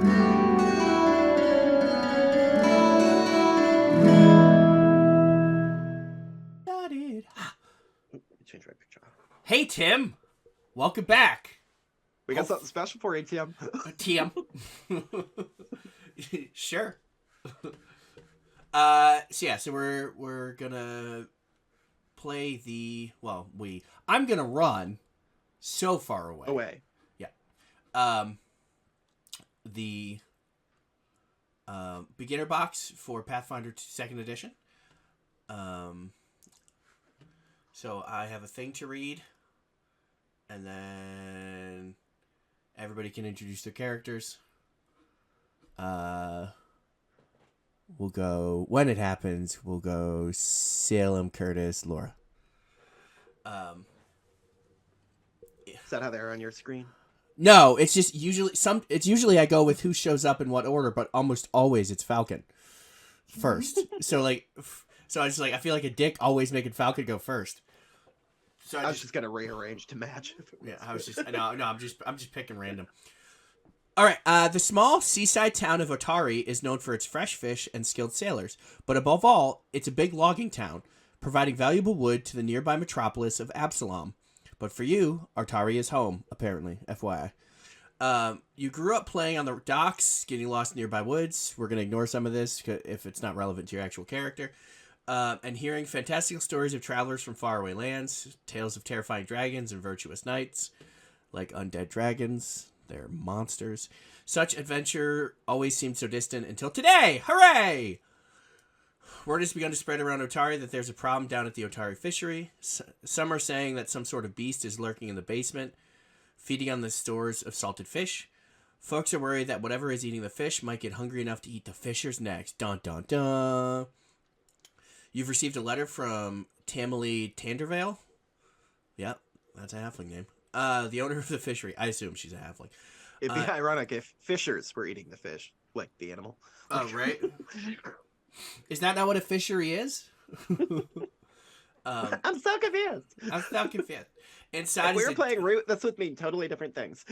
Got it. Change my picture. Hey, Tim. Welcome back. We got something special for ATM. TM. Sure. So we're gonna play I'm gonna run so far away. Yeah. The beginner box for Pathfinder 2nd edition. So I have a thing to read, and then everybody can introduce their characters. We'll go, when it happens, we'll go Salem, Curtis, Laura. Is that how they're on your screen? No, it's just usually I go with who shows up in what order, but almost always it's Falcon first. So I feel like a dick always making Falcon go first. So I was just gonna rearrange to match. Yeah, I'm just picking random. All right, the small seaside town of Otari is known for its fresh fish and skilled sailors, but above all, it's a big logging town, providing valuable wood to the nearby metropolis of Absalom. But for you, Otari is home, apparently, FYI. You grew up playing on the docks, getting lost in nearby woods. We're going to ignore some of this if it's not relevant to your actual character. And hearing fantastical stories of travelers from faraway lands, tales of terrifying dragons and virtuous knights, like undead dragons. They're monsters. Such adventure always seemed so distant until today. Hooray! Word has begun to spread around Otari that there's a problem down at the Otari fishery. Some are saying that some sort of beast is lurking in the basement, feeding on the stores of salted fish. Folks are worried that whatever is eating the fish might get hungry enough to eat the fishers next. Dun dun dun. You've received a letter from Tamalee Tandervale. Yep, that's a halfling name. The owner of the fishery. I assume she's a halfling. It'd be ironic if fishers were eating the fish, like the animal. Oh, right. Is that not what a fishery is? I'm so confused. Inside, if we were playing Root, this would mean totally different things.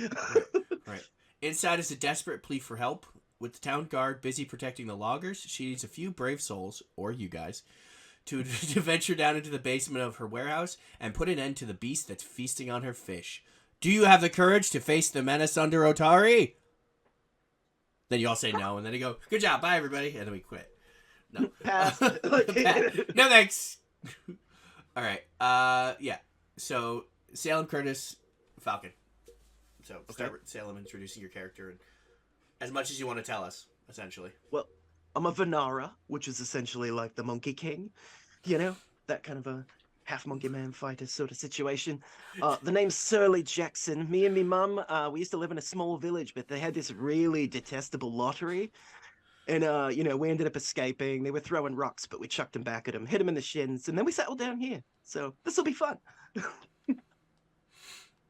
Right. Inside is a desperate plea for help. With the town guard busy protecting the loggers, she needs a few brave souls, or you guys, to venture down into the basement of her warehouse and put an end to the beast that's feasting on her fish. Do you have the courage to face the menace under Otari? Then you all say no, and then you go, good job, bye everybody, and then we quit. No. Pass. No thanks. All right. Yeah. So Salem, Curtis, Falcon. So start with Salem introducing your character and as much as you want to tell us, essentially. Well, I'm a Vanara, which is essentially like the Monkey King. You know, that kind of a half monkey man fighter sort of situation. The name's Surly Jackson. Me and me mum, we used to live in a small village, but they had this really detestable lottery. And, we ended up escaping. They were throwing rocks, but we chucked them back at them, hit them in the shins, and then we settled down here. So this will be fun.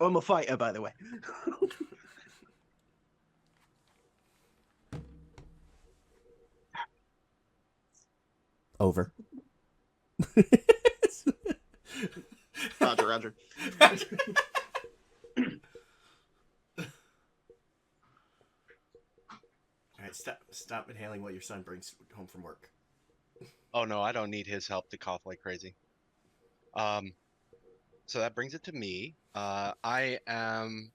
I'm a fighter, by the way. Over. Roger. All right, stop inhaling what your son brings home from work. Oh no, I don't need his help to cough like crazy. So that brings it to me. I am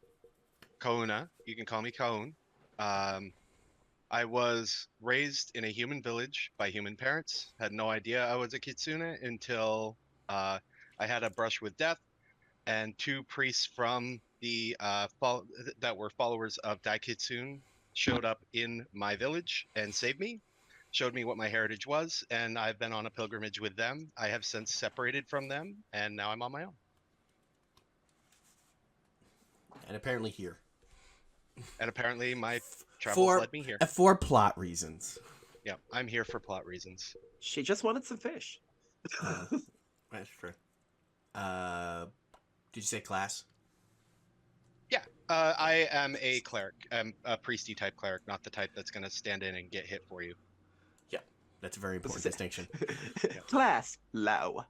Kahuna. You can call me Kahun. I was raised in a human village by human parents. Had no idea I was a kitsune until I had a brush with death, and two priests from the that were followers of Daikitsune showed up in my village and saved me, showed me what my heritage was, and I've been on a pilgrimage with them. I have since separated from them, and now I'm on my own. And apparently here. And apparently my travels led me here. For plot reasons. Yeah, I'm here for plot reasons. She just wanted some fish. That's true. Did you say class? Yeah, I am a cleric. I'm a priesty type cleric, not the type that's going to stand in and get hit for you. Yeah, that's a very important distinction. Class, low.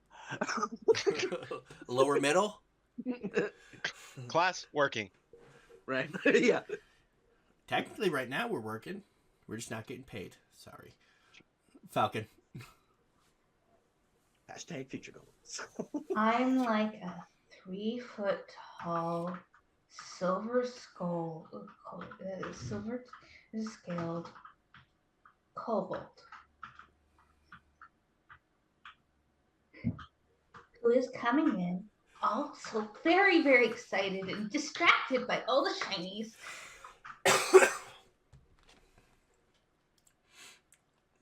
Lower middle? Class, working. Right, yeah. Technically, right now we're working. We're just not getting paid. Sorry, Falcon. Hashtag future goals. I'm like a 3-foot tall silver silver scaled kobold who is coming in, also very, very excited and distracted by all the shinies.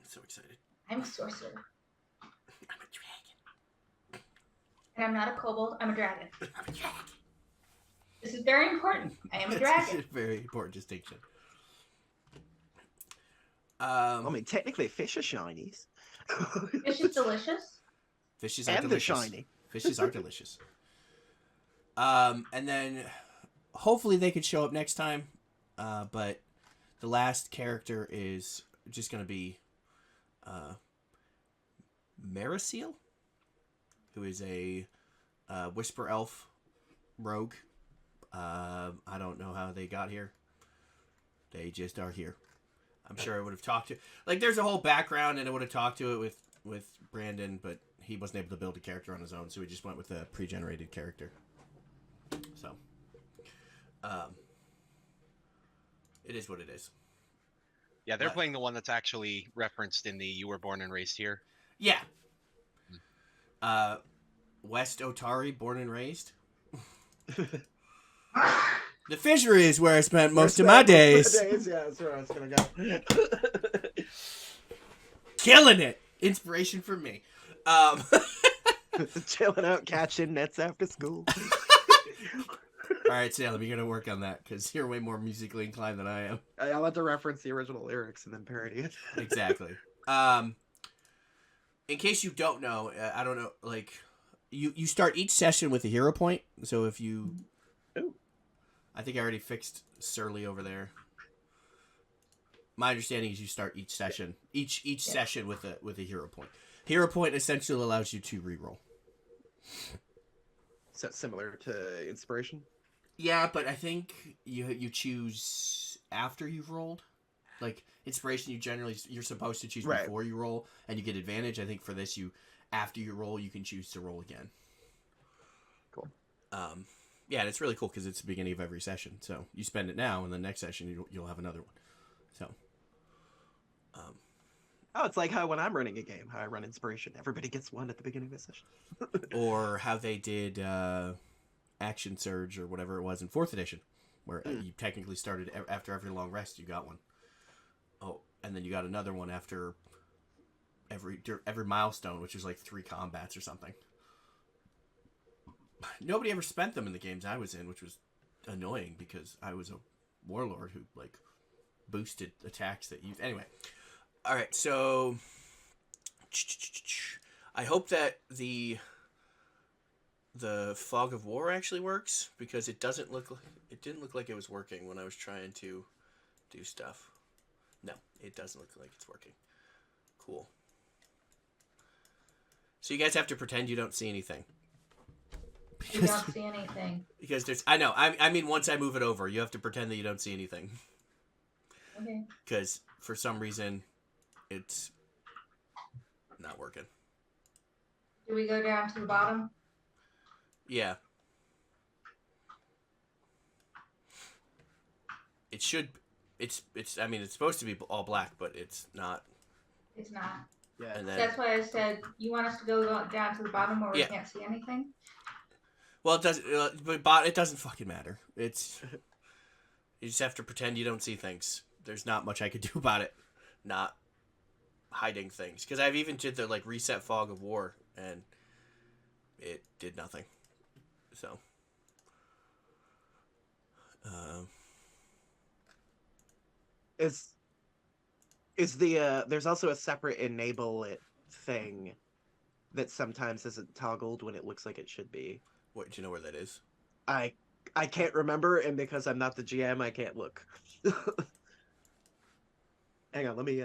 So excited. I'm a sorcerer. I'm a dragon. And I'm not a kobold, I'm a dragon. I'm a dragon. This is very important. I am a dragon. It's a very important distinction. I mean, technically, fish are shinies. Fish is delicious. Fishes are And they're delicious. shiny. Fishes are delicious. And then hopefully they could show up next time. But the last character is just going to be Marisil, who is a whisper elf rogue. I don't know how they got here. They just are here. I'm sure I would have talked to... Like, there's a whole background, and I would have talked to it with Brandon, but he wasn't able to build a character on his own, so he just went with a pre-generated character. So, it is what it is. Yeah, they're But- playing the one that's actually referenced in the "You Were Born and Raised Here." Yeah. West Otari, born and raised. The fishery is where I spent most of my days. Yeah, that's where I was gonna go. Killing it. Inspiration for me. Chilling out, catching nets after school. All right, Salem, you're gonna work on that because you're way more musically inclined than I am. I want to reference the original lyrics and then parody it. Exactly. In case you don't know, I don't know, like you start each session with a hero point. So if you, Ooh. I think I already fixed Surly over there. My understanding is you start each session, each session with a hero point. Hero point essentially allows you to reroll. So it's similar to inspiration. Yeah, but I think you choose after you've rolled. Like inspiration, you're supposed to choose Right. before you roll, and you get advantage. I think for this, after you roll, you can choose to roll again. Cool. Yeah, and it's really cool because it's the beginning of every session. So you spend it now, and the next session you'll have another one. So, Oh, it's like how when I'm running a game, how I run inspiration. Everybody gets one at the beginning of the session. or how they did Action Surge or whatever it was in 4th edition, where you technically started after every long rest, you got one. Oh, and then you got another one after every milestone, which was like 3 combats or something. Nobody ever spent them in the games I was in, which was annoying because I was a warlord who like boosted attacks that used. Anyway, all right. So I hope that the fog of war actually works because it didn't look like it was working when I was trying to do stuff. No, it doesn't look like it's working. Cool. So you guys have to pretend you don't see anything. You don't see anything. Because there's, I know, I mean, once I move it over, you have to pretend that you don't see anything. Okay. Because for some reason, it's not working. Do we go down to the bottom? Yeah. It should, it's, I mean, it's supposed to be all black, but it's not. It's not. Yeah. And then, That's why I said, you want us to go down to the bottom where we Yeah. can't see anything? well, it doesn't, but it doesn't fucking matter. It's, you just have to pretend you don't see things. There's not much I could do about it. Not hiding things. Because I've even did the, like, reset fog of war, and it did nothing. So. Is the there's also a separate enable it thing that sometimes isn't toggled when it looks like it should be. What, do you know where that is? I can't remember, and because I'm not the GM, I can't look. Hang on, let me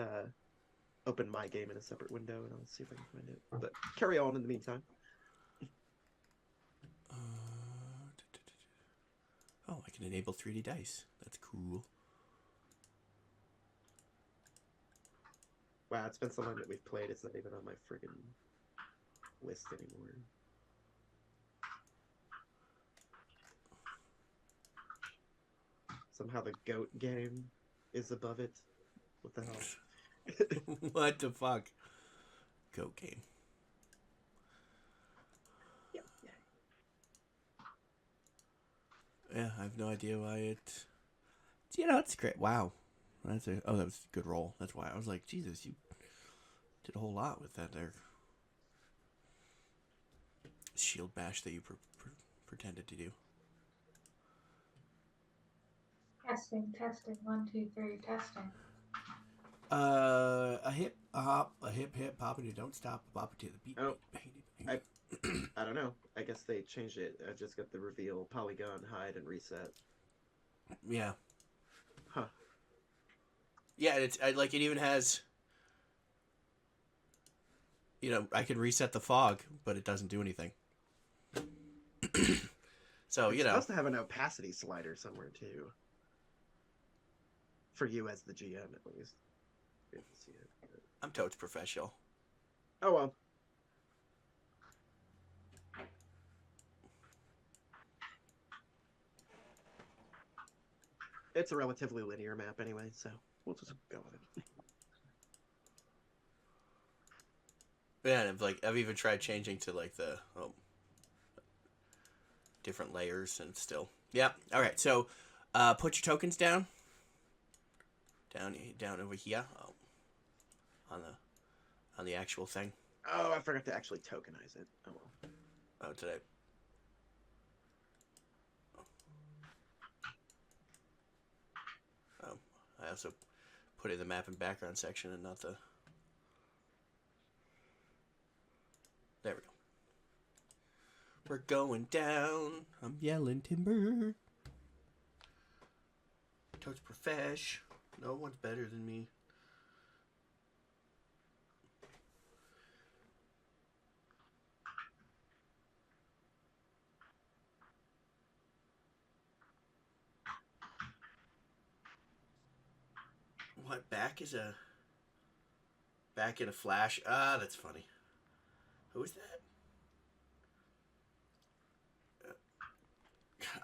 open my game in a separate window, and I'll see if I can find it. But carry on in the meantime. Oh, I can enable 3D dice. That's cool. Wow, it's been so long that we've played, it's not even on my friggin' list anymore. Somehow the goat game is above it. What the hell? What the fuck? Goat game. Yeah. Yeah, I have no idea why it. You know, it's great. Wow, that was a good roll. That's why I was like, Jesus, you did a whole lot with that there. Shield bash that you pretended to do. Testing, testing. 1, 2, 3, testing. A hip, a hop, a hip, hip, pop, and you don't stop, pop it to the beat. Oh, beat. I don't know. I guess they changed it. I just got the reveal, polygon, hide, and reset. Yeah. Huh. Yeah, it's like it even has. You know, I can reset the fog, but it doesn't do anything. So It's you know, supposed to have an opacity slider somewhere too. For you as the GM, at least. You can see it. I'm totes professional. Oh well. It's a relatively linear map anyway, so we'll just go with it. Yeah, and I've even tried changing to like the different layers, and still, yeah. All right, so put your tokens down over here on the actual thing. Oh, I forgot to actually tokenize it. Oh well. Oh, today. Oh, I also put it in the map and background section and not the. There we go. We're going down. I'm yelling timber. Totes profesh. No one's better than me. What, back in a flash? Ah, that's funny. Who is that?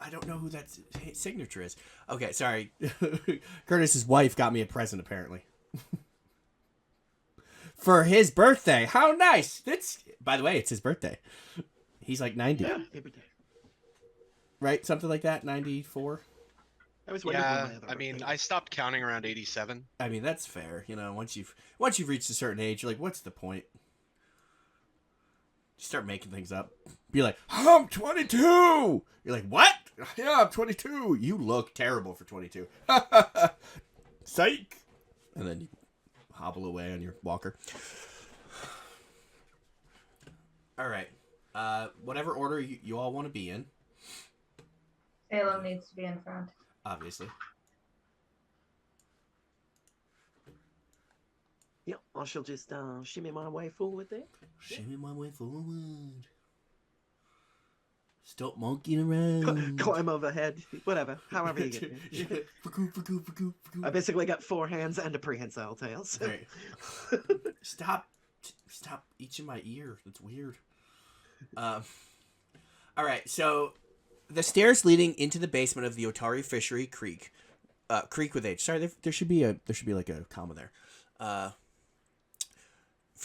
I don't know who that signature is. Okay, sorry. Curtis's wife got me a present, apparently. For his birthday. How nice! By the way, it's his birthday. He's like 90. Yeah, every day. Right? Something like that? 94? I was waiting for Yeah, my other I mean, birthday. I stopped counting around 87. I mean, that's fair. You know, once you've reached a certain age, you're like, what's the point? You start making things up. Be like, I'm 22! You're like, what? Yeah, I'm 22. You look terrible for 22. Psych! And then you hobble away on your walker. All right. Whatever order you all want to be in. Salem needs to be in front. Obviously. Yep, I shall just shimmy my way forward there. Shimmy my way forward. Stop monkeying around. Climb overhead, whatever, however you get there. I basically got 4 hands and a prehensile tail. So. Right. Stop itching my ear. That's weird. All right, so the stairs leading into the basement of the Otari Fishery Creek, Creek with H. Sorry, there should be like a comma there.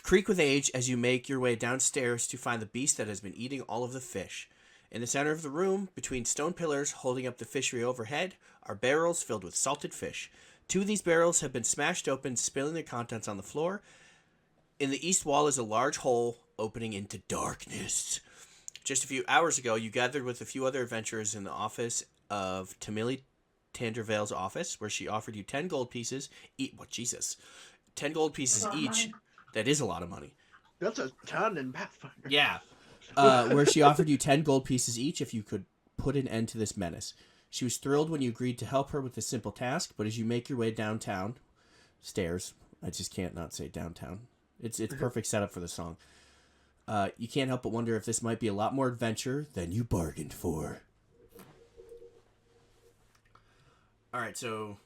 Creek with age as you make your way downstairs to find the beast that has been eating all of the fish. In the center of the room, between stone pillars holding up the fishery overhead, are barrels filled with salted fish. 2 of these barrels have been smashed open, spilling their contents on the floor. In the east wall is a large hole opening into darkness. Just a few hours ago, you gathered with a few other adventurers in the office of Tamili Tandervale's office, where she offered you 10 gold pieces. 10 gold pieces each. That is a lot of money. That's a ton in Pathfinder. Yeah. Where she offered you 10 gold pieces each if you could put an end to this menace. She was thrilled when you agreed to help her with this simple task, but as you make your way downtown, stairs, I just can't not say downtown. It's perfect setup for the song. You can't help but wonder if this might be a lot more adventure than you bargained for. All right, so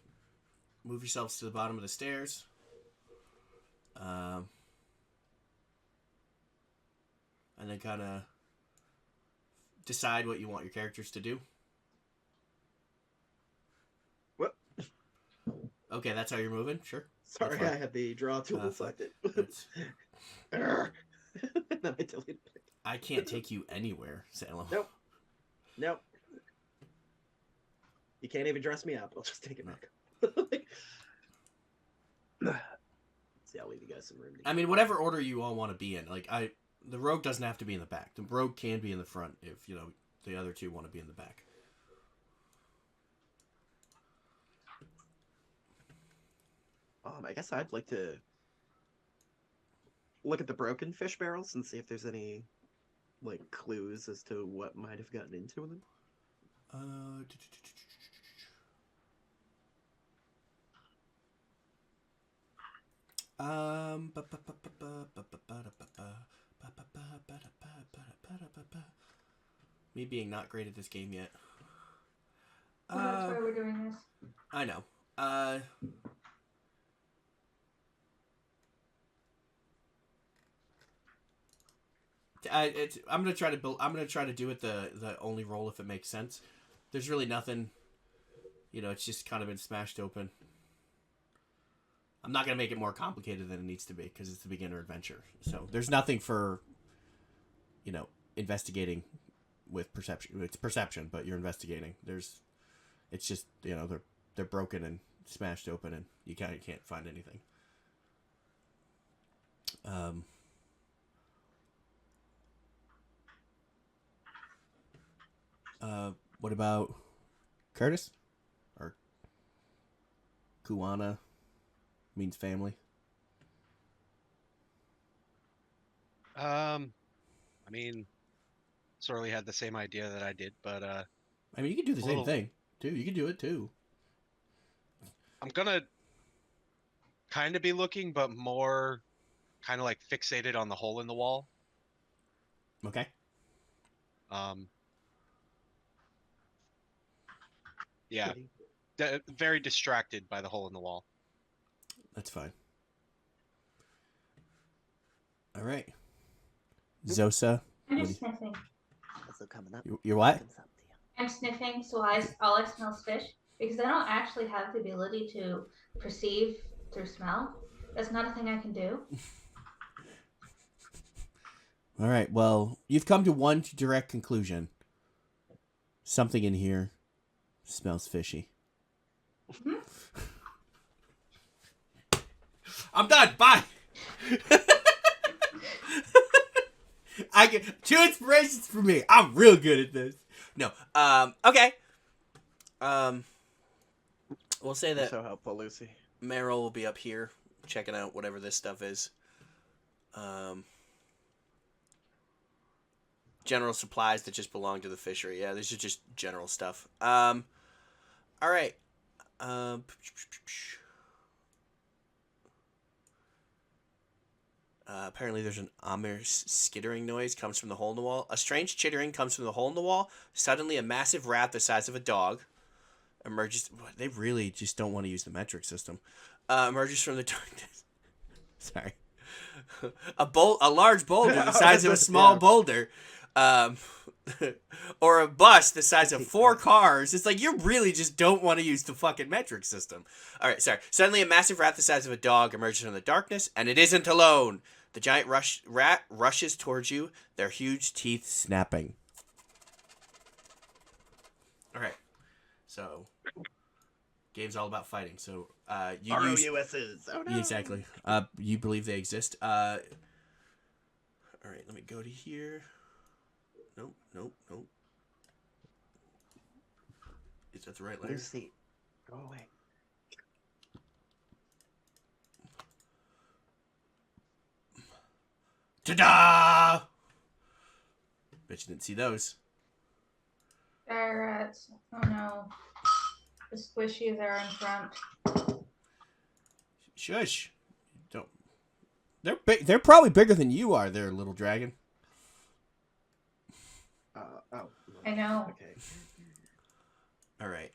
move yourselves to the bottom of the stairs. And then kind of decide what you want your characters to do. What? Okay, that's how you're moving? Sure. Sorry, fine. I had the draw tool selected. It's, Then I deleted it. I can't take you anywhere, Salem. Nope. You can't even dress me up. I'll just take it back. See, I'll leave you guys some room. I mean, whatever order you all want to be in. Like, the rogue doesn't have to be in the back. The rogue can be in the front if, you know, the other two want to be in the back. I guess I'd like to look at the broken fish barrels and see if there's any, like, clues as to what might have gotten into them. Me being not great at this game yet. Well, that's why we're doing this. I know. I'm gonna try to build. I'm gonna try to do it the only roll if it makes sense. There's really nothing. You know, it's just kind of been smashed open. I'm not gonna make it more complicated than it needs to be because it's the beginner adventure. So there's nothing for, you know, investigating with perception. It's perception, but you're investigating. It's just, you know, they're broken and smashed open, and you kind of can't find anything. What about Curtis? Or Kuana means family. I mean, Sorley had the same idea that I did, but I mean, you can do the same thing too. You can do it too. I'm gonna kind of be looking, but more kind of like fixated on the hole in the wall. Okay. Yeah, very distracted by the hole in the wall. That's fine. All right. Zosa. I'm just sniffing. Also coming up. You're what? I'm sniffing, so all I smell is fish because I don't actually have the ability to perceive through smell. That's not a thing I can do. All right. Well, you've come to one direct conclusion. Something in here smells fishy. Mm-hmm. I'm done. Bye. I get 2 inspirations for me. I'm real good at this. No. Okay. We'll say that So helpful, Lucy. Meryl will be up here checking out whatever this stuff is. General supplies that just belong to the fishery. Yeah, this is just general stuff. All right. Apparently there's an ominous skittering noise comes from the hole in the wall. A strange chittering comes from the hole in the wall. Suddenly a massive rat the size of a dog emerges. They really just don't want to use the metric system. Emerges from the darkness. Sorry. A large boulder the size of a small boulder. Or a bus the size of 4 cars. It's like you really just don't want to use the fucking metric system. All right, sorry. Suddenly, a massive rat the size of a dog emerges from the darkness, and it isn't alone. The giant rat rushes towards you, their huge teeth snapping. All right, so game's all about fighting. So you use ROUSs. Oh no. exactly. You believe they exist. All right, let me go to here. Nope. Is that the right layer? Lucy, go away. Ta-da! Bet you didn't see those. Fire rats. Oh no. The squishies are in front. Shush. Don't. They're big. They're probably bigger than you are, there, little dragon. No. I know. Okay. All right.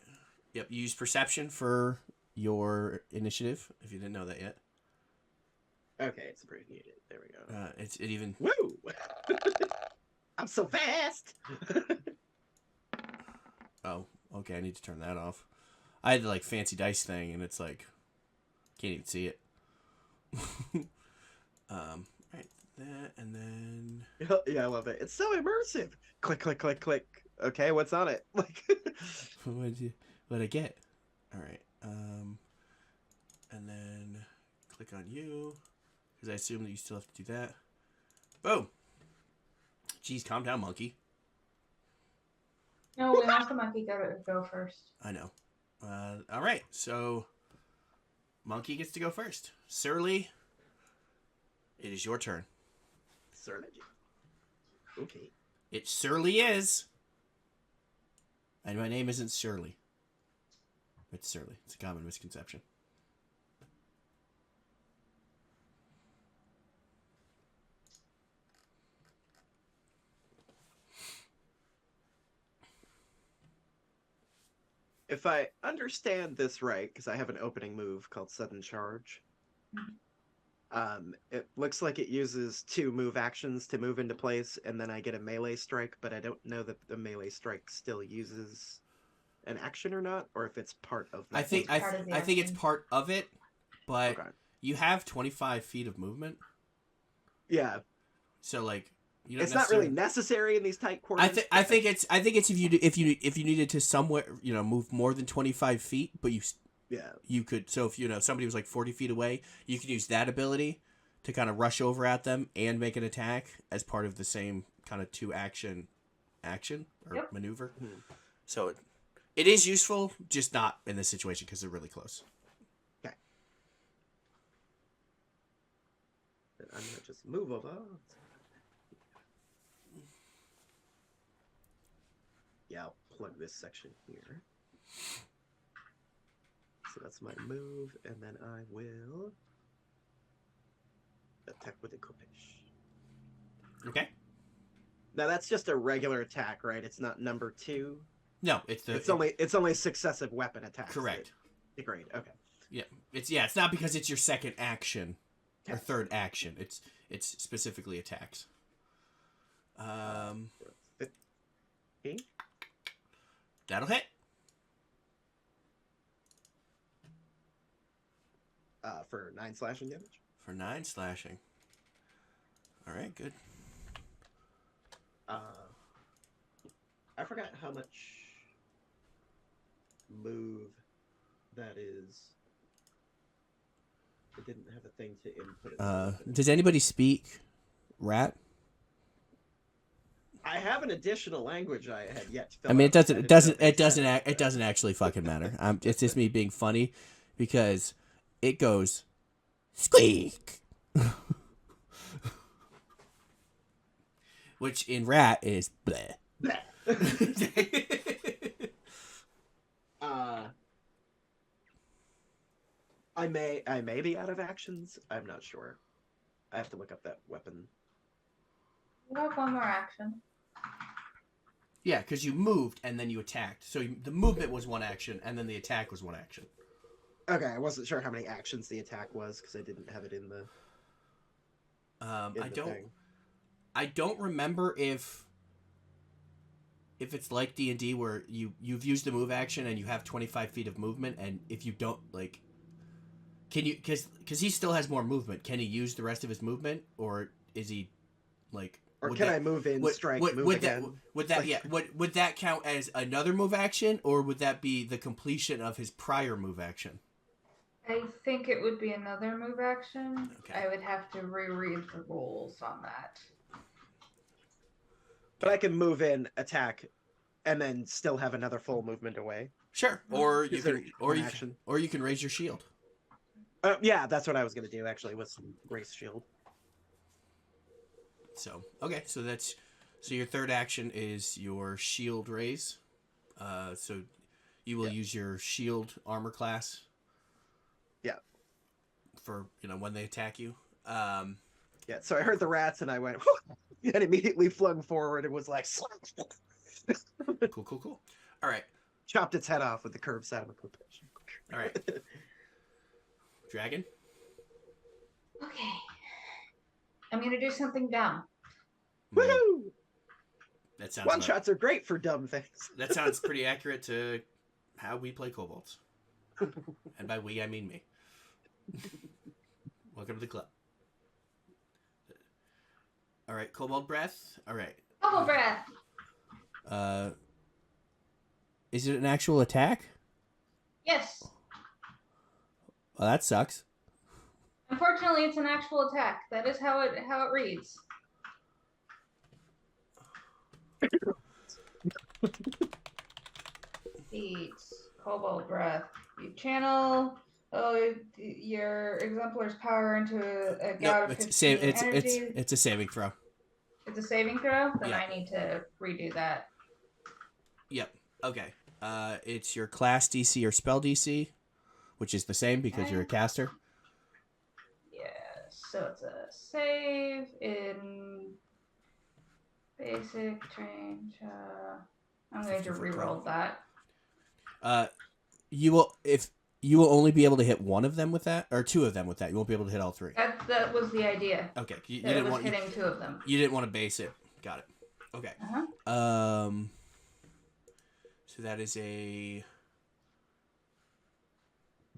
Yep. You use perception for your initiative. If you didn't know that yet. Okay, it's abbreviated. There we go. It even. Woo! I'm so fast. Oh, okay. I need to turn that off. I had the like fancy dice thing, and it's like can't even see it. Right, that, and then Yeah, I love it. It's so immersive. Click, click, click, click. Okay, what's on it? Like, what'd I get? All right. And then click on you because I assume that you still have to do that. Boom. Jeez, calm down, monkey. No, we want the monkey go first. I know. All right, so monkey gets to go first. Surly, it is your turn. Surly. Okay. It surely is. And my name isn't Shirley. It's Surly. It's a common misconception. If I understand this right, because I have an opening move called Sudden Charge. It looks like it uses 2 move actions to move into place, and then I get a melee strike, but I don't know that the melee strike still uses an action or not, or if it's part of that. I think it's part of it, but Okay. you have 25 feet of movement, Yeah, so like you don't. it's not really necessary in these tight quarters. I think it's if you needed to somewhere move more than 25 feet, but you could. So if somebody was like 40 feet away, you could use that ability to kind of rush over at them and make an attack as part of the same kind of 2 action or Yep. maneuver. So it is useful, just not in this situation because they're really close. Okay. Then I'm gonna just move over. Yeah, I'll plug this section here. So that's my move, and then I will attack with the Kopesh. Okay. Now that's just a regular attack, right? It's not number 2. No, it's only successive weapon attacks. correct. Great. Okay. Yeah, it's not because it's your second action or third action. It's specifically attacks. 15? That'll hit. For 9 slashing damage. For 9 slashing. All right, good. I forgot how much move that is. I didn't have a thing to input it. Does anybody speak Rat? I have an additional language I had yet to fill I mean, out. it doesn't actually fucking matter. It's just me being funny because it goes squeak, which in Rat is bleh. Bleh. I may be out of actions. I'm not sure. I have to look up that weapon. You have one more action. Yeah, because you moved and then you attacked. So the movement was 1 action, and then the attack was 1 action. Okay, I wasn't sure how many actions the attack was because I didn't have it in the. I don't remember if it's like D&D where you've used the move action and you have 25 feet of movement, and if you don't can you because he still has more movement? Can he use the rest of his movement, or is he like? Or can I move in, strike, move again? Would that count as another move action, or would that be the completion of his prior move action? I think it would be another move action. Okay. I would have to reread the rules on that. But I can move in, attack, and then still have another full movement away. Sure. Or you action. You can raise your shield. Yeah, that's what I was gonna do. Actually, was raise shield. So okay, so your third action is your shield raise. So you will use your shield armor class. Yeah. For when they attack you. Yeah. So I heard the rats and I went and immediately flung forward and was like, Cool. All right. Chopped its head off with the curved side of a Kopesh. All right. Dragon. Okay. I'm gonna do something dumb. Woohoo! That sounds One about, shots are great for dumb things. that sounds pretty accurate to how we play kobolds. And by we, I mean me. Welcome to the club. All right, kobold breath. All right. Bubble breath. Is it an actual attack? Yes. Well, that sucks. Unfortunately, it's an actual attack. That is how it reads. Eats cobalt breath. You channel your exemplar's power into a god of 15 energy. It's a saving throw. It's a saving throw? Then Yeah. I need to redo that. Yep. Okay. It's your class DC or spell DC, which is the same because you're a caster. Yeah, so it's a save in basic change. I'm going to reroll that. You will only be able to hit one of them with that, or two of them with that. You won't be able to hit all three. That was the idea. Okay. You It didn't was want hitting two of them. You didn't want to base it. Got it. Okay. Uh-huh. So that is a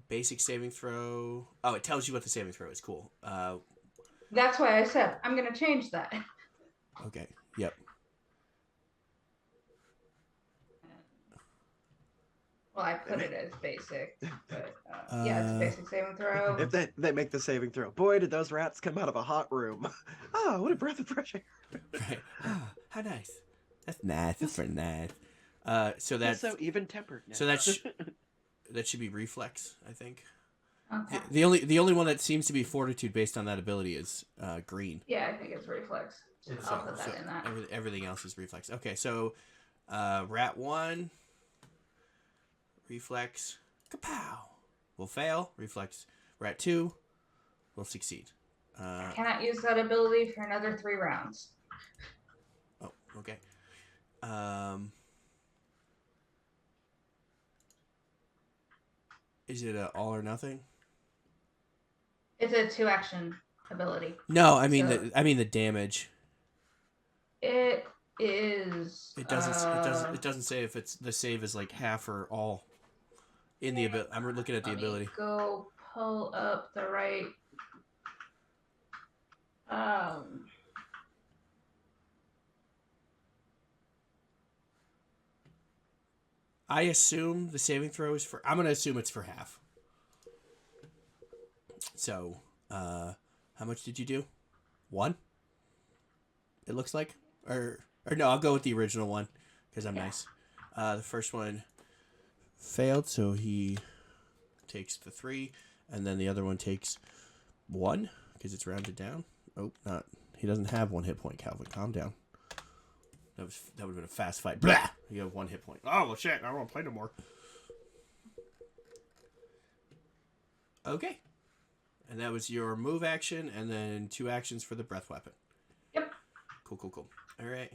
basic saving throw. Oh, it tells you what the saving throw is. Cool. That's why I said I'm going to change that. Okay. Yep. Well, I put it as basic, but yeah, it's a basic saving throw. If they make the saving throw. Boy, did those rats come out of a hot room. Oh, what a breath of fresh air. Right. Oh, how nice. That's nice. That's very nice. So They're that's so even tempered now. so that's that should be reflex, I think. Okay. The only one that seems to be fortitude based on that ability is green. Yeah, I think it's reflex. I'll put that in that. Everything else is reflex. Okay, so rat 1 reflex kapow will fail. Reflex rat 2 will succeed. I cannot use that ability for another 3 rounds. Oh, okay. Is it a all or nothing? It's a 2-action ability. No, I mean So- the damage. It is. It doesn't say if it's the save is like half or all in the ability. I'm looking at the Let me ability. go pull up the right. I assume the saving throw is for. I'm gonna assume it's for half. So, how much did you do? 1? It looks like, or no, I'll go with the original one because I'm nice. The first one failed, so he takes the 3, and then the other one takes 1 because it's rounded down. Oh, not. He doesn't have 1 hit point. Calvin, calm down. That would have been a fast fight. Blah! You have 1 hit point. Oh well, shit! I don't want to play no more. Okay. And that was your move action, and then 2 actions for the breath weapon. Yep. Cool. All right.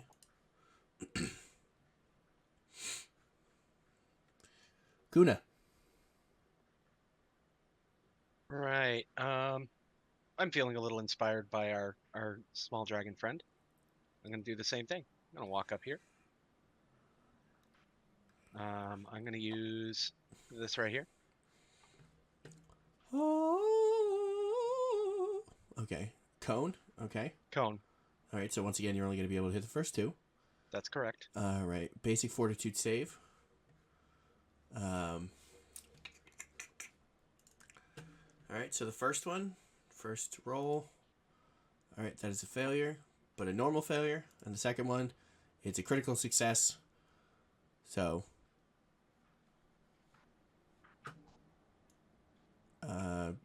Kuna. Right. I'm feeling a little inspired by our small dragon friend. I'm gonna do the same thing. I'm gonna walk up here. I'm gonna use this right here. Oh. Okay. Cone. Okay. Cone. All right. So once again, you're only going to be able to hit the first 2. That's correct. All right. Basic fortitude save. All right. So the first roll. All right. That is a failure, but a normal failure. And the second one, it's a critical success. So.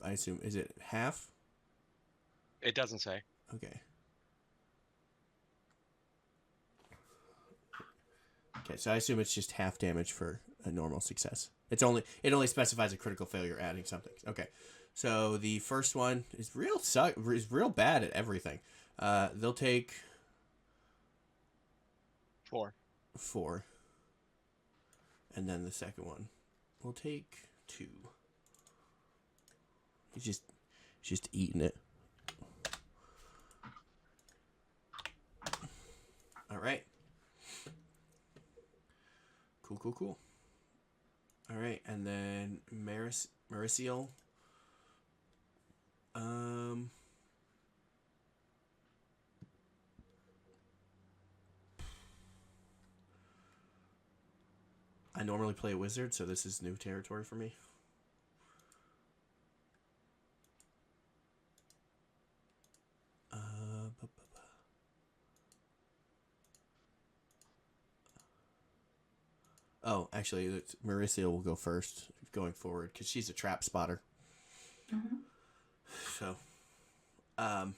I assume, is it half? It doesn't say. Okay. Okay, so I assume it's just half damage for a normal success. It only specifies a critical failure adding something. Okay. So the first one is real bad at everything. They'll take 4. 4. And then the second one will take 2. He's just eating it. All right. Cool. All right, and then Mariciel. I normally play a wizard, so this is new territory for me. Oh, actually, Marissa will go first going forward because she's a trap spotter. Mm-hmm. So, how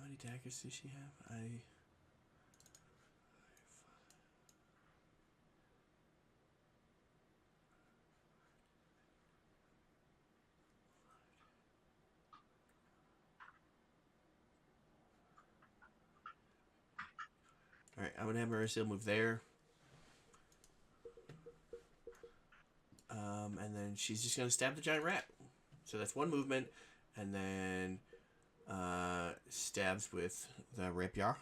many daggers does she have? All right, I'm gonna have Marissa move there. And then she's just gonna stab the giant rat. So that's one movement, and then stabs with the rapier.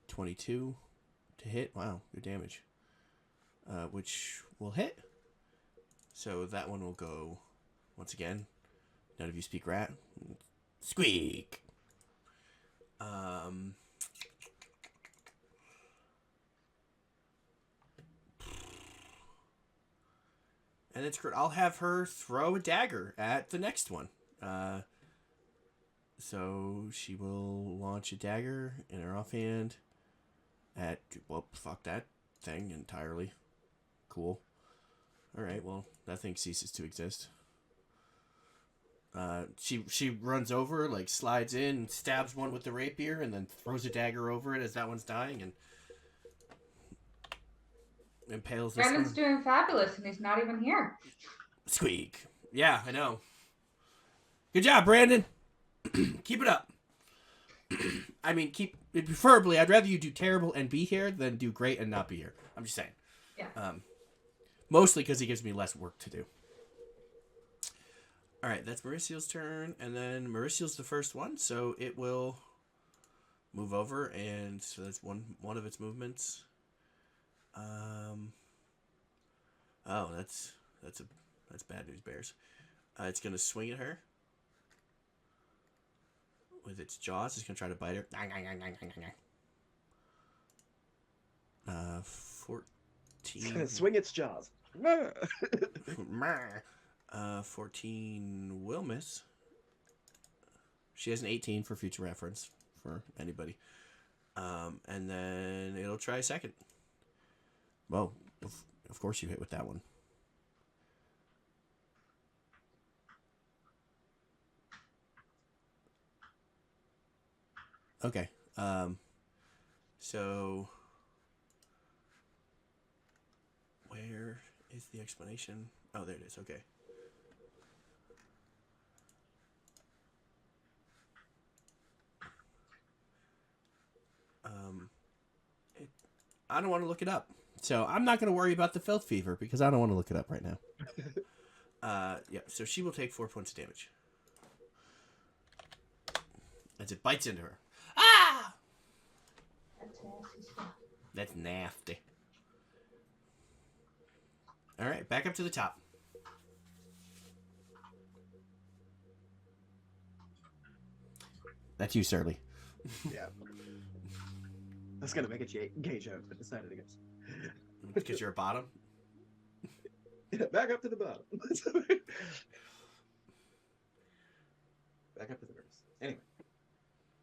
22 to hit. Wow, good damage. Which will hit. So that one will go once again. None of you speak rat. Squeak. And it's great. I'll have her throw a dagger at the next one. So she will launch a dagger in her offhand at, well, fuck that thing entirely. Cool. Alright, well, that thing ceases to exist. She runs over, like, slides in, stabs one with the rapier, and then throws a dagger over it as that one's dying, and impales this Brandon's one. doing fabulous, and he's not even here. Squeak. Yeah, I know. Good job, Brandon. Keep it up. I mean, preferably, I'd rather you do terrible and be here than do great and not be here. I'm just saying. Yeah. Mostly because he gives me less work to do. All right, that's Mauricio's turn, and then Mauricio's the first one, so it will move over, and so that's one of its movements. Oh, that's bad news, bears. It's gonna swing at her with its jaws. It's gonna try to bite her. 14. It's gonna swing its jaws. 14 will miss. She has an 18 for future reference for anybody. And then it'll try a second. Well, of course you hit with that one. Okay. So where is the explanation? Oh, there it is. Okay. I don't want to look it up. So I'm not going to worry about the filth fever because I don't want to look it up right now. Yeah, so she will take 4 points of damage. As it bites into her. Ah! That's nasty stuff. That's nasty. All right, back up to the top. That's you, Surly. Yeah. I was gonna make a gay joke, but decided against. Because you're a bottom? Yeah, back up to the bottom. Back up to the verse. Anyway,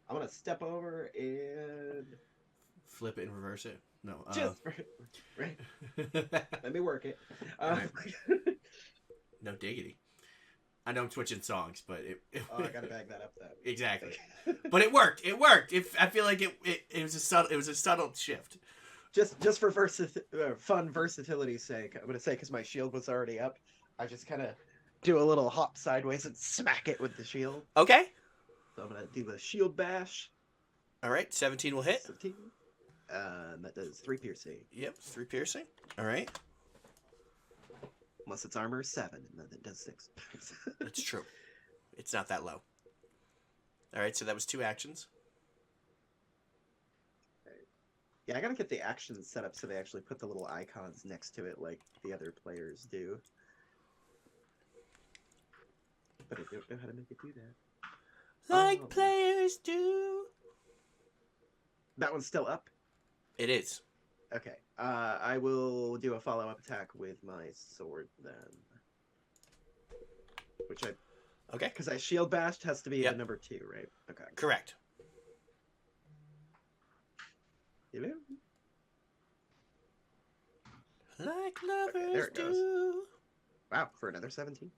I'm gonna step over and Flip it and reverse it? No. just right. Let me work it. Right. No diggity. I know I'm switching songs, but Oh, I gotta bag that up though. Exactly. But it worked. It worked. I feel like it was a subtle shift. Just for fun versatility's sake, I'm gonna say because my shield was already up, I just kind of do a little hop sideways and smack it with the shield. Okay. So I'm gonna do a shield bash. All right. 17 will hit. 17. That does 3 piercing. Yep. 3 piercing. All right. Unless it's armor 7, and then it does 6. That's true. It's not that low. All right, so that was 2 actions. Yeah, I gotta get the actions set up so they actually put the little icons next to it like the other players do. But I don't know how to make it do that. Like players do. That one's still up? It is. Okay. I will do a follow-up attack with my sword then. Which I... Okay. Because I shield bashed has to be Yep. the number 2, right? Okay. Correct. Hello? Like there lovers it goes. do. Wow, for another 17?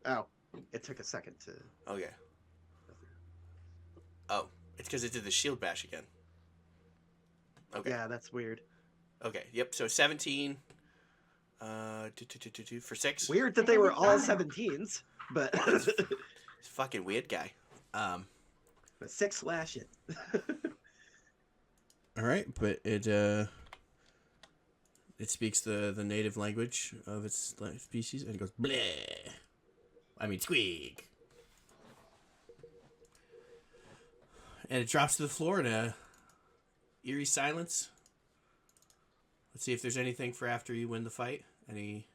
Oh, it took a second to... Okay. Oh, it's because it did the shield bash again. Okay. Yeah, that's weird. Okay. Yep. So 17. For 6. Weird that they were all 17s, but... It's fucking weird guy. But 6 slash it. All right, but it speaks the native language of its species and it goes bleh. I mean squeak. And it drops to the floor in a eerie silence. Let's see if there's anything for after you win the fight. Any?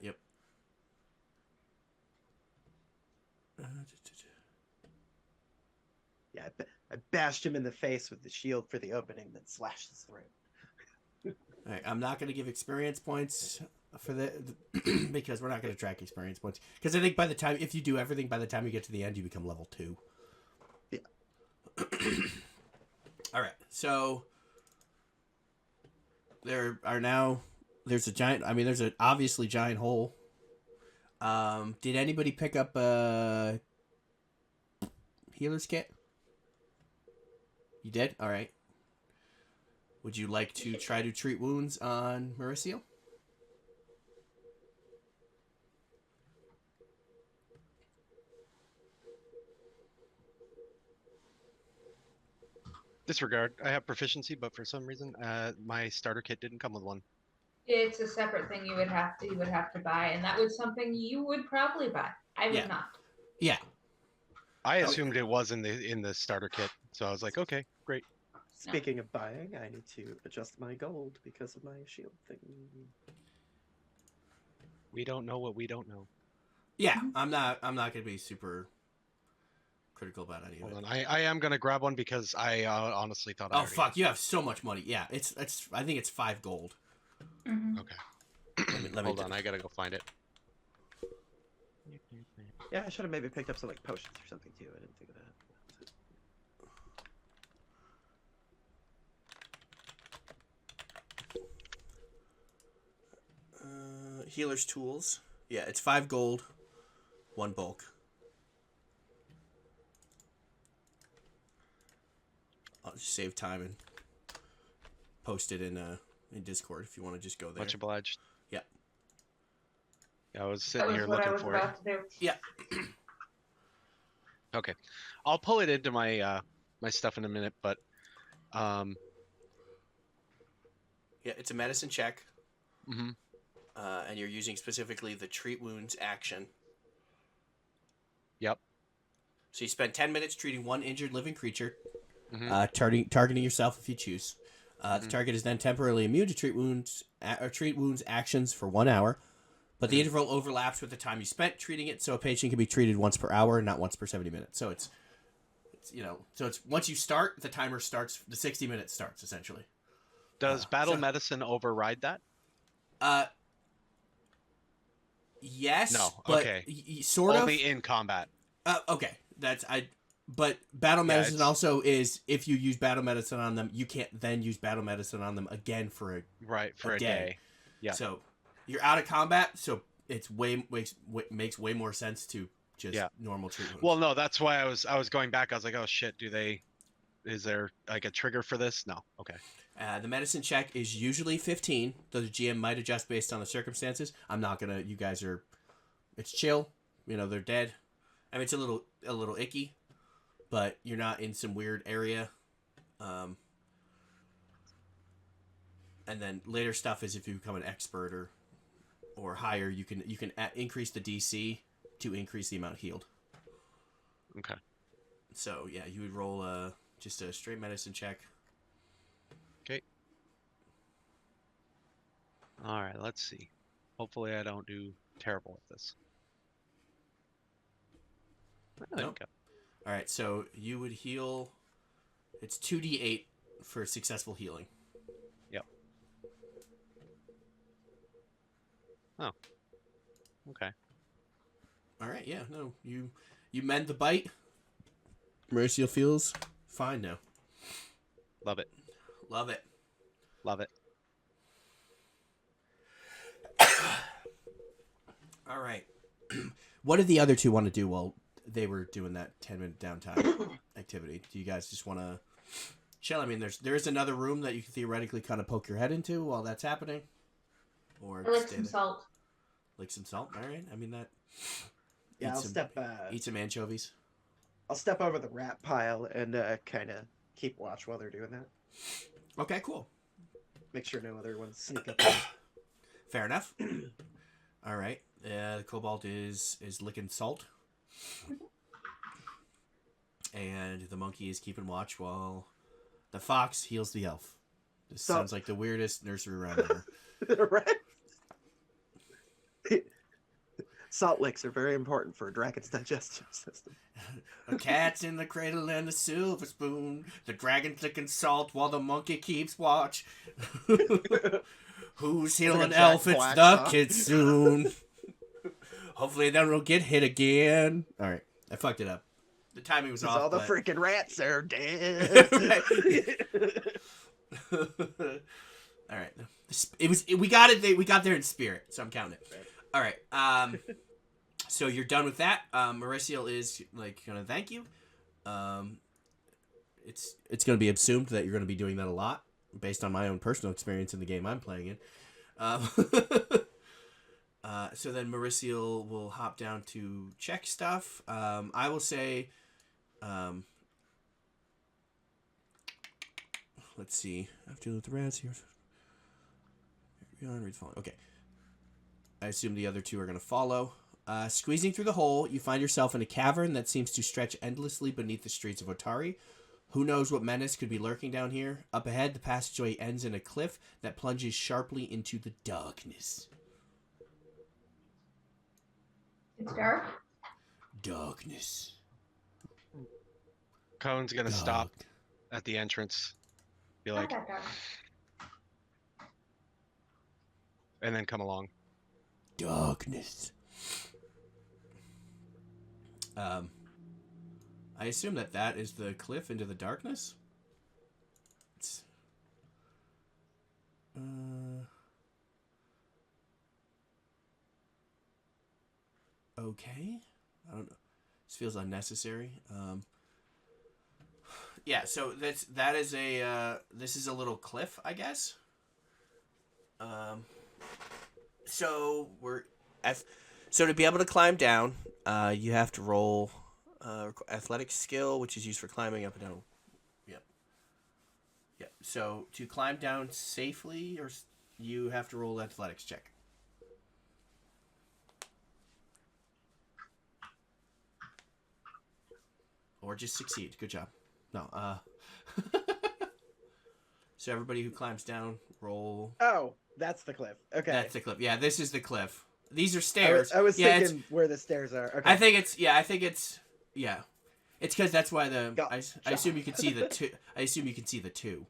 Yep. Yeah, I bashed him in the face with the shield for the opening, then slashed his throat. All right, I'm not going to give experience points for the because we're not going to track experience points. Because I think by the time, if you do everything, by the time you get to the end, you become level 2. Yeah. All right, so there's a giant. I mean, there's an obviously giant hole. Did anybody pick up a healer's kit? You did? All right. Would you like to try to treat wounds on Mauricio? Disregard. I have proficiency, but for some reason, my starter kit didn't come with one. It's a separate thing you would have to buy, and that was something you would probably buy. I would Yeah. not. Yeah. I assumed it was in the starter kit, so I was like, okay, great. Speaking of buying, I need to adjust my gold because of my shield thing. We don't know what we don't know. Yeah, I'm not going to be super critical about any of Hold it. on, I am gonna grab one because I honestly thought. I Oh already fuck! had. You have so much money. Yeah, it's. I think it's 5 gold. Mm-hmm. Okay. Let me Hold on, I gotta go find it. Yeah, I should have maybe picked up some like potions or something too. I didn't think of that. Healer's tools. Yeah, it's 5 gold, 1 bulk. I'll just save time and post it in Discord if you want to just go there. Much obliged. Yeah. Yeah, I was That sitting was here what I looking was for it. about to do. Yeah. Okay, I'll pull it into my my stuff in a minute, but Yeah, it's a medicine check. mm-hmm. And you're using specifically the treat wounds action. Yep. So you spend 10 minutes treating 1 injured living creature, Mm-hmm. targeting yourself if you choose. The target is then temporarily immune to treat wounds actions for 1 hour, but the interval overlaps with the time you spent treating it, so a patient can be treated once per hour, not once per 70 minutes. So it's once you start, the timer starts, the 60 minutes starts essentially. Does battle medicine override that? Yes. No. But Okay. Sort Only of. in combat. Okay. But battle medicine it's- also is, if you use battle medicine on them, you can't then use battle medicine on them again for Right for a a day. day. Yeah. So you're out of combat, so it's makes way more sense to just normal treatment. Well, no, that's why I was going back. I was like, oh shit, is there like a trigger for this? No. Okay. The medicine check is usually 15, though the GM might adjust based on the circumstances. I'm not gonna. You guys are. It's chill. They're dead. I mean, it's a little icky, but you're not in some weird area. And then later stuff is if you become an expert or or higher, you can increase the DC to increase the amount healed. Okay. So yeah, you would roll just a straight medicine check. Okay. All right. Let's see. Hopefully, I don't do terrible with this. Oh, there Nope. you go. All right, so you would heal. It's 2d8 for successful healing. Yep. Oh. Okay. All right, yeah, no, you mend the bite. Mauricio feels fine now. Love it. Love it. Love it. All right. What did the other two want to do while they were doing that 10-minute downtime activity? Do you guys just want to chill? I mean, there's another room that you can theoretically kind of poke your head into while that's happening. Or I like stay some there. salt. Like some salt. All right. I mean that. Yeah, Eat some anchovies. I'll step over the rat pile and kind of keep watch while they're doing that. Okay, cool. Make sure no other ones sneak up. on. Fair enough. All right. The kobold is licking salt, and the monkey is keeping watch while the fox heals the elf. This So- sounds like the weirdest nursery rhyme ever. Right? Salt licks are very important for a dragon's digestive system. A cat's in the cradle and a silver spoon. The dragon's licking salt while the monkey keeps watch. Who's healing Jack elf? It's Black the song. kid soon. Hopefully they don't get hit again. All right, I fucked it up. The timing was off. All the but- freaking rats are dead. All right, we got it. We got there in spirit, so I'm counting it. All right. So you're done with that. Mauricio is like gonna thank you. It's gonna be assumed that you're gonna be doing that a lot, based on my own personal experience in the game I'm playing in. So then Mauricio will hop down to check stuff. I will say, let's see. I have to deal with the rats here. Okay. I assume the other two are going to follow. Squeezing through the hole, you find yourself in a cavern that seems to stretch endlessly beneath the streets of Otari. Who knows what menace could be lurking down here? Up ahead, the passageway ends in a cliff that plunges sharply into the darkness. It's dark. Darkness. Cone's gonna Dark. stop at the entrance. Be Not like, that dark. and then come along. Darkness. I assume that is the cliff into the darkness. It's, okay. I don't know. This feels unnecessary. Yeah. So that is this is a little cliff, I guess. So so to be able to climb down, you have to roll athletic skill, which is used for climbing up and down. Yep. Yep. So to climb down safely, you have to roll athletics check. Or just succeed. Good job. No. So everybody who climbs down, roll. Oh, that's the cliff. Okay. That's the cliff. Yeah, this is the cliff. These are stairs. I was yeah, thinking where the stairs are. Okay. I think it's it's because that's why I Gotcha. assume you can see the two. I assume you can see the two.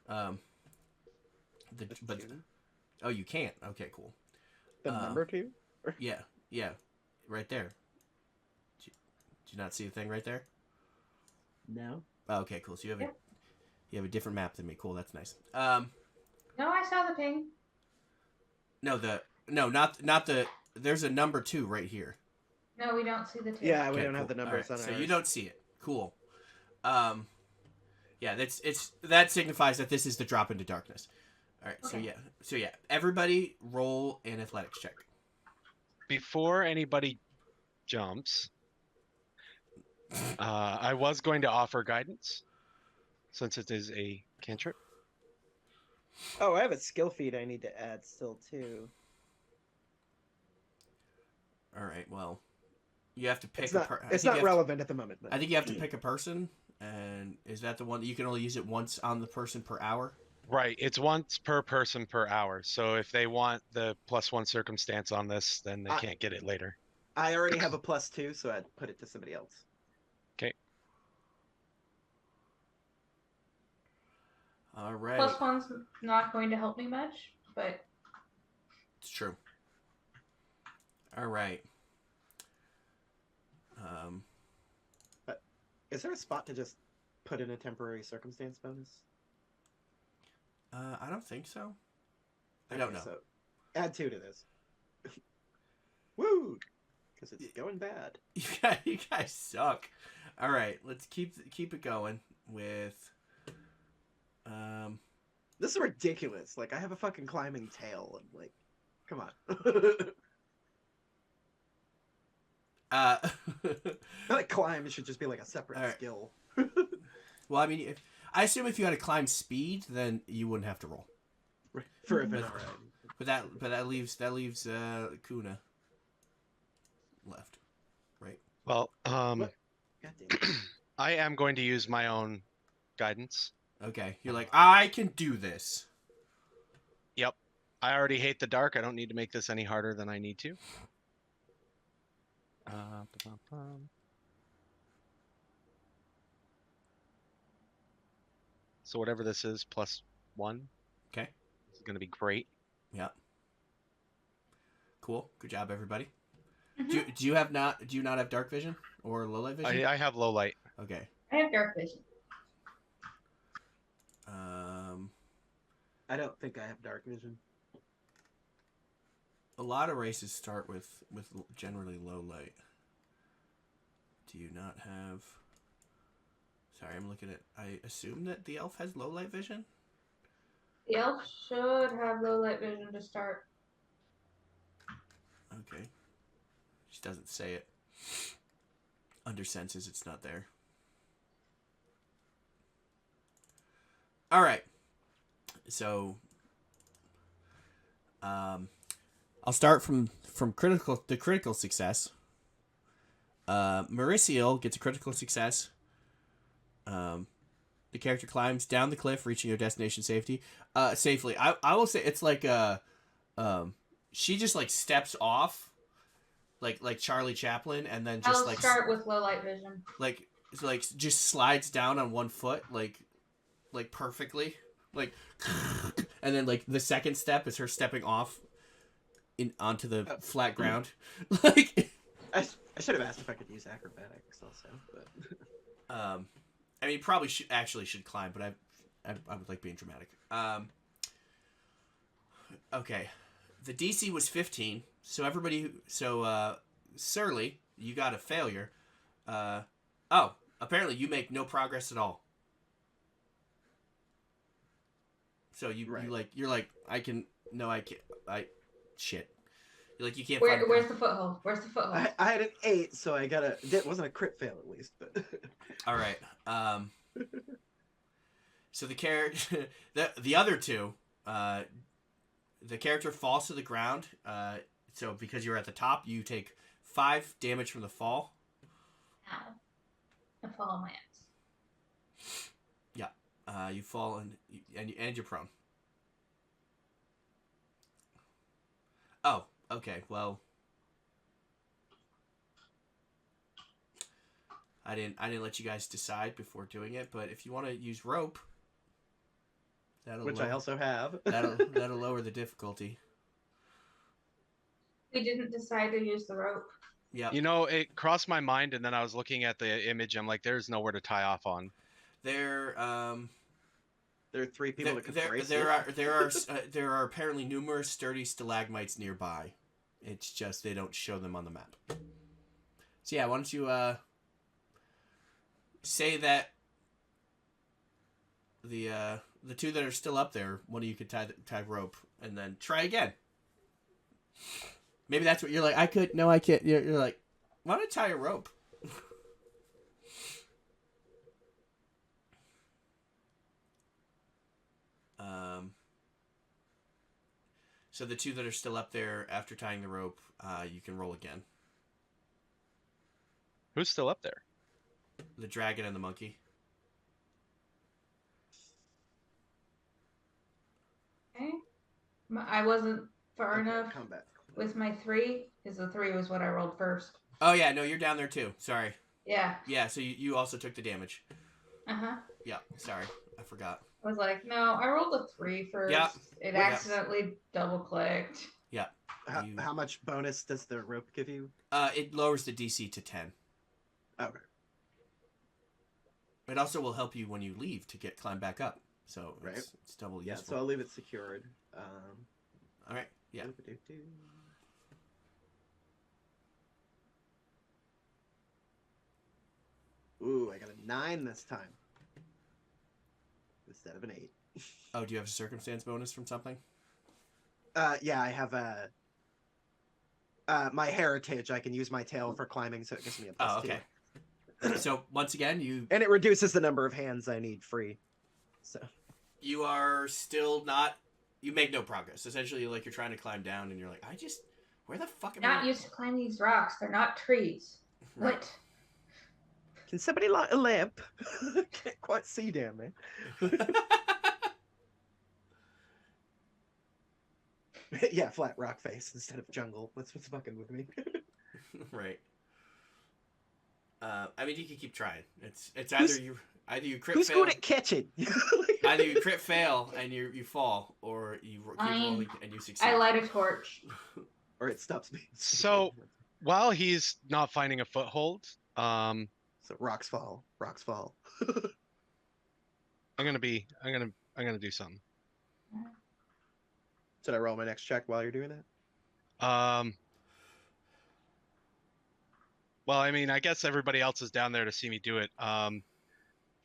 But oh, you can't. Okay, cool. the number 2? Yeah, right there. Did you not see the thing right there? No. Oh, okay, cool. So you have a different map than me. Cool, that's nice. No, I saw the ping. No, not the. There's a number 2 right here. No, we don't see the two. Yeah, we Okay, don't have cool. the numbers Alright, on so ours. you don't see it. Cool. Yeah, that signifies that this is the drop into darkness. All right, Okay. so yeah, everybody roll an athletics check. Before anybody jumps, I was going to offer guidance, since it is a cantrip. Oh, I have a skill feat I need to add still too. All right. Well, you have to pick It's not. I It's think not relevant at the moment. But I think you have to pick a person, and is that the one that you can only use it once on the person per hour? Right. It's once per person per hour. So if they want the +1 circumstance on this, then they I can't get it later. I already have a +2, so I'd put it to somebody else. Okay. All right. +1's not going to help me much, but It's true. All right. Um, Is there a spot to just put in a temporary circumstance bonus? I don't think so. I don't know. So add 2 to this. Woo! Because it's going bad. You guys suck. All right, let's keep it going with. This is ridiculous. Like, I have a fucking climbing tail, and like, come on. Uh, Not like climb, it should just be like a separate Alright. skill. well, I mean, I assume if you had to climb speed, then you wouldn't have to roll. For a Venara. But that leaves Kuna left, right? Well, God damn it. I am going to use my own guidance. Okay, you're like, I can do this. Yep. I already hate the dark. I don't need to make this any harder than I need to. Ba-bum-bum. So whatever this is, +1. Okay. This is going to be great. Yeah. Cool. Good job, everybody. Mhm. Do you not have dark vision or low light vision? I have low light. Okay. I have dark vision. I don't think I have dark vision. A lot of races start with generally low light. Do you not have? Sorry, I'm looking at. I assume that the elf has low light vision. The elf should have low light vision to start. Okay. She doesn't say it. Under senses, it's not there. All right. So, I'll start from critical success. Mauricio gets a critical success. The character climbs down the cliff, reaching your destination safely. I will say it's like she just like steps off, like Charlie Chaplin, and then just I'll start with low light vision. like just slides down on one foot, like perfectly, like, and then like the second step is her stepping off onto the flat ground, like. I should have asked if I could use acrobatics also, but I mean, probably should climb, but I would like being dramatic. Okay, the DC was 15, so Surly, you got a failure. Apparently you make no progress at all. So you're like I can't. Shit. You're like you can't. Where's the foothold? Where's the foothold? I had an 8, so I got it wasn't a crit fail at least, but All right. So the character, the other two, the character falls to the ground. So because you're at the top, you take 5 damage from the fall. Ow. I fall on my ass. Yeah. You fall and you're prone. Oh, okay. Well, I didn't let you guys decide before doing it, but if you want to use rope, which I also have. that'll lower the difficulty. We didn't decide to use the rope. Yeah. You know, it crossed my mind, and then I was looking at the image. I'm like, there's nowhere to tie off on. There are 3 people that could brace there it. there are apparently numerous sturdy stalagmites nearby. It's just they don't show them on the map. So yeah, why don't you say that the 2 that are still up there, one of you could tie rope, and then try again. Maybe that's what you're like. I can't. You're like, why don't I tie a rope? So the 2 that are still up there after tying the rope, you can roll again. Who's still up there? The dragon and the monkey. Okay. I wasn't far Okay, enough combat. with my 3, because the 3 was what I rolled first. Oh yeah, no, you're down there too. Sorry. Yeah. Yeah, so you also took the damage. Uh-huh. Yeah, sorry, I forgot. I was like, no, I rolled a 3 first. Yeah. It Yeah. accidentally double-clicked. Yeah. How much bonus does the rope give you? It lowers the DC to 10. Okay. It also will help you when you leave to climb back up. So Right. it's double Yeah, useful. so I'll leave it secured. All right. Yeah. doo-ba-doo-doo. Ooh, I got a 9 this time. Instead of an 8. Oh, do you have a circumstance bonus from something? Yeah, I have a... my heritage, I can use my tail for climbing, so it gives me a plus Oh, okay. 2. So once again, you And it reduces the number of hands I need free. So you are still not. You make no progress. Essentially, like you're trying to climb down, and you're like, where the fuck am Not I? used to climbing these rocks. They're not trees. Right. What? can somebody light a lamp? Can't quite see down there. Yeah, flat rock face instead of jungle. That's what's fucking with me. Right. I mean, you can keep trying. It's either you crit Who's fail, good at catching? either you crit fail and you fall, or you keep rolling and you succeed. I light a torch. Or it stops me. So while he's not finding a foothold, So rocks fall. Rocks fall. I'm gonna do something. Should I roll my next check while you're doing that? Well, I mean, I guess everybody else is down there to see me do it.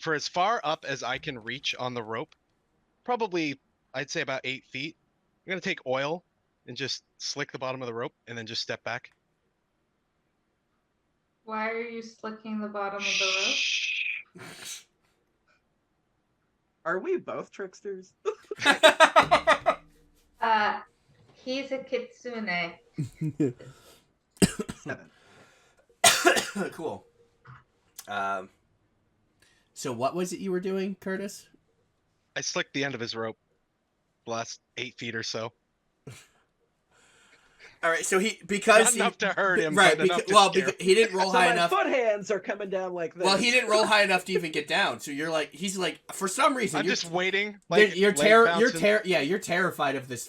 For as far up as I can reach on the rope, probably I'd say about 8 feet. I'm gonna take oil and just slick the bottom of the rope, and then just step back. Why are you slicking the bottom of the rope? Are we both tricksters? He's a kitsune. 7. Cool. So what was it you were doing, Curtis? I slicked the end of his rope, the last 8 feet or so. All right, so Not enough to hurt him, right? but enough to Well, scare him. he didn't roll So high my enough. foot hands are coming down like this. Well, he didn't roll high enough to even get down. So you're like, he's like, for some reason, I'm you're just waiting. Like you're bouncing. you're terrified of this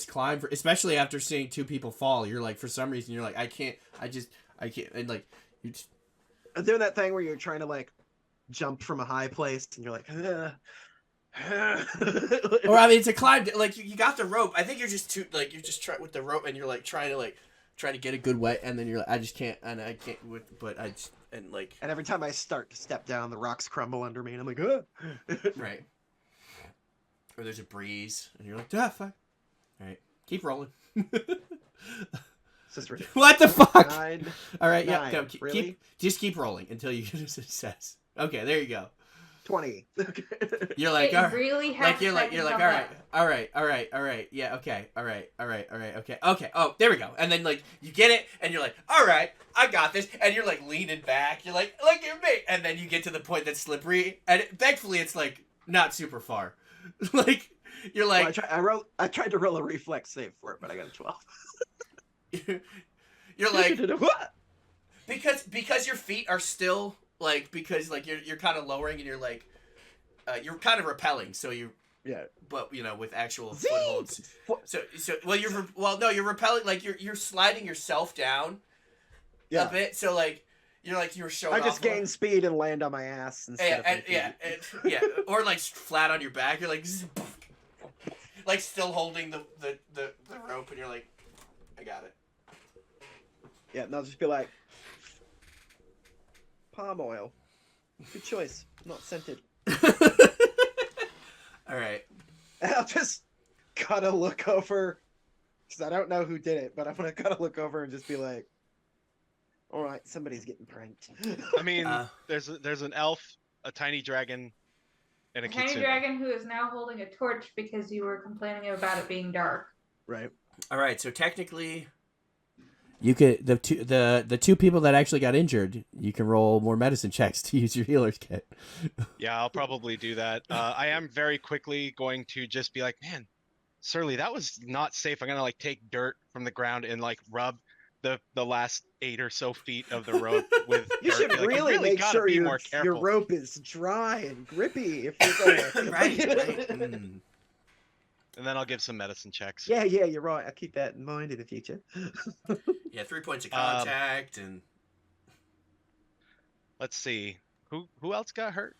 climb, especially after seeing 2 people fall. You're like, for some reason, you're like, I can't, and like, you just. I'm doing that thing where you're trying to like jump from a high place, and you're like. Or I mean, it's a climb. Like you got the rope. I think you're just you're just trying with the rope, and you're like trying to get a good way, and then you're like, I just can't, and I can't. But I just and like. And every time I start to step down, the rocks crumble under me, and I'm like, Right. Or there's a breeze, and you're like, fuck. All right, keep rolling. It's just ridiculous. What the fuck? 9. All right, yeah, 9. go. Really? Just keep rolling until you get a success. Okay, there you go. 20. You're like, It all right. really has Like you're like seconds all on right, that. all right, yeah, okay, all right, okay. Oh, there we go. And then like you get it, and you're like, all right, I got this, and you're like leaning back. You're like, look at me, and then you get to the point that's slippery, and thankfully it's like not super far. Like you're like, Well, I tried to roll a reflex save for it, but I got a 12. you're like What? because your feet are still like because like you're kind of lowering, and you're like you're kind of repelling, so you. Yeah. But you know, with actual Zing! footholds. You're repelling, like you're sliding yourself down a bit. So like you're showing. I just off more. gain speed and land on my ass instead of my feet. or like flat on your back. You're like, like still holding the rope, and you're like, I got it. Yeah, and I'll just be like, palm oil. Good choice. Not scented. All right. And I'll just gotta look over, because I don't know who did it, but I'm gonna gotta look over and just be like, all right, somebody's getting pranked. I mean, there's an elf, a tiny dragon, and a A tiny kitsune. dragon who is now holding a torch because you were complaining about it being dark. Right. All right. So technically, You could the two people that actually got injured. You can roll more medicine checks to use your healer's kit. Yeah, I'll probably do that. I am very quickly going to just be like, man, Surly, that was not safe. I'm gonna like take dirt from the ground and like rub the last 8 or so feet of the rope with You dirt. should Be like, you really really make gotta sure be more your careful. rope is dry and grippy if you're gonna. Right. Mm. And then I'll give some medicine checks. Yeah, you're right. I'll keep that in mind in the future. Yeah, 3 points of Um, contact and Let's see. Who else got hurt?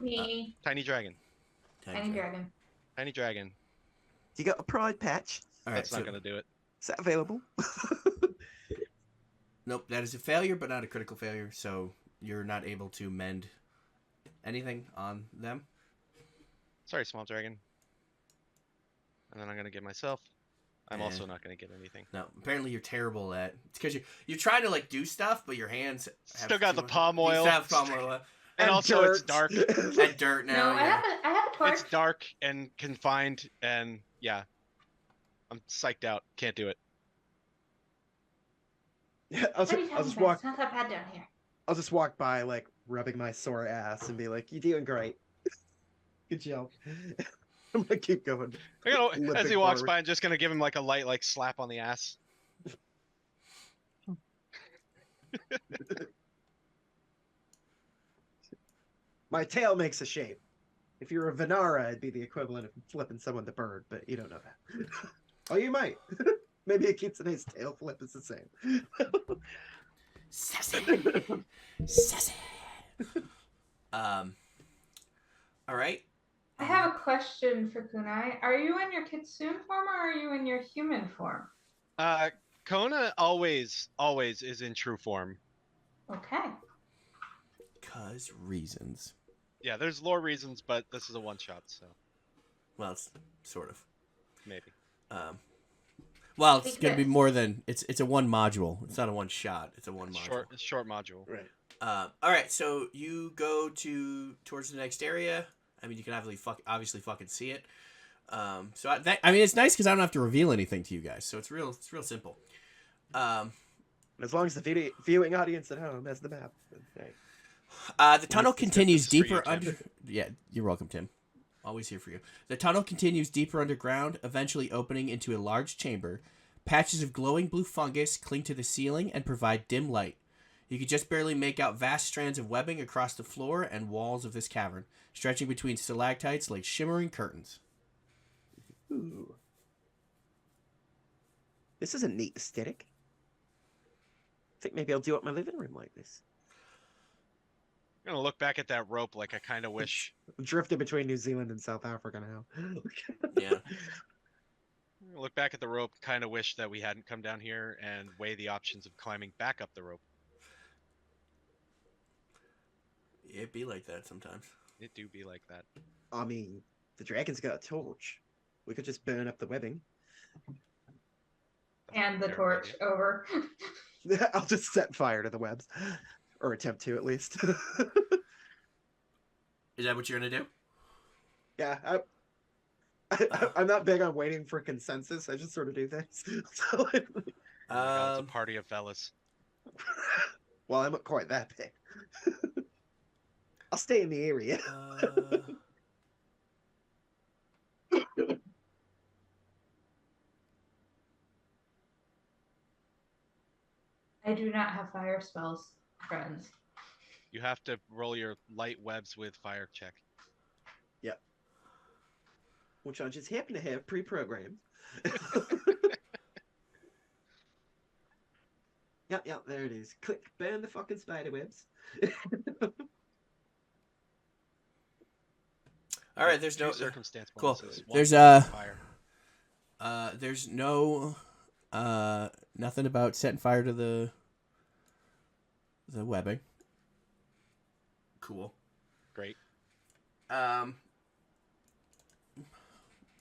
Me, Tiny Dragon. Tiny Dragon. Tiny Dragon. You got a pride patch? All right, That's not gonna do it. Is that available? Nope, that is a failure, but not a critical failure. So you're not able to mend anything on them. Sorry, small dragon. And then I'm gonna give myself. I'm also not gonna get anything. No, apparently you're terrible at. It's because you're trying to like do stuff, but your hands have Still got too the much- palm you oil. still have palm oil And also it's dark. and dirt now. No, yeah. I have a torch. It's dark and confined, and yeah, I'm psyched out. Can't do it. Yeah, What are you talking about? It's not that bad down here. I'll just walk by, like rubbing my sore ass, and be like, "You're doing great. Good job." I'm gonna keep going. I'm gonna, as Limping he walks forward. by, I'm just gonna give him like a light like slap on the ass. My tail makes a shape. If you're a Venara, it'd be the equivalent of flipping someone the bird, but you don't know that. Oh, you might. Maybe a kitsune's tail flip is the same. Sassy. Sassy. All right. I have a question for Kunai. Are you in your kitsune form or are you in your human form? Kona always is in true form. Okay. Cause reasons. Yeah, there's lore reasons, but this is a one shot, so Well, it's sort of. maybe. Well, it's gonna be Because- more than it's a one module. It's not a one shot. It's a one module. Short module. Right. All right. So you go towards the next area. I mean, you can obviously fucking see it. So I mean, it's nice because I don't have to reveal anything to you guys. So it's real simple. As long as the viewing audience at home has the map. Hey. The tunnel continues This is for deeper you, Tim. under. Yeah, you're welcome, Tim. Always here for you. The tunnel continues deeper underground, eventually opening into a large chamber. Patches of glowing blue fungus cling to the ceiling and provide dim light. You can just barely make out vast strands of webbing across the floor and walls of this cavern, stretching between stalactites like shimmering curtains. Ooh. This is a neat aesthetic. I think maybe I'll do up my living room like this. I'm gonna look back at that rope like I kind of wish. I'm drifting between New Zealand and South Africa now. Yeah. I'm gonna look back at the rope, kind of wish that we hadn't come down here and weigh the options of climbing back up the rope. It'd be like that sometimes. It do be like that. I mean, the dragon's got a torch. We could just burn up the webbing. And the Terrible torch idea. over. I'll just set fire to the webs. Or attempt to, at least. Is that what you're gonna do? Yeah, I'm not big on waiting for consensus. I just sort of do things. So, Oh my God, it's a party of fellas. well, I'm not quite that big. I'll stay in the area. I do not have fire spells, friends. You have to roll your light webs with fire check. Which I just happen to have pre-programmed. Yep, there it is. Click, burn the fucking spider webs. All right. There's Two no circumstance cool. bonuses. There's, fire. There's no nothing about setting fire to the webbing. Cool. Great.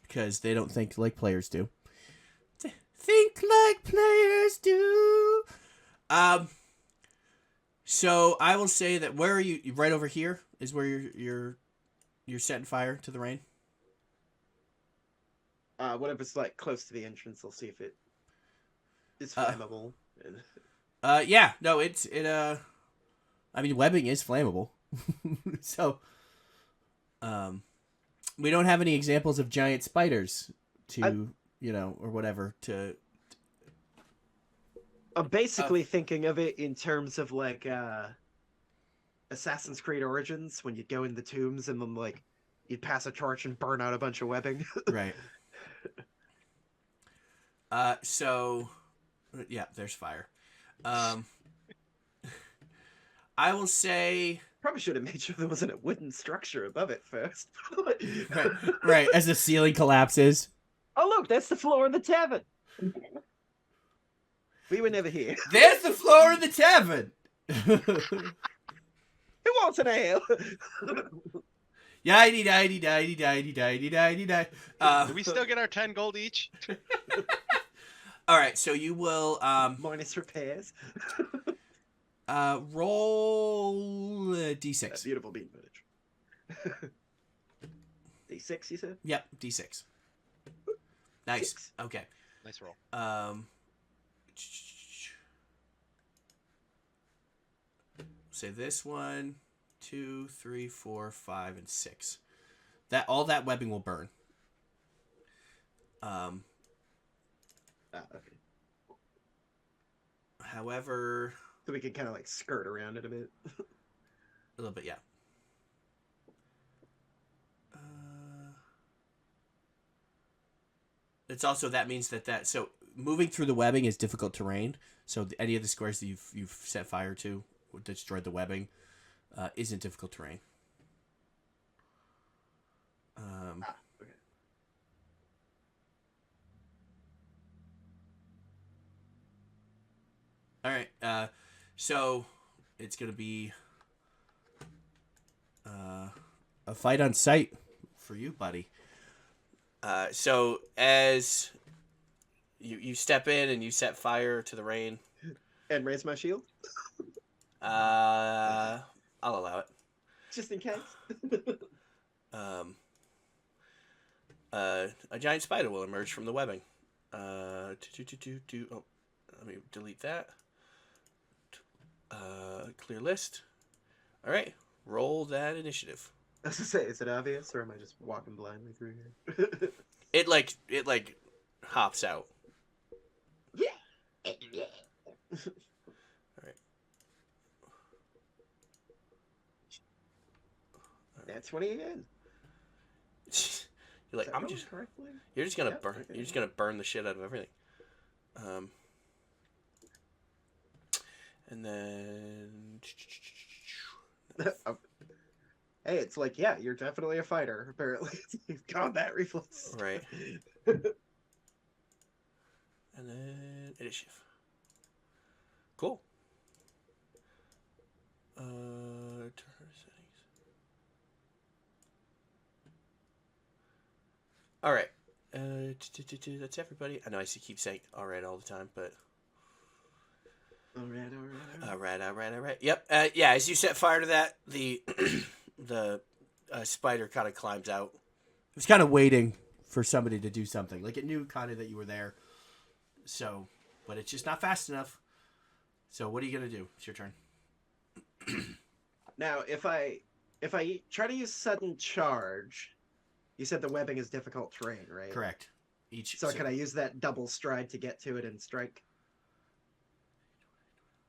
Because they don't think like players do. Think like players do. So I will say that where are you? Right over here is where you're setting fire to the rain. Whatever's like close to the entrance, I'll see if it is flammable. Yeah, no, I mean, webbing is flammable. So, we don't have any examples of giant spiders to, or whatever to. I'm basically thinking of it in terms of like Assassin's Creed Origins, when you'd go in the tombs and then like you'd pass a torch and burn out a bunch of webbing. Right. So, yeah, there's fire. I will say. Probably should have made sure there wasn't a wooden structure above it first. Right, as the ceiling collapses. Oh look, that's the floor of the tavern. We were never here. There's the floor of the tavern. Who wants an ale? Yidey didey didey didey didey didey die. Do we still get our 10 gold each? All right, so you will Minus repairs. roll d6. That beautiful bean footage. D6, you said? Yep, d6. Nice. 6. Okay. Nice roll. Say this 1, 2, 3, 4, 5, and 6. All that webbing will burn. Okay. However, So we can kind of like skirt around it a bit. a little bit, yeah. It's also, that means that so moving through the webbing is difficult terrain. So any of the squares that you've set fire to, or destroyed the webbing, isn't difficult terrain. Okay. All right. So it's gonna be a fight on sight for you, buddy. So as you step in and you set fire to the rain, And raise my shield, I'll allow it. just in case. A giant spider will emerge from the webbing. Oh, let me delete that. Clear list. All right, roll that initiative. I was gonna say, is it obvious, or am I just walking blindly through here? It like hops out. Yeah. All right. That's 20 again. You're like, Is that I'm rolled just. correctly? You're just gonna Yep, burn. okay. You're just gonna burn the shit out of everything. And then. Oh. Hey, it's like, yeah, you're definitely a fighter. Apparently, combat reflex. Right. And then initiative. Cool. Turn settings. All right. That's everybody. I know I keep saying all right all the time, but All right. Yep. Yeah. As you set fire to that, the the spider kind of climbs out. It was kind of waiting for somebody to do something. Like, it knew kind of that you were there. So, but it's just not fast enough. So what are you gonna do? It's your turn. Now, if I try to use sudden charge, you said the webbing is difficult terrain, right? Correct. So can I use that double stride to get to it and strike?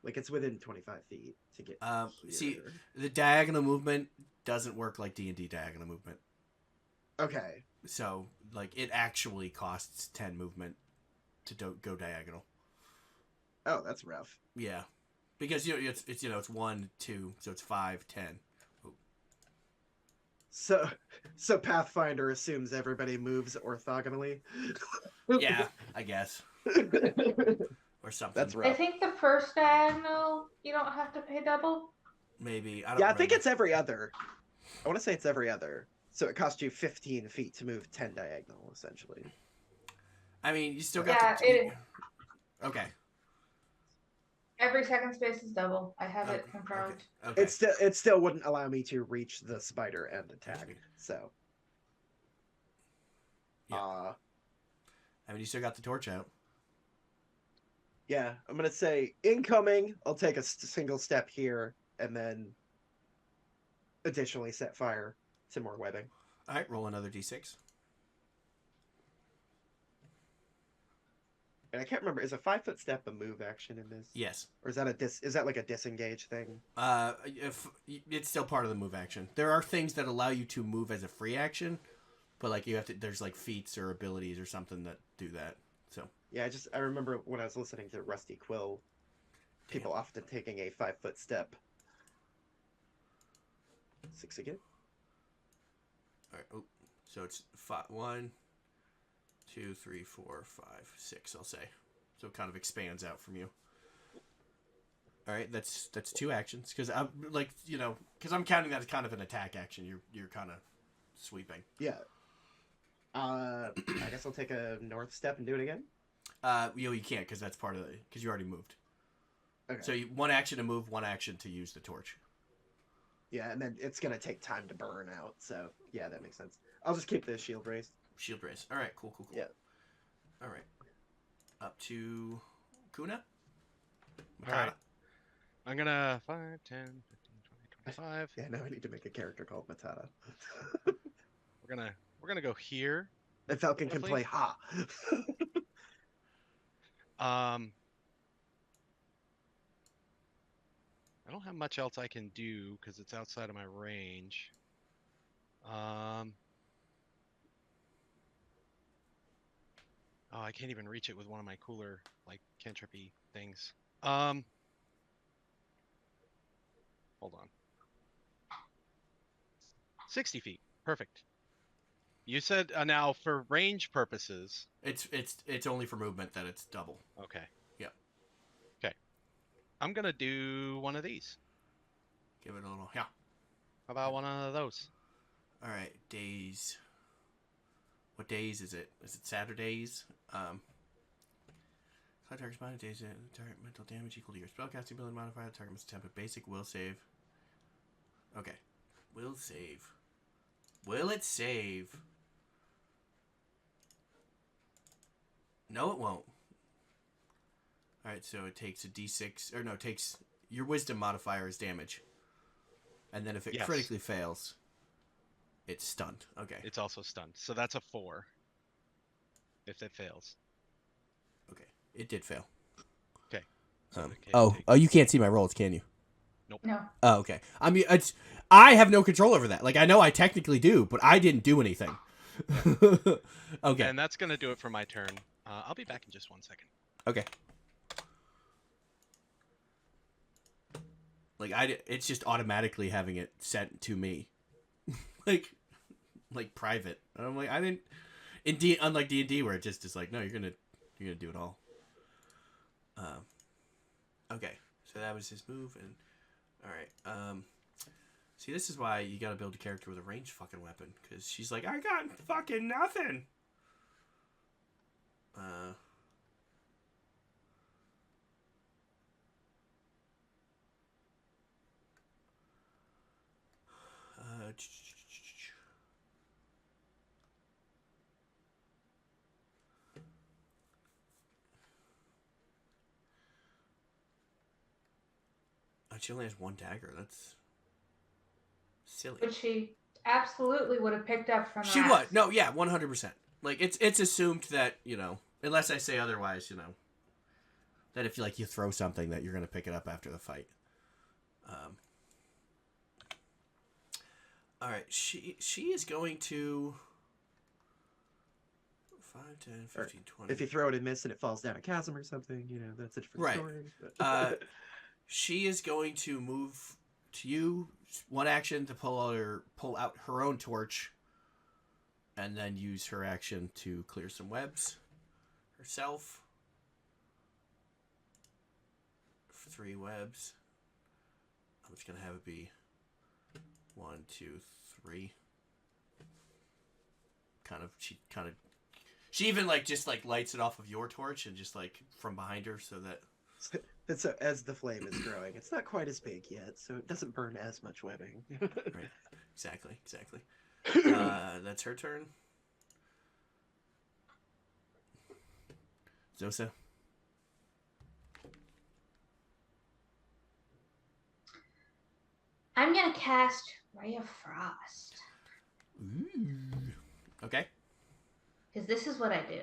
Like, it's within 25 feet to get. See, here. the diagonal movement doesn't work like D&D diagonal movement. Okay. So, like, it actually costs 10 movement to go diagonal. Oh, that's rough. Yeah, because it's 1, 2, so it's 5, 10. So Pathfinder assumes everybody moves orthogonally. Yeah, I guess, or something. That's I rough. think the first diagonal you don't have to pay double. Maybe I don't. Yeah, I think remember. it's every other. I want to say it's every other. So it costs you 15 feet to move 10 diagonal, essentially. I mean, you still got. Yeah, it is. Okay. Every second space is double. I have it confirmed. Okay. It still wouldn't allow me to reach the spider and attack. So. Yeah. I mean, you still got the torch out. Yeah, I'm gonna say incoming. I'll take a single step here, and then additionally set fire to more webbing. All right, roll another d6. And I can't remember. Is a 5-foot step a move action in this? Yes. Or is that is that like a disengage thing? If it's still part of the move action, there are things that allow you to move as a free action, but like you have to. There's like feats or abilities or something that do that. So Yeah, I remember when I was listening to Rusty Quill, people often taking a 5-foot step. 6 again. all right. Oh, so it's 1, 2, 3, 4, 5, 6. I'll say. So it kind of expands out from you. All right, that's 2 actions because I'm like because I'm counting that as kind of an attack action. You're kind of sweeping. Yeah. I guess I'll take a north step and do it again. You can't because that's part of the because you already moved. Okay. So 1 action to move, 1 action to use the torch. Yeah, and then it's gonna take time to burn out. So yeah, that makes sense. I'll just keep the shield raised. Shield raise. All right, cool. Yeah. All right, up to Kuna. All right. I'm gonna 5, 10, 15, 20, 25. Yeah, now I need to make a character called Matata. We're gonna go here. And Falcon can Roughly? play Ha. I don't have much else I can do because it's outside of my range. Oh, I can't even reach it with one of my cooler like cantripy things. Hold on. 60 feet. Perfect. You said now for range purposes. It's only for movement that it's double. Okay. Yep. Okay. I'm gonna do one of these. Give it a little. How about one of those? All right, days. What days is it? Is it Saturdays? Target's mind days. Target mental damage equal to your spellcasting ability modifier. The target must attempt a basic will save. Okay, will save. Will it save? No, it won't. All right, so it takes a d6, or no, it takes your wisdom modifier as damage, and then if it critically fails, it's stunned. Okay. It's also stunned, so that's a 4. If it fails. Okay, it did fail. Okay. So you can't see my rolls, can you? Nope. No. Oh, okay. I mean, I have no control over that. Like, I know I technically do, but I didn't do anything. Okay. And that's gonna do it for my turn. I'll be back in just 1 second. Okay. Like it's just automatically having it sent to me, like private. And I'm like, I didn't. Unlike D&D where it just is like, no, you're gonna do it all. Okay, so that was his move, and all right. See, this is why you gotta build a character with a ranged fucking weapon, because she's like, I got fucking nothing. She only has 1 dagger. That's silly. Which she absolutely would have picked up from She us. would. No, yeah, 100%. Like it's assumed that, unless I say otherwise, that if you throw something that you're going to pick it up after the fight. All right, she is going to 5, 10, 15, 20. If you throw it and miss and it falls down a chasm or something, that's a different story. She is going to move to you, 1 action to pull out her own torch, and then use her action to clear some webs herself. 3 webs. I'm just gonna have it be 1, 2, 3. She even just lights it off of your torch and just from behind her so that. And so as the flame is growing, it's not quite as big yet, so it doesn't burn as much webbing. Right. Exactly. That's her turn. Zosa. cast Ray of Frost. Ooh. Okay. Because this is what I do.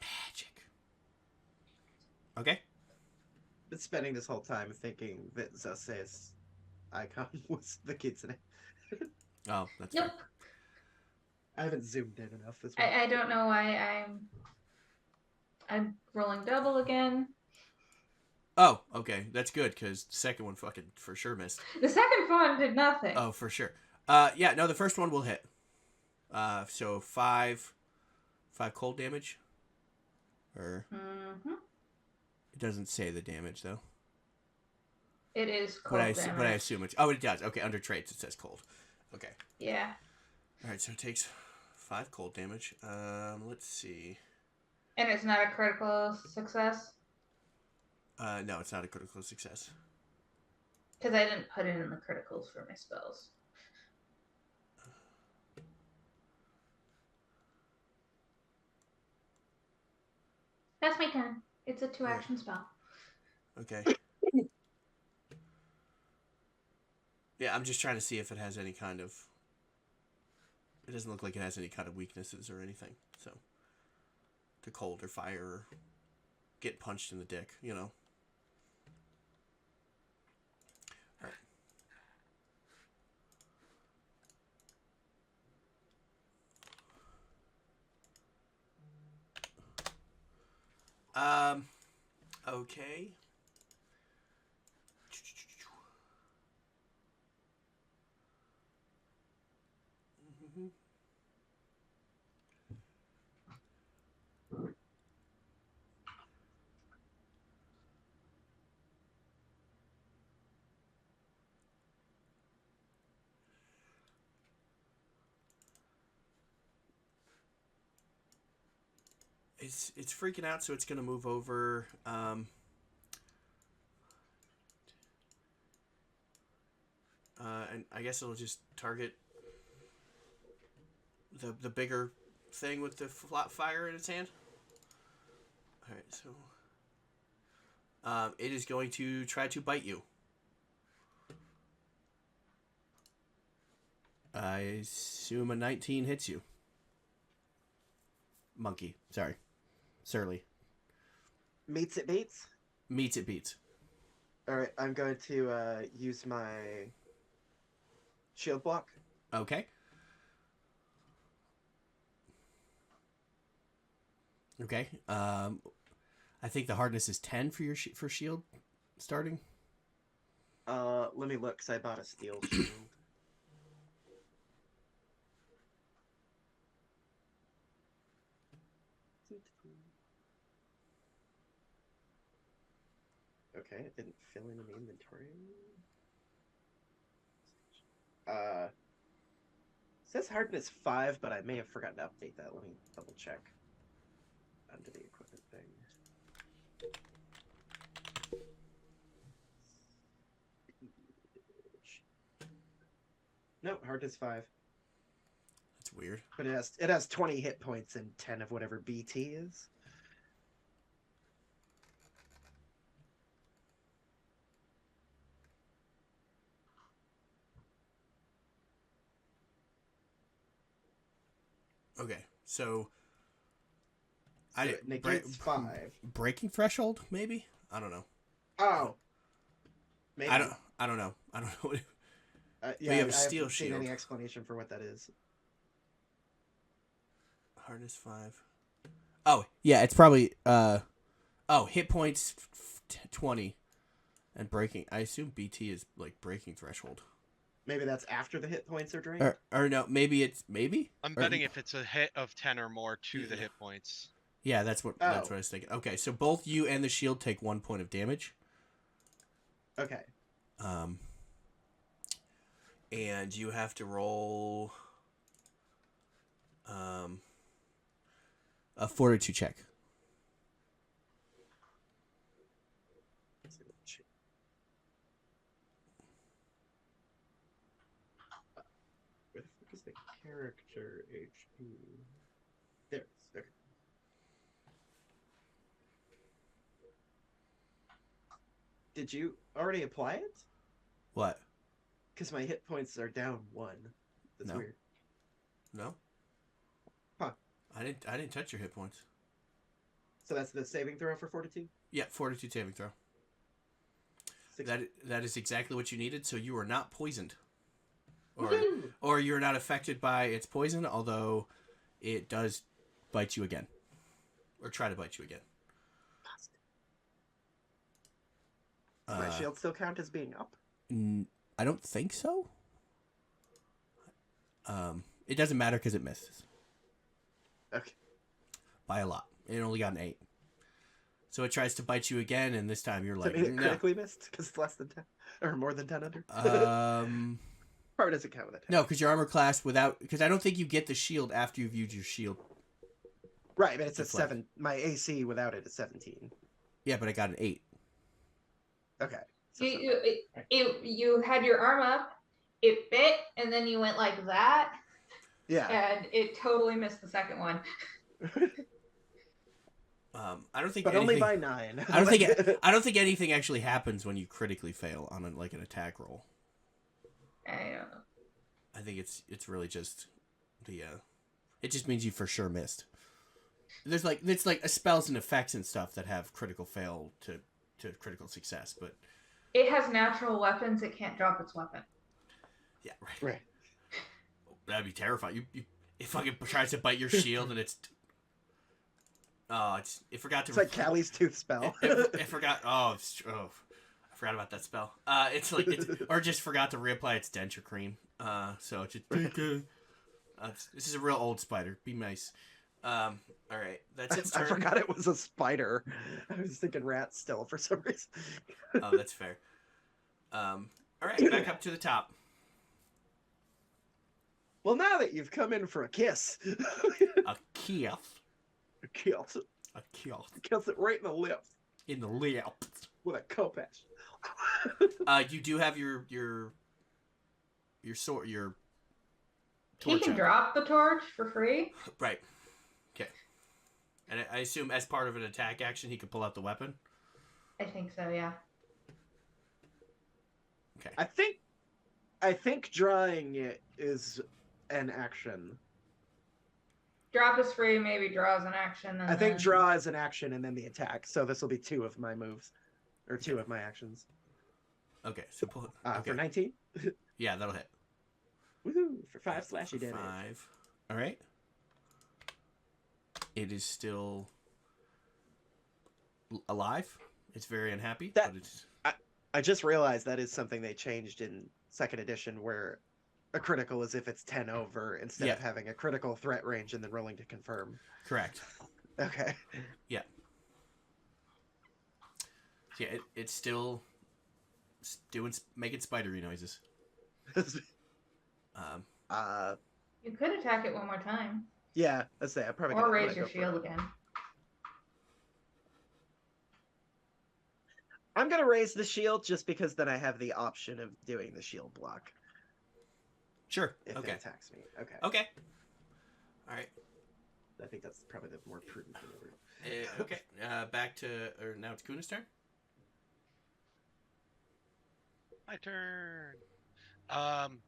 Magic. Okay. Been spending this whole time thinking that Zase's icon was the kitsune. Oh, that's Nope. fair. I haven't zoomed in enough this one. I don't know why I'm rolling double again. Oh, okay. That's good, because the second one fucking for sure missed. The second one did nothing. Oh, for sure. Yeah, no, the first one will hit. So 5 cold damage. Or Mm-hmm. it doesn't say the damage though. It is But cold I damage. assume it's. Oh, it does. Okay, under traits it says cold. Okay. Yeah. All right, so it takes 5 cold damage. Let's see. And it's not a critical success? No, it's not a critical success. Because I didn't put it in the criticals for my spells. That's my turn. It's a 2-action spell. Okay. Yeah, I'm just trying to see if it has any kind of. It doesn't look like it has any kind of weaknesses or anything. So, to cold or fire or get punched in the dick, you know. All right. Okay. It's freaking out, so it's gonna move over. And I guess it'll just target the bigger thing with the flat fire in its hand. All right, so it is going to try to bite you. I assume a 19 hits you. Monkey, sorry, surly. Meets it beats. Meets it beats. All right, I'm going to use my shield block. Okay. Okay. I think the hardness is 10 for your for shield starting. Let me look, 'cause I bought a steel shield. Okay, it didn't fill in the inventory. It says hardness 5, but I may have forgotten to update that. Let me double check under the equipment thing. Nope, hardness 5. That's weird. But it has 20 hit points and 10 of whatever BT is. Okay, so It negates 5. breaking threshold, maybe. I don't know. Oh, maybe. I don't know. I don't know. Yeah, We have a I steel haven't seen shield. any explanation for what that is. Hardness 5. Oh yeah, it's probably hit points 20, and breaking. I assume BT is like breaking threshold. Maybe that's after the hit points are drained. Or no, maybe it's I'm Or- betting if it's a hit of 10 or more to the Yeah. hit points. Yeah, that's what I was thinking. Okay, so both you and the shield take 1 point of damage. Okay. And you have to roll a fortitude check. Where the fuck is the character HP? There it is. Okay. Did you already apply it? What? Because my hit points are down 1. That's No. weird. No. Huh. I didn't touch your hit points. So that's the saving throw for Fortitude? Yeah, Fortitude saving throw. 16. That is exactly what you needed. So you are not poisoned, Woohoo! or you're not affected by its poison. Although it does bite you again, or try to bite you again. Does my shield still count as being up? I don't think so. It doesn't matter because it misses Okay. by a lot. It only got an 8. So it tries to bite you again, and this time you're Does like, that mean it no. critically missed? Because it's less than 10? Or more than 10 under? Or does it count with a 10? No, because your armor class because I don't think you get the shield after you've used your shield. Right, but it's a Deflect. 7. My AC without it is 17. Yeah, but I got an 8. Okay. So You had your arm up, it bit, and then you went like that, yeah. and it totally missed the second one. I don't think. But anything, only by 9. I don't think anything actually happens when you critically fail on an attack roll. I don't know. I think it's really just the. It just means you for sure missed. It's like spells and effects and stuff that have critical fail to critical success, but It has natural weapons. It can't drop its weapon. yeah, right. Right. That'd be terrifying. It fucking tries to bite your shield and it's. It forgot to. It's like Callie's tooth spell. It forgot. I forgot about that spell. Or just forgot to reapply its denture cream. So it just. This is a real old spider. Be nice. All right, that's its turn. I forgot it was a spider. I was thinking rat still for some reason. Oh, that's fair. All right, back up to the top. Well, now that you've come in for a kiss. A kiss. A kiss. A kiss. Kiss it right in the lips In the lips. with a kopech. You do have your sword, your He torch. can out. drop the torch for free. Right. Okay. And I assume as part of an attack action, he could pull out the weapon. I think so, yeah. Okay. I think drawing it is an action. Drop is free, maybe draws an action. And I think then... draw is an action and then the attack. So this will be 2 of my moves. Or 2 of my actions. Okay. So pull. Okay. For 19? Yeah, that'll hit. Woohoo! For 5 slashy damage. 5. All right. It is still alive. It's very unhappy. That- but it's... I just realized that is something they changed in 2nd edition where a critical is if it's 10 over instead of having a critical threat range and then rolling to confirm. Correct. Okay. Yeah. Yeah, it's still making spidery noises. You could attack it one more time. Yeah, let's say I probably Or gonna raise your go for shield it. again. I'm gonna raise the shield just because then I have the option of doing the shield block Sure. if Okay. it attacks me. Okay. Okay. All right. I think that's probably the more prudent maneuver. Okay. Back to now it's Kuna's turn. My turn. I'm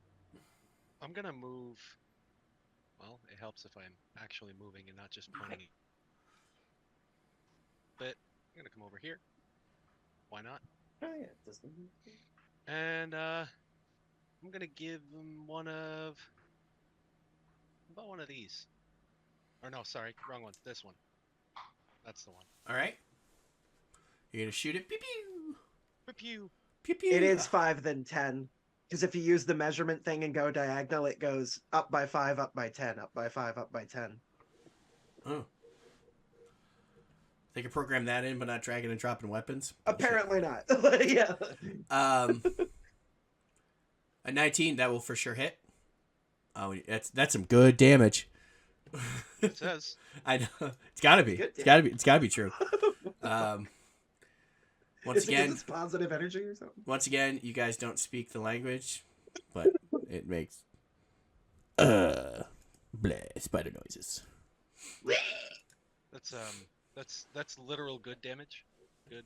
gonna move. Well, it helps if I'm actually moving and not just pointing. But I'm gonna come over here. Why not? Oh yeah, it doesn't. And I'm gonna give him one of. How about one of these? Or no, sorry, wrong one. This one. That's the one. All right. You're gonna shoot it. Pew pew. Pew pew. Pew pew. It is 5 then 10. Because if you use the measurement thing and go diagonal, it goes up by 5, up by 10, up by 5, up by 10. Oh. They can program that in, but not dragging and dropping weapons. Apparently not. Yeah. A 19 that will for sure hit. Oh, that's some good damage. It says. I know it's gotta be. Good It's gotta be true. Once again, Is this positive energy or something? Once again, you guys don't speak the language, but it makes bleh spider noises. That's literal good damage. Good.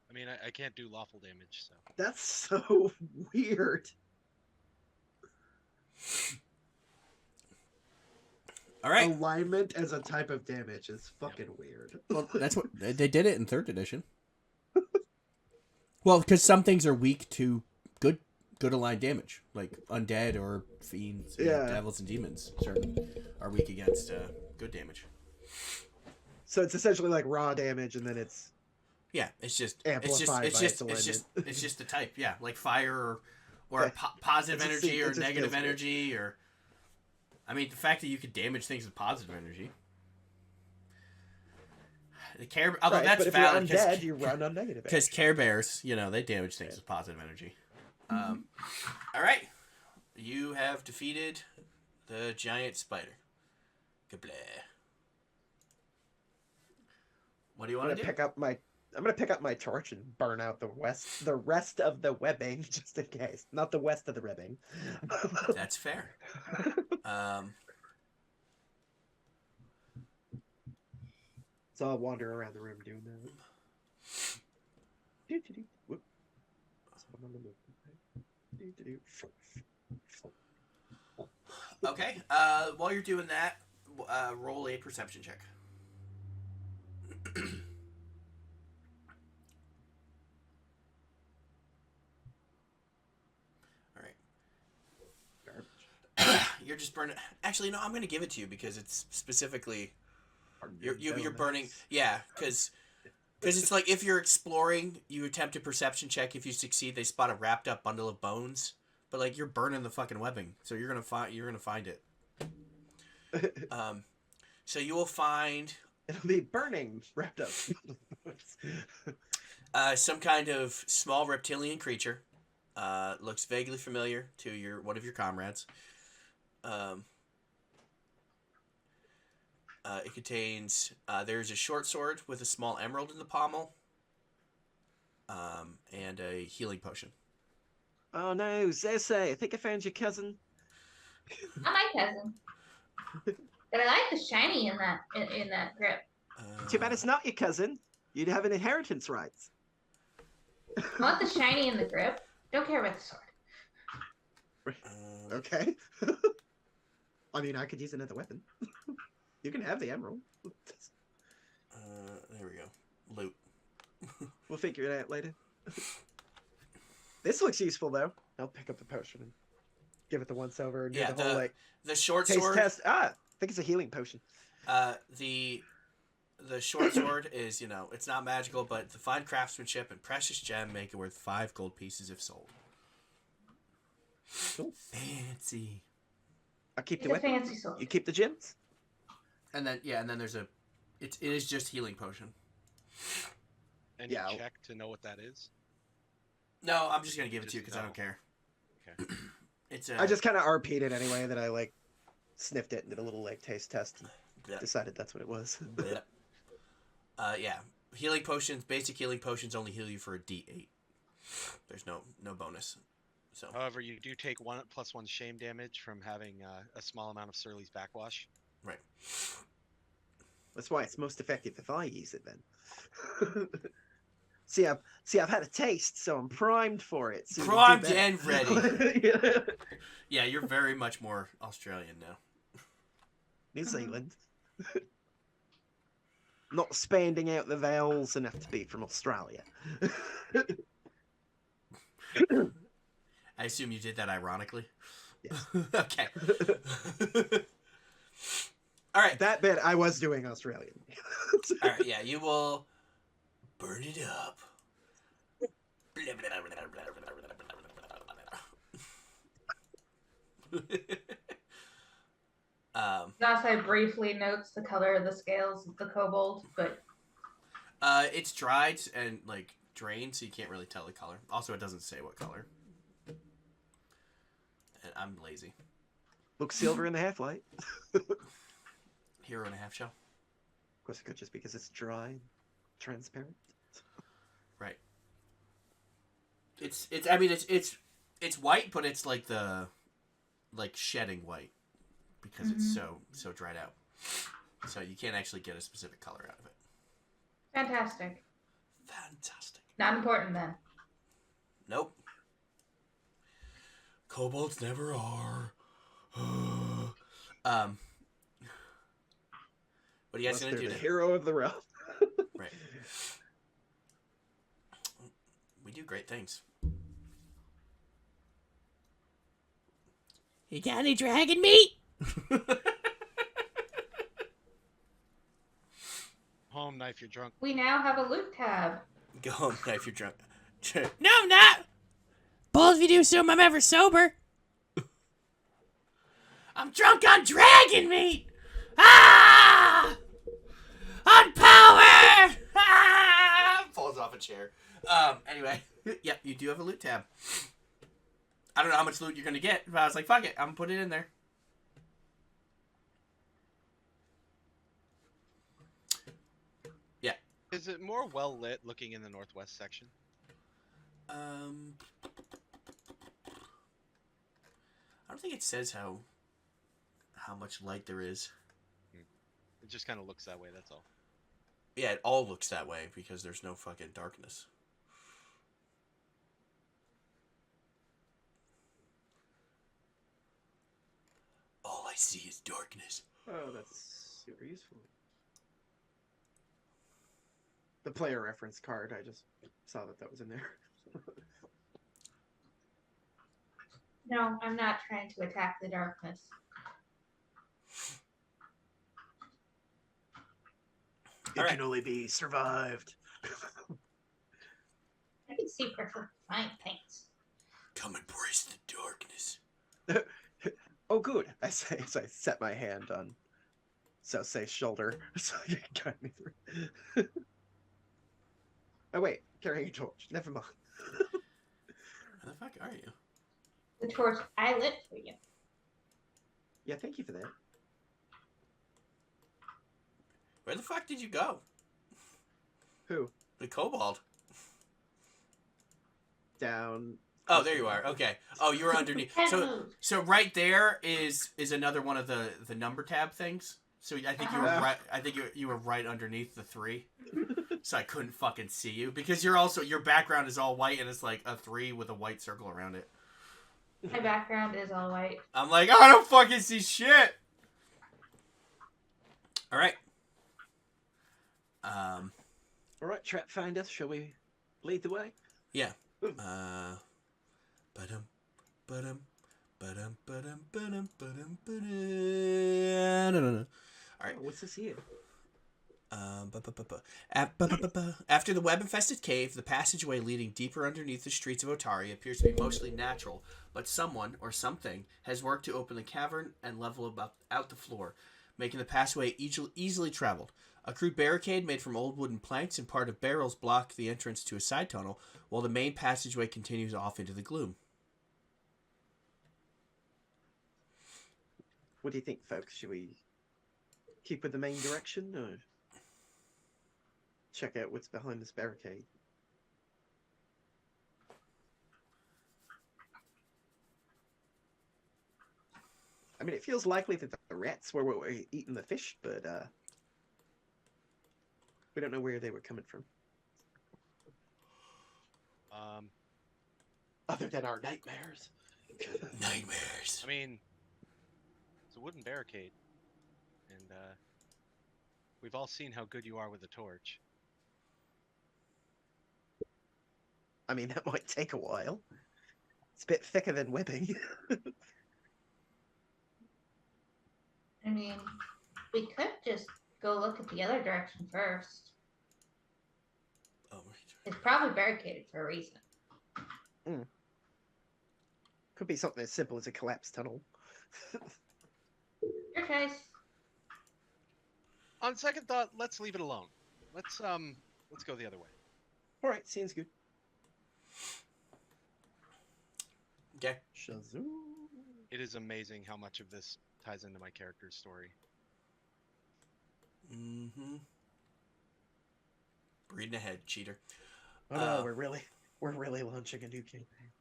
I mean, I can't do lawful damage, so. That's so weird. All right. Alignment as a type of damage is fucking weird. Well, that's what they did it in 3rd edition. Well, because some things are weak to good aligned damage, like undead or fiends, Yeah. devils and demons. Certain are weak against good damage. So it's essentially like raw damage, and then it's Yeah, it's just amplified by its alignment. it's just the type. Yeah, like fire or Okay. positive It just energy or it just negative feels weird. energy or. I mean, the fact that you could damage things with positive energy. The care, although Right, that's but if valid you're undead, you run on negative. because Care Bears, they damage things with positive energy. All right, you have defeated the giant spider. Kablah. What do you I'm want gonna to do? I'm gonna pick up my torch and burn out the rest of the webbing, just in case. Not the west of the ribbing. That's fair. So I'll wander around the room doing that. Do-do-do. Whoop. Someone on the move. Do-do-do. Okay. While you're doing that, roll a perception check. All right. Garbage. You're just burning. Actually, no. I'm going to give it to you because it's specifically you're Donuts. burning. Yeah, because it's like if you're exploring, you attempt a perception check. If you succeed, they spot a wrapped up bundle of bones. But like you're burning the fucking webbing, so you're gonna find it. So you will find It'll be burning wrapped up. some kind of small reptilian creature. Looks vaguely familiar to one of your comrades. It contains there's a short sword with a small emerald in the pommel, and a healing potion. Oh no, Zese, I think I found your cousin. I'm my cousin. But I like the shiny in that grip. Too bad it's not your cousin. You'd have an inheritance rights. I want the shiny in the grip. Don't care about the sword. Okay. I mean, I could use another weapon. You can have the emerald. There we go. Loot. We'll figure it out later. This looks useful though. I'll pick up the potion and give it the once over and do Yeah, the whole like the short taste sword. test. I think it's a healing potion. The short sword is, it's not magical, but the fine craftsmanship and precious gem make it worth 5 gold pieces if sold. Cool. Fancy. I keep It's the a weapon. fancy sword. You keep the gems. And then there's it is just healing potion. Any Yeah, I'll- check to know what that is? No, I'm just gonna give it to you Just because I don't no. care. Okay. It's I just kind of RP'd it anyway. That I like sniffed it and did a little like taste test and Yeah. decided that's what it was. Yeah. Healing potions, basic healing potions only heal you for a D8. There's no bonus. So However, you do take 1+1 shame damage from having a small amount of Surly's backwash. right. That's why it's most effective if I use it then. See, I've had a taste, so I'm primed for it. So Primed and ready. Yeah. Yeah, you're very much more Australian now. New Zealand. Not spanding out the vowels enough to be from Australia. I assume you did that ironically. Yes. Okay. All right. That bit I was doing Australian. All right. Yeah, you will burn it up. Dasai briefly notes the color of the scales of the kobold, but It's dried and like drained, so you can't really tell the color. Also, it doesn't say what color. And I'm lazy. Looks silver in the half light. Hero and a half shell. Of course, it could just because it's dry and transparent. Right. I mean it's white, but it's like shedding white because it's so dried out. So you can't actually get a specific color out of it. fantastic. Fantastic. Not important then. Nope. Kobolds never are. What are you guys Unless gonna they're do the then? hero of the realm. Right. We do great things. You got any dragon meat? Home knife, you're drunk. We now have a loot tab. Go home now if you're drunk. No, I'm not. Both of you do assume I'm ever sober. I'm drunk on dragon meat. Ah! On power! Ah! Falls off a chair. Anyway, yep, you do have a loot tab. I don't know how much loot you're gonna get, but I was like, fuck it, I'm gonna put it in there. Yeah. Is it more well lit looking in the northwest section? I don't think it says how much light there is. It just kind of looks that way, that's all. Yeah, it all looks that way because there's no fucking darkness. All I see is darkness. Oh, that's super useful. The player reference card, I just saw that was in there. No, I'm not trying to attack the darkness. It can only be survived. I can see perfectly fine things. Come embrace the darkness. Oh, good. I say as I set my hand on Sauce's shoulder so you can guide me through. Oh, wait. Carrying a torch. Never mind. Where the fuck are you? The torch I lit for you. Yeah, thank you for that. Where the fuck did you go? Who? The kobold. Down. Oh, there you are. Okay. Oh, you were underneath. So right there is another one of the number tab things. So I think you were right. I think you were right underneath the 3. So I couldn't fucking see you because your background is all white and it's like a 3 with a white circle around it. My background is all white. I'm like, I don't fucking see shit. All right. All right, Trap Finder, shall we lead the way? Yeah. Ba-dum, ba-dum, ba-dum, ba-dum, ba-dum, ba-dum, ba-dum. All right. Oh, what's this here? After the web-infested cave, the passageway leading deeper underneath the streets of Otari appears to be mostly natural, but someone or something has worked to open the cavern and level out the floor, making the passageway easily traveled. A crude barricade made from old wooden planks and part of barrels block the entrance to a side tunnel, while the main passageway continues off into the gloom. What do you think, folks? Should we keep with the main direction or check out what's behind this barricade? I mean, it feels likely that the rats were eating the fish, but we don't know where they were coming from. Other than our nightmares. Nightmares. I mean, it's a wooden barricade, and we've all seen how good you are with a torch. I mean, that might take a while. It's a bit thicker than webbing. I mean, we could just go look at the other direction first. Oh, right. It's probably barricaded for a reason. Could be something as simple as a collapsed tunnel. Your choice. On second thought, let's leave it alone. Let's go the other way. All right, seems good. Okay. Shazoo. It is amazing how much of this ties into my character's story. Mm-hmm. Reading ahead, cheater. Oh no, we're really launching a new campaign.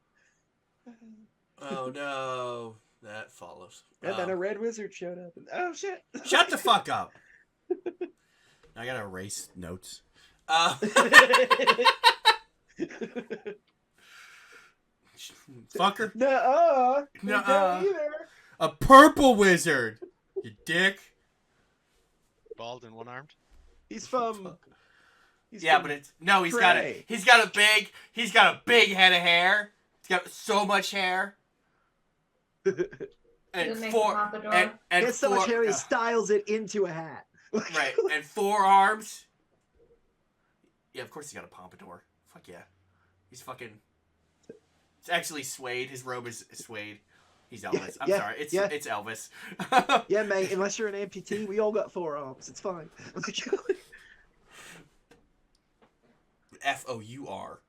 Oh no, that follows. And then a red wizard showed up. And, oh shit! Shut the fuck up. I gotta erase notes. Fucker. Nuh-uh. Nuh-uh. Don't either. A purple wizard. You dick. Bald and one-armed. He's from. Yeah, but he's got Prey. he's got a big head of hair. He's got so much hair. And Does it make four a pompadour? and He has so much hair, he yeah, styles it into a hat. right, and 4 arms. Yeah, of course he's got a pompadour. Fuck yeah. He's fucking. It's actually suede. His robe is suede. He's Elvis. I'm sorry. It's Elvis. Yeah, mate. Unless you're an amputee, we all got 4 arms. It's fine. Four.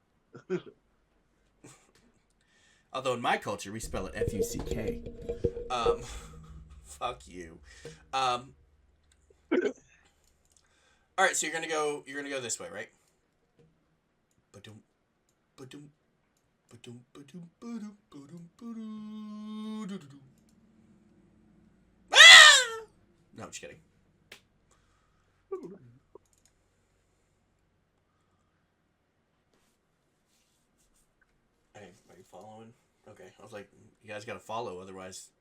Although in my culture we spell it Fuck. Fuck you. All right, so you're gonna go this way, right? Ba-dum, ba-dum, ba-dum, ba-dum, ba-dum, ba-dum, ba-dum, do-do-do. Ah! No, I'm just kidding. Hey, are you following? Okay, I was like, you guys gotta follow, otherwise,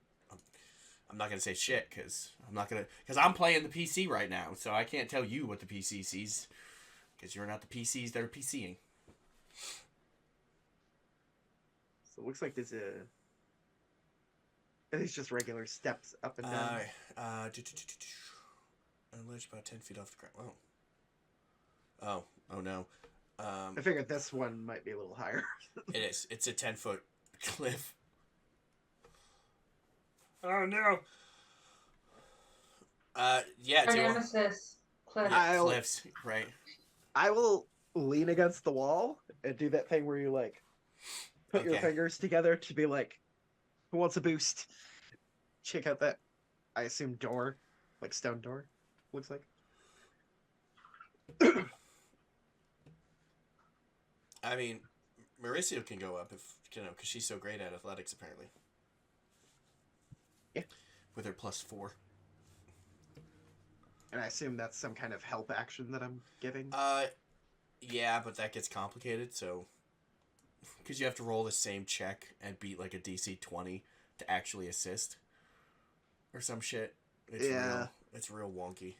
I'm not gonna say shit because I'm playing the PC right now, so I can't tell you what the PC sees because you're not the PCs that are PCing. So it looks like there's just regular steps up and down. A ledge about 10 feet off the ground. Oh no. I figured this one might be a little higher. It is. It's a 10-foot cliff. Oh no. Yeah, Our nemesis, Cliff. cliffs, right? I will lean against the wall and do that thing where you like put your fingers together to be like, who wants a boost? Check out that, I assume, door, like stone door, looks like. I mean, Mauricio can go up if because she's so great at athletics apparently. Yeah. With her +4. And I assume that's some kind of help action that I'm giving. Yeah, but that gets complicated. So, because you have to roll the same check and beat like a DC 20 to actually assist, or some shit. It's real wonky.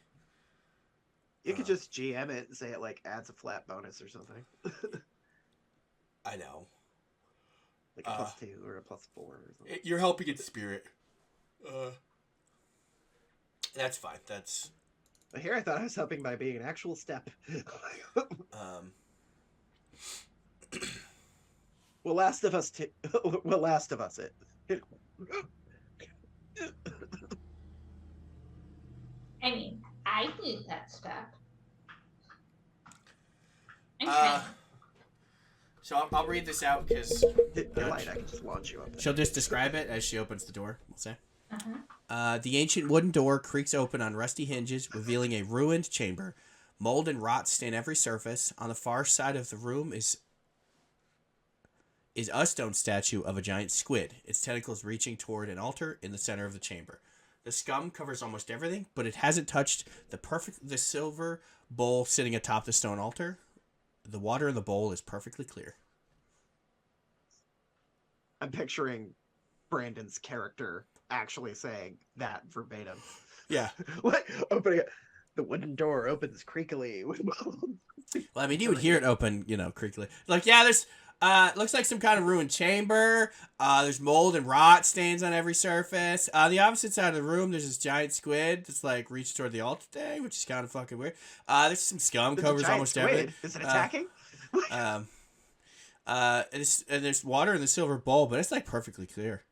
You could just GM it and say it like adds a flat bonus or something. I know. Like a +2 or a +4 or something. You're helping in spirit. That's fine. That's. But here I thought I was helping by being an actual step. Well, Last of Us it. I mean, I need that step. So I'll read this out because I can just launch you up there. she'll just describe it as she opens the door. We'll say. Uh-huh. The ancient wooden door creaks open on rusty hinges, revealing a ruined chamber. Mold and rot stain every surface. On the far side of the room is a stone statue of a giant squid, its tentacles reaching toward an altar in the center of the chamber. The scum covers almost everything, but it hasn't touched the silver bowl sitting atop the stone altar. The water in the bowl is perfectly clear. I'm picturing Brandon's character actually saying that verbatim. Yeah. Like opening it. The wooden door opens creakily. Well, I mean, you would hear it open, creakily. Like, yeah, there's looks like some kind of ruined chamber. There's mold and rot stains on every surface. The opposite side of the room, there's this giant squid that's like reached toward the altar thing, which is kind of fucking weird. There's some scum covers almost everything. Is it attacking? And there's water in the silver bowl, but it's like perfectly clear.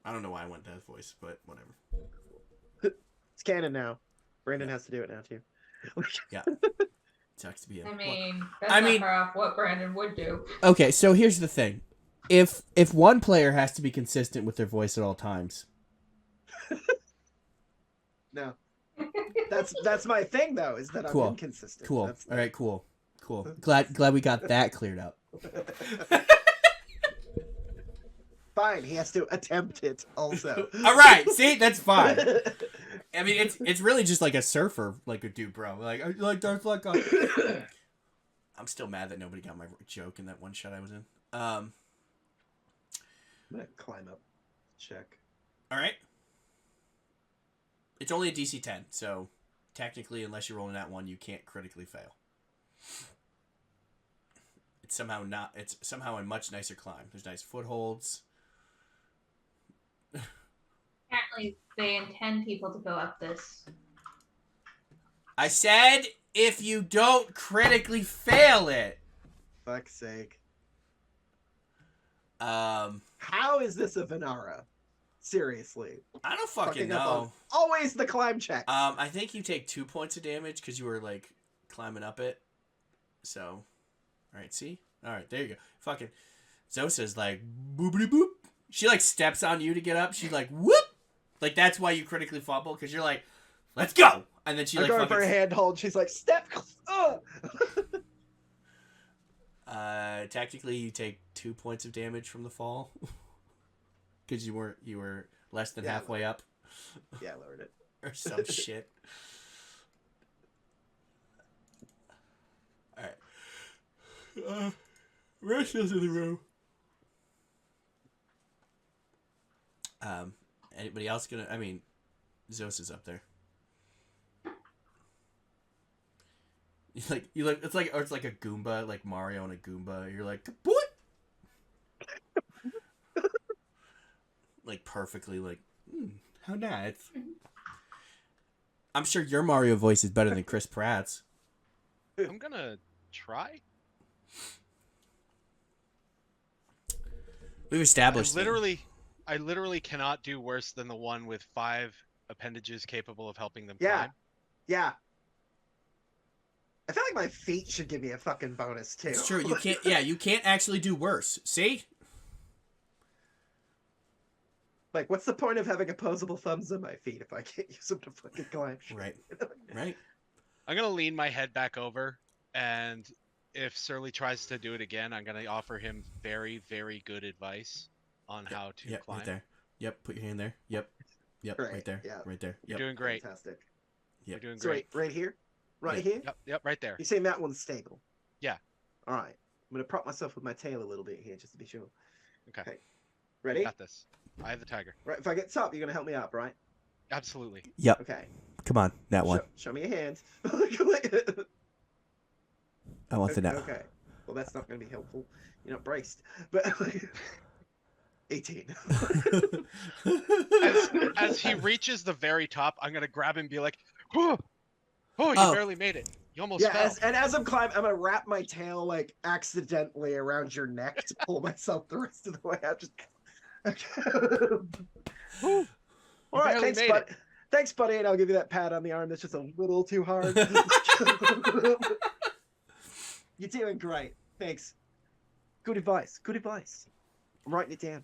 I don't know why I went that voice, but whatever. It's canon now. Brandon has to do it now too. Yeah. Sucks to be in. I mean, that's not far off what Brandon would do. Okay, so here's the thing. If one player has to be consistent with their voice at all times. No. That's my thing though, is that I'm inconsistent. Cool. All right, cool. Glad we got that cleared up. Fine, he has to attempt it also. All right, see, that's fine. I mean, it's really just like a surfer, like a dude, bro. Like there's like a I'm still mad that nobody got my joke in that one shot I was in. I'm gonna climb up. Check. All right. It's only a DC 10, so technically, unless you're rolling that one, you can't critically fail. It's somehow not. It's somehow a much nicer climb. There's nice footholds. Apparently, they intend people to go up this. I said if you don't critically fail it. Fuck's sake. Um, How is this a Venara? Seriously. I don't fucking Up on know. always the climb checks. I think you take 2 points of damage because you were like climbing up it. So, all right, see? All right, there you go. Fucking Zosa's like boopity boop. She like steps on you to get up. She's like whoop. Like that's why you critically fumble because you're like, let's go. And then she I'm like going fucking. for a handhold. She's like, step. Tactically, you take 2 points of damage from the fall because you were less than halfway up. Yeah, I lowered it. Or some shit. All right. Rachel's in the room. Anybody else gonna? I mean, Zos is up there. You look. It's like a Goomba, like Mario and a Goomba. You're like what? Like perfectly, like how nice. I'm sure your Mario voice is better than Chris Pratt's. I'm gonna try. We've established. I literally cannot do worse than the one with 5 appendages capable of helping them Yeah. climb. Yeah. I feel like my feet should give me a fucking bonus too. It's true. You can't. Yeah, you can't actually do worse. See? Like, what's the point of having opposable thumbs on my feet if I can't use them to fucking climb shit? Right. Right. I'm gonna lean my head back over, and if Surly tries to do it again, I'm gonna offer him very, very good advice on how to Yep. climb. Right there. Yep. Put your hand there. Yep. Yep. Right, Right there. yeah. Right there. You're Yep. doing great. Fantastic. You're doing So great. right here? Right Yeah. here? Yep, right there. You're saying that one's stable? Yeah. All right. I'm going to prop myself with my tail a little bit here just to be sure. Okay. Ready? Got this. I have the tiger. Right. If I get top, you're going to help me up, right? Absolutely. Yep. Okay. Come on, that one. Show me your hand. I want the net. Okay. Well, that's not going to be helpful. You're not braced. But 18. As he reaches the very top, I'm gonna grab him and be like, "Oh, you Oh. barely made it. You almost Yeah, fell." as I'm climbing, I'm going to wrap my tail, like, accidentally around your neck to pull myself the rest of the way out. Just... Whew. All right, barely thanks, made bud. Thanks, buddy, and I'll give you that pat on the arm that's just a little too hard. You're doing great. Thanks. Good advice. Good advice. I'm writing it down.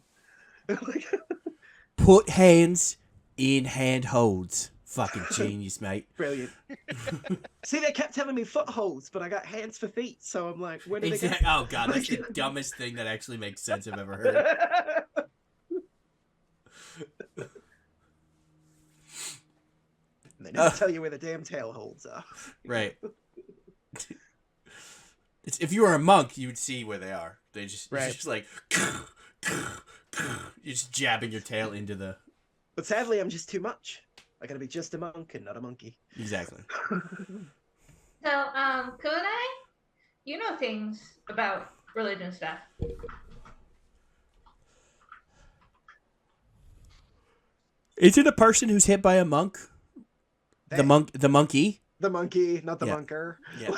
Put hands in handholds. Fucking genius, mate. Brilliant. See, they kept telling me footholds, but I got hands for feet, so I'm like, where did Exactly. Oh god, that's the dumbest thing that actually makes sense I've ever heard. They never tell you where the damn tail holds are. Right. It's, if you were a monk, you would see where they are. They just, Right. it's just like you're just jabbing your tail into the. But sadly, I'm just too much. I gotta be just a monk and not a monkey. Exactly. So, Kunai, you know things about religion stuff. Is it a person who's hit by a monk? The monkey. The monkey, not the Yeah. monker. Yeah.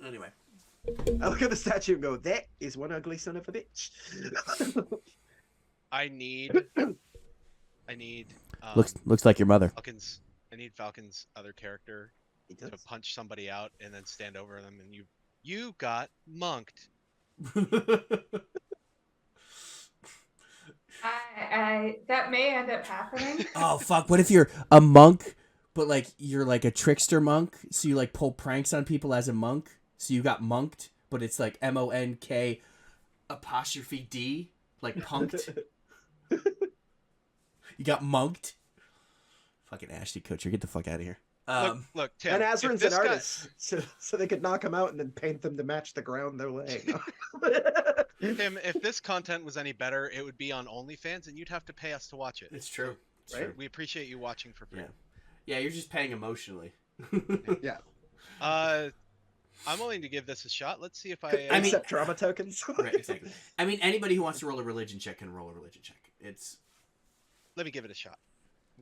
Anyway. I look at the statue and go, that is one ugly son of a bitch. I need. Looks like your mother. Falcon's. I need Falcon's other character He to does. punch somebody out and then stand over them, and you got monked. I that may end up happening. Oh fuck! What if you're a monk, but like you're like a trickster monk, so you like pull pranks on people as a monk, so you got monked, but it's like MONK apostrophe D, like punked. You got monked. Fucking Ashton Kutcher, get the fuck out of here. Look, Tim. And if Azrin's this an guy- artist, so they could knock him out and then paint them to match the ground they're laying on. Tim, if this content was any better, it would be on OnlyFans, and you'd have to pay us to watch it. It's true. It's Right? true. We appreciate you watching for free. Yeah. Yeah, you're just paying emotionally. Yeah. I'm willing to give this a shot. Let's see if I. I mean- Accept drama tokens. Right, exactly. I mean, anybody who wants to roll a religion check can roll a religion check. It's Let me give it a shot.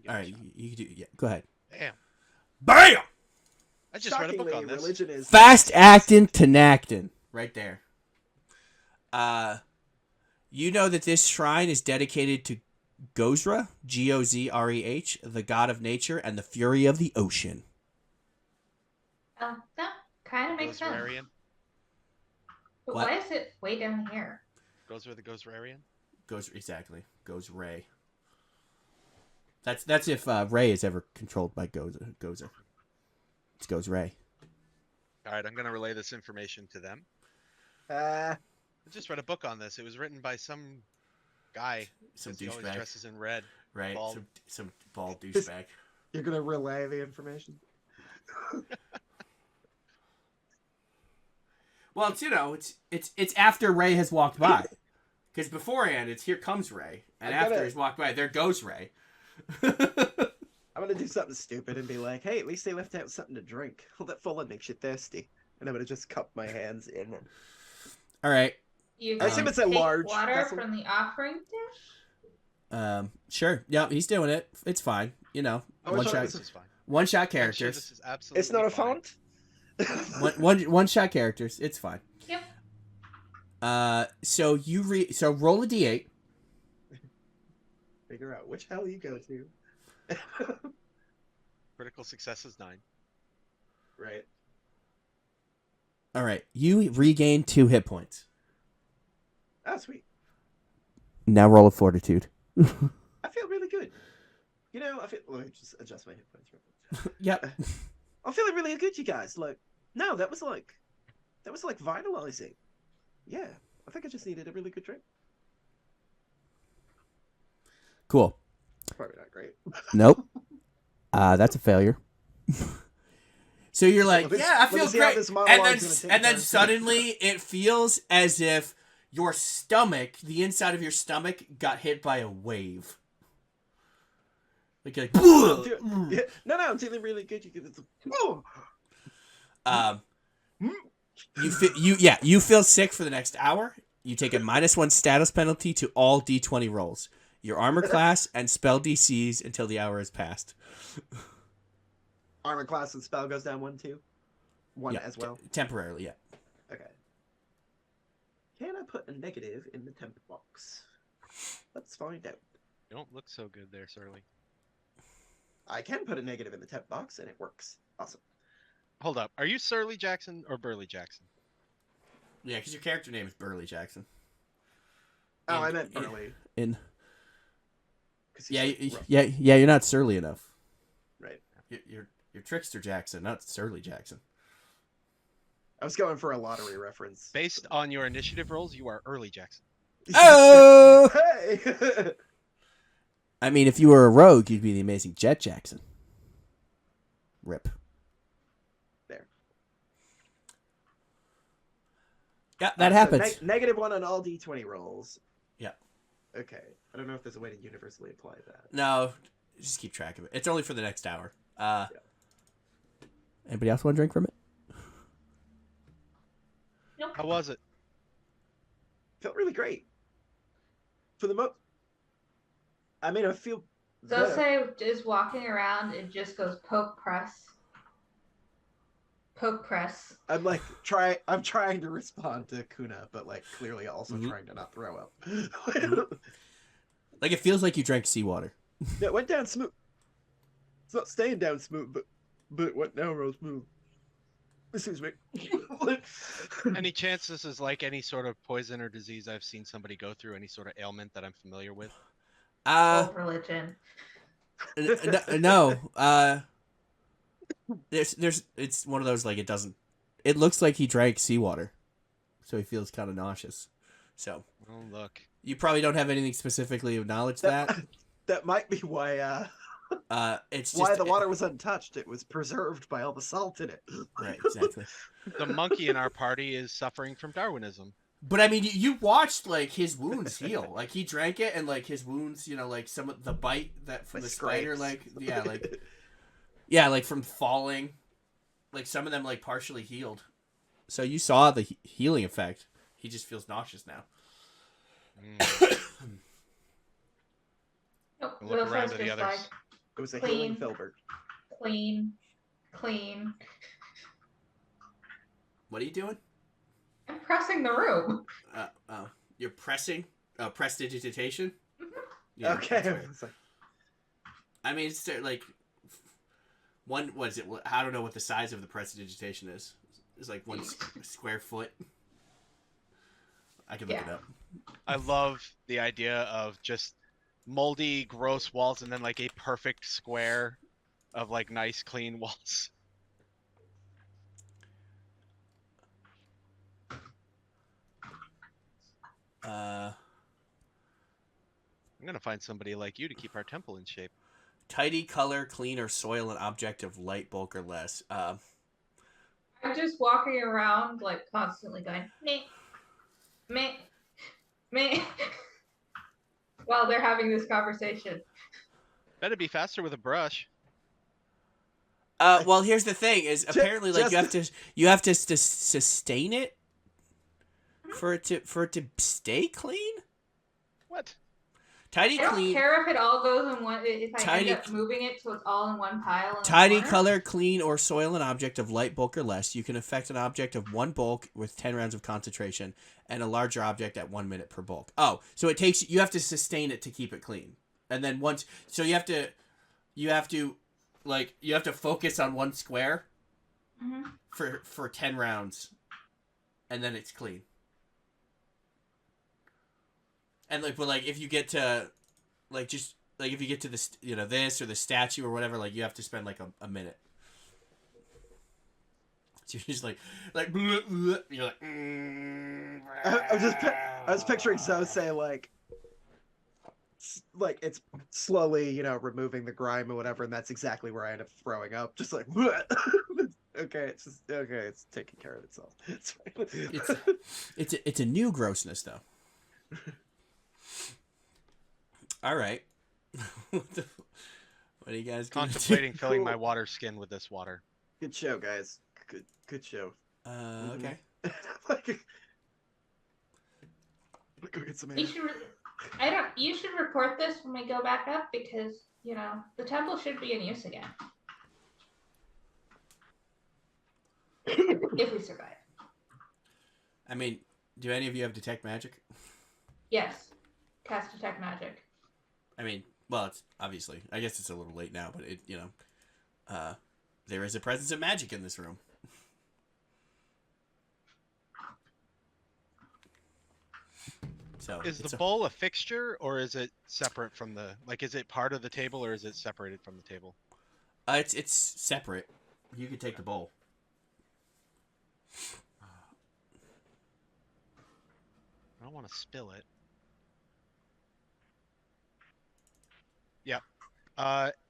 all right. You can do. Yeah, go ahead. Damn. Bam! I just read a book Shockingly, on this. religion is Fast acting to acting. Right there. You know that this shrine is dedicated to Gozreh, Gozreh, the god of nature and the fury of the ocean. That kind of makes sense. Gozrarian. But What? why is it way down here? Gozreh the Gozrarian. Exactly. Goes Ray. That's if Ray is ever controlled by Gozer. It goes Ray. All right, I'm gonna relay this information to them. Uh, I just read a book on this. It was written by some guy. Some 'cause he always douchebag. dresses in red. Right. Bald. Some bald douchebag. you're gonna relay the information. Well, it's after Ray has walked by. Because beforehand, it's here comes Ray, and I after gotta- he's walked by, there goes Ray. I'm gonna do something stupid and be like, "Hey, at least they left out something to drink. All that fallen makes you thirsty." And I'm gonna just cup my hands in. All right. You I assume can it's a take large water vessel. from the offering dish. Sure. Yeah, he's doing it. It's fine. You know, Oh, one it's shot, fine. This is fine. one shot I'm sure characters. this is absolutely It's not a fine. font. one shot characters. It's fine. Yep. So so roll a d8. Figure out which hell you go to. Critical success is 9. Right. All right. You regain 2 hit points. Oh, sweet. Now roll a fortitude. I feel really good. You know, let me just adjust my hit points real quick. Yep. I'm feeling really good, you guys. Like, no, that was like vitalizing. Yeah, I think I just needed a really good drink. Cool. Probably not great. Nope. That's a failure. So you're like, Let me- yeah, I let me feel see how great, this and monologue's gonna take then turn. suddenly it feels as if your stomach, the inside of your stomach, got hit by a wave. Like, Yeah, no, I'm feeling really good. You can. Oh, you feel sick for the next hour. You take a -1 status penalty to all D20 rolls, your armor class and spell DCs until the hour has passed. armor class and spell goes down 1, 2, 1 Yeah, as well. temporarily, yeah. Okay. Can I put a negative in the temp box? Let's find out. You don't look so good there, Surly. I can put a negative in the temp box and it works. Awesome. Hold up. Are you Surly Jackson or Burley Jackson? Yeah, because your character name is Burley Jackson. Oh, And- I meant Burley. 'Cause he's Yeah, like rough. yeah. You're not surly enough. Right. You're Trickster Jackson, not Surly Jackson. I was going for a lottery reference. Based on your initiative rolls, you are Early Jackson. Oh! Hey! I mean, if you were a rogue, you'd be the amazing Jet Jackson. Rip. There. Yeah, that So happens. -1 on all D20 rolls. Yeah. Okay. I don't know if there's a way to universally apply that. No, just keep track of it. It's only for the next hour. Anybody else want to drink from it? Nope. How was it? Felt really great. For the I mean, I feel. Dose better. is walking around and just goes poke press. Poke press. I'm like I'm trying to respond to Kuna, but like clearly also Mhm. trying to not throw up. Like, it feels like you drank seawater. Yeah, it went down smooth. It's not staying down smooth, but it went down real smooth. Excuse me. Any chance this is like any sort of poison or disease I've seen somebody go through? Any sort of ailment that I'm familiar with? Old religion. No. It's one of those, like, it looks like he drank seawater, so he feels kind of nauseous. So Oh, look. you probably don't have anything specifically of knowledge that. That might be why It's just Why the water was untouched? It was preserved by all the salt in it. right, exactly. The monkey in our party is suffering from Darwinism. But I mean, you watched like his wounds heal. Like he drank it, and like his wounds, like some of the bite that from By the spider, scrapes. like from falling, like some of them like partially healed. So you saw the healing effect. He just feels nauseous now. Nope. Look around Willowfell's at the just others. like It was a Clean. healing filbert. clean, clean. What are you doing? I'm pressing the room. You're pressing. Prestidigitation. Mhm. Yeah, Okay. that's right. It's like, I mean, it's like one. What is it? I don't know what the size of the prestidigitation is. It's like 1 square foot. I can look it up. I love the idea of just moldy, gross walls and then like a perfect square of like nice, clean walls. I'm gonna find somebody like you to keep our temple in shape. Tidy, color, clean, or soil an object of light, bulk, or less. I'm just walking around, like, constantly going, meh, meh, meh, while they're having this conversation. Better be faster with a brush. Well, here's the thing: is apparently like you have to sustain it for it to stay clean. What? Tidy, I don't clean. care if it all goes in one. If I Tidy- end up moving it so it's all in one pile. In the Tidy, corner. color, clean, or soil an object of light, bulk, or less. You can affect an object of 1 bulk with 10 rounds of concentration, and a larger object at 1 minute per bulk. Oh, so you have to sustain it to keep it clean, and then you have to focus on one square Mhm. for 10 rounds, and then it's clean. And if you get to this this or the statue or whatever, like you have to spend like a minute. So you're just like bleh, bleh, you're like. I was picturing Zoe like it's slowly, removing the grime or whatever, and that's exactly where I end up throwing up. Just like, okay, it's taking care of itself. It's fine. It's a new grossness though. All right. What are you guys gonna Contemplating do? filling Cool. my water skin with this water. Good show, guys. Good show. Okay. Go get some You air. should. You should report this when we go back up because the temple should be in use again if we survive. I mean, do any of you have detect magic? Yes. Cast detect magic. I mean, well, it's obviously. I guess it's a little late now, but there is a presence of magic in this room. So Is the bowl a fixture or is it separate from the is it part of the table or is it separated from the table? It's separate. You can take the bowl. I don't want to spill it. Yep.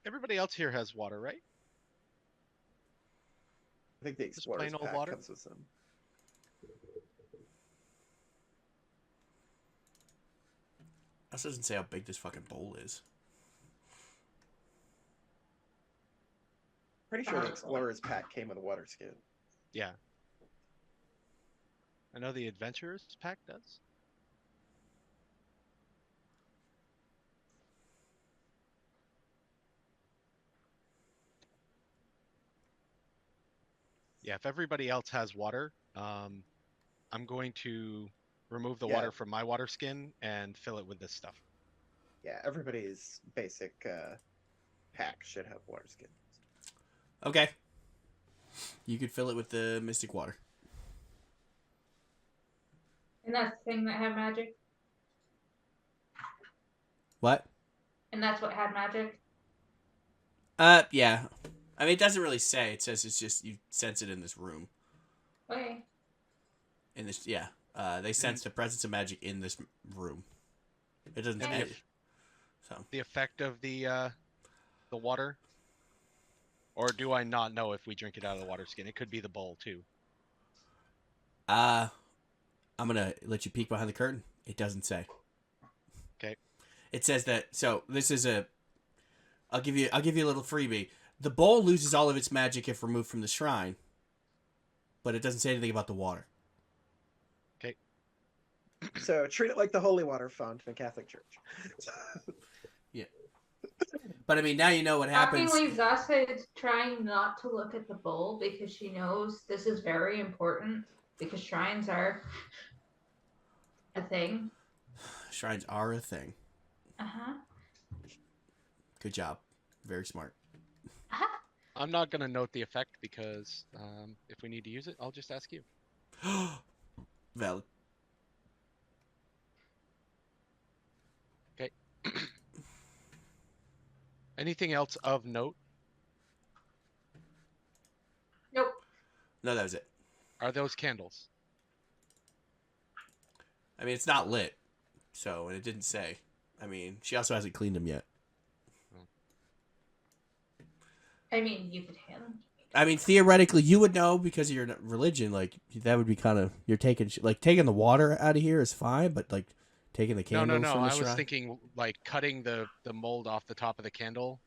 Everybody else here has water, right? I think the Just explorer's plain old pack water? comes with some. This doesn't say how big this fucking bowl is. Pretty sure the explorer's pack came with a water skin. Yeah. I know the adventurer's pack does. Yeah, if everybody else has water, I'm going to remove the water from my water skin and fill it with this stuff. Yeah, everybody's basic pack should have water skin. Okay. You could fill it with the mystic water. And that's the thing that had magic. What? And that's what had magic. Yeah. I mean, it doesn't really say. It says it's just you sense it in this room. Okay. In this, yeah. They sense the presence of magic in this room. It doesn't. And So the effect of the the water? Or do I not know if we drink it out of the water skin? It could be the bowl too. I'm gonna let you peek behind the curtain. It doesn't say. Okay. It says that. So this is a. I'll give you a little freebie. The bowl loses all of its magic if removed from the shrine, but it doesn't say anything about the water. Okay. So treat it like the holy water font in a Catholic church. But I mean, now you know what happens. Shockingly, Zasa is trying not to look at the bowl because she knows this is very important because shrines are a thing. Shrines are a thing. Uh-huh. Good job. Very smart. Uh-huh. I'm not gonna note the effect because if we need to use it, I'll just ask you. Valid. Okay. Anything else of note? Nope. No, that was it. Are those candles? I mean, it's not lit, so and it didn't say. I mean, she also hasn't cleaned them yet. I mean, you could hand them. I mean, theoretically, you would know because of your religion. Like that would be kind of you're taking taking the water out of here is fine, but like taking the candles No. from the I was shrine. thinking like cutting the mold off the top of the candle,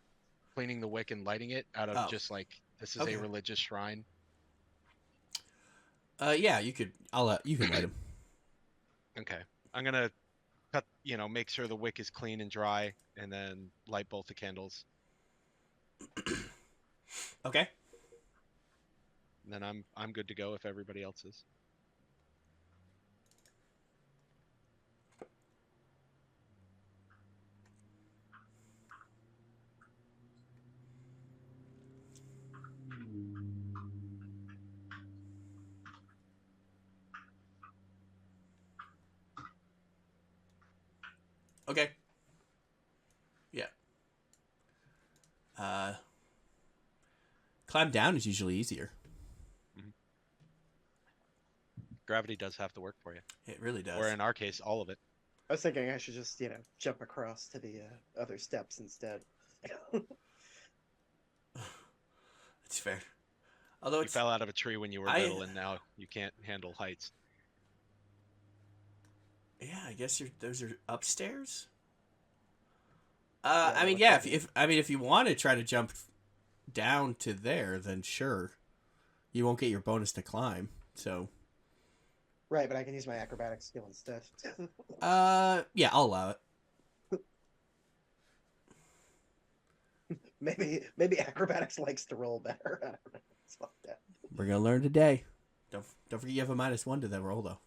cleaning the wick and lighting it out of just like this is Okay. a religious shrine. Yeah, you could. You can light them. Okay. I'm gonna cut. Make sure the wick is clean and dry, and then light both the candles. Okay. And then I'm good to go if everybody else is. Okay. Yeah. Climb down is usually easier. Gravity does have to work for you. It really does. Or in our case, all of it. I was thinking I should just, jump across to the other steps instead. It's fair. Although You fell out of a tree when you were little, and now you can't handle heights. Yeah, I guess those are upstairs. Yeah, I mean, like yeah. that. If you want to try to jump down to there, then sure. You won't get your bonus to climb. So. Right, but I can use my acrobatic skill instead. Yeah, I'll allow it. maybe acrobatics likes to roll better. I don't know. It's like that. We're gonna learn today. Don't forget you have a -1 to that roll though.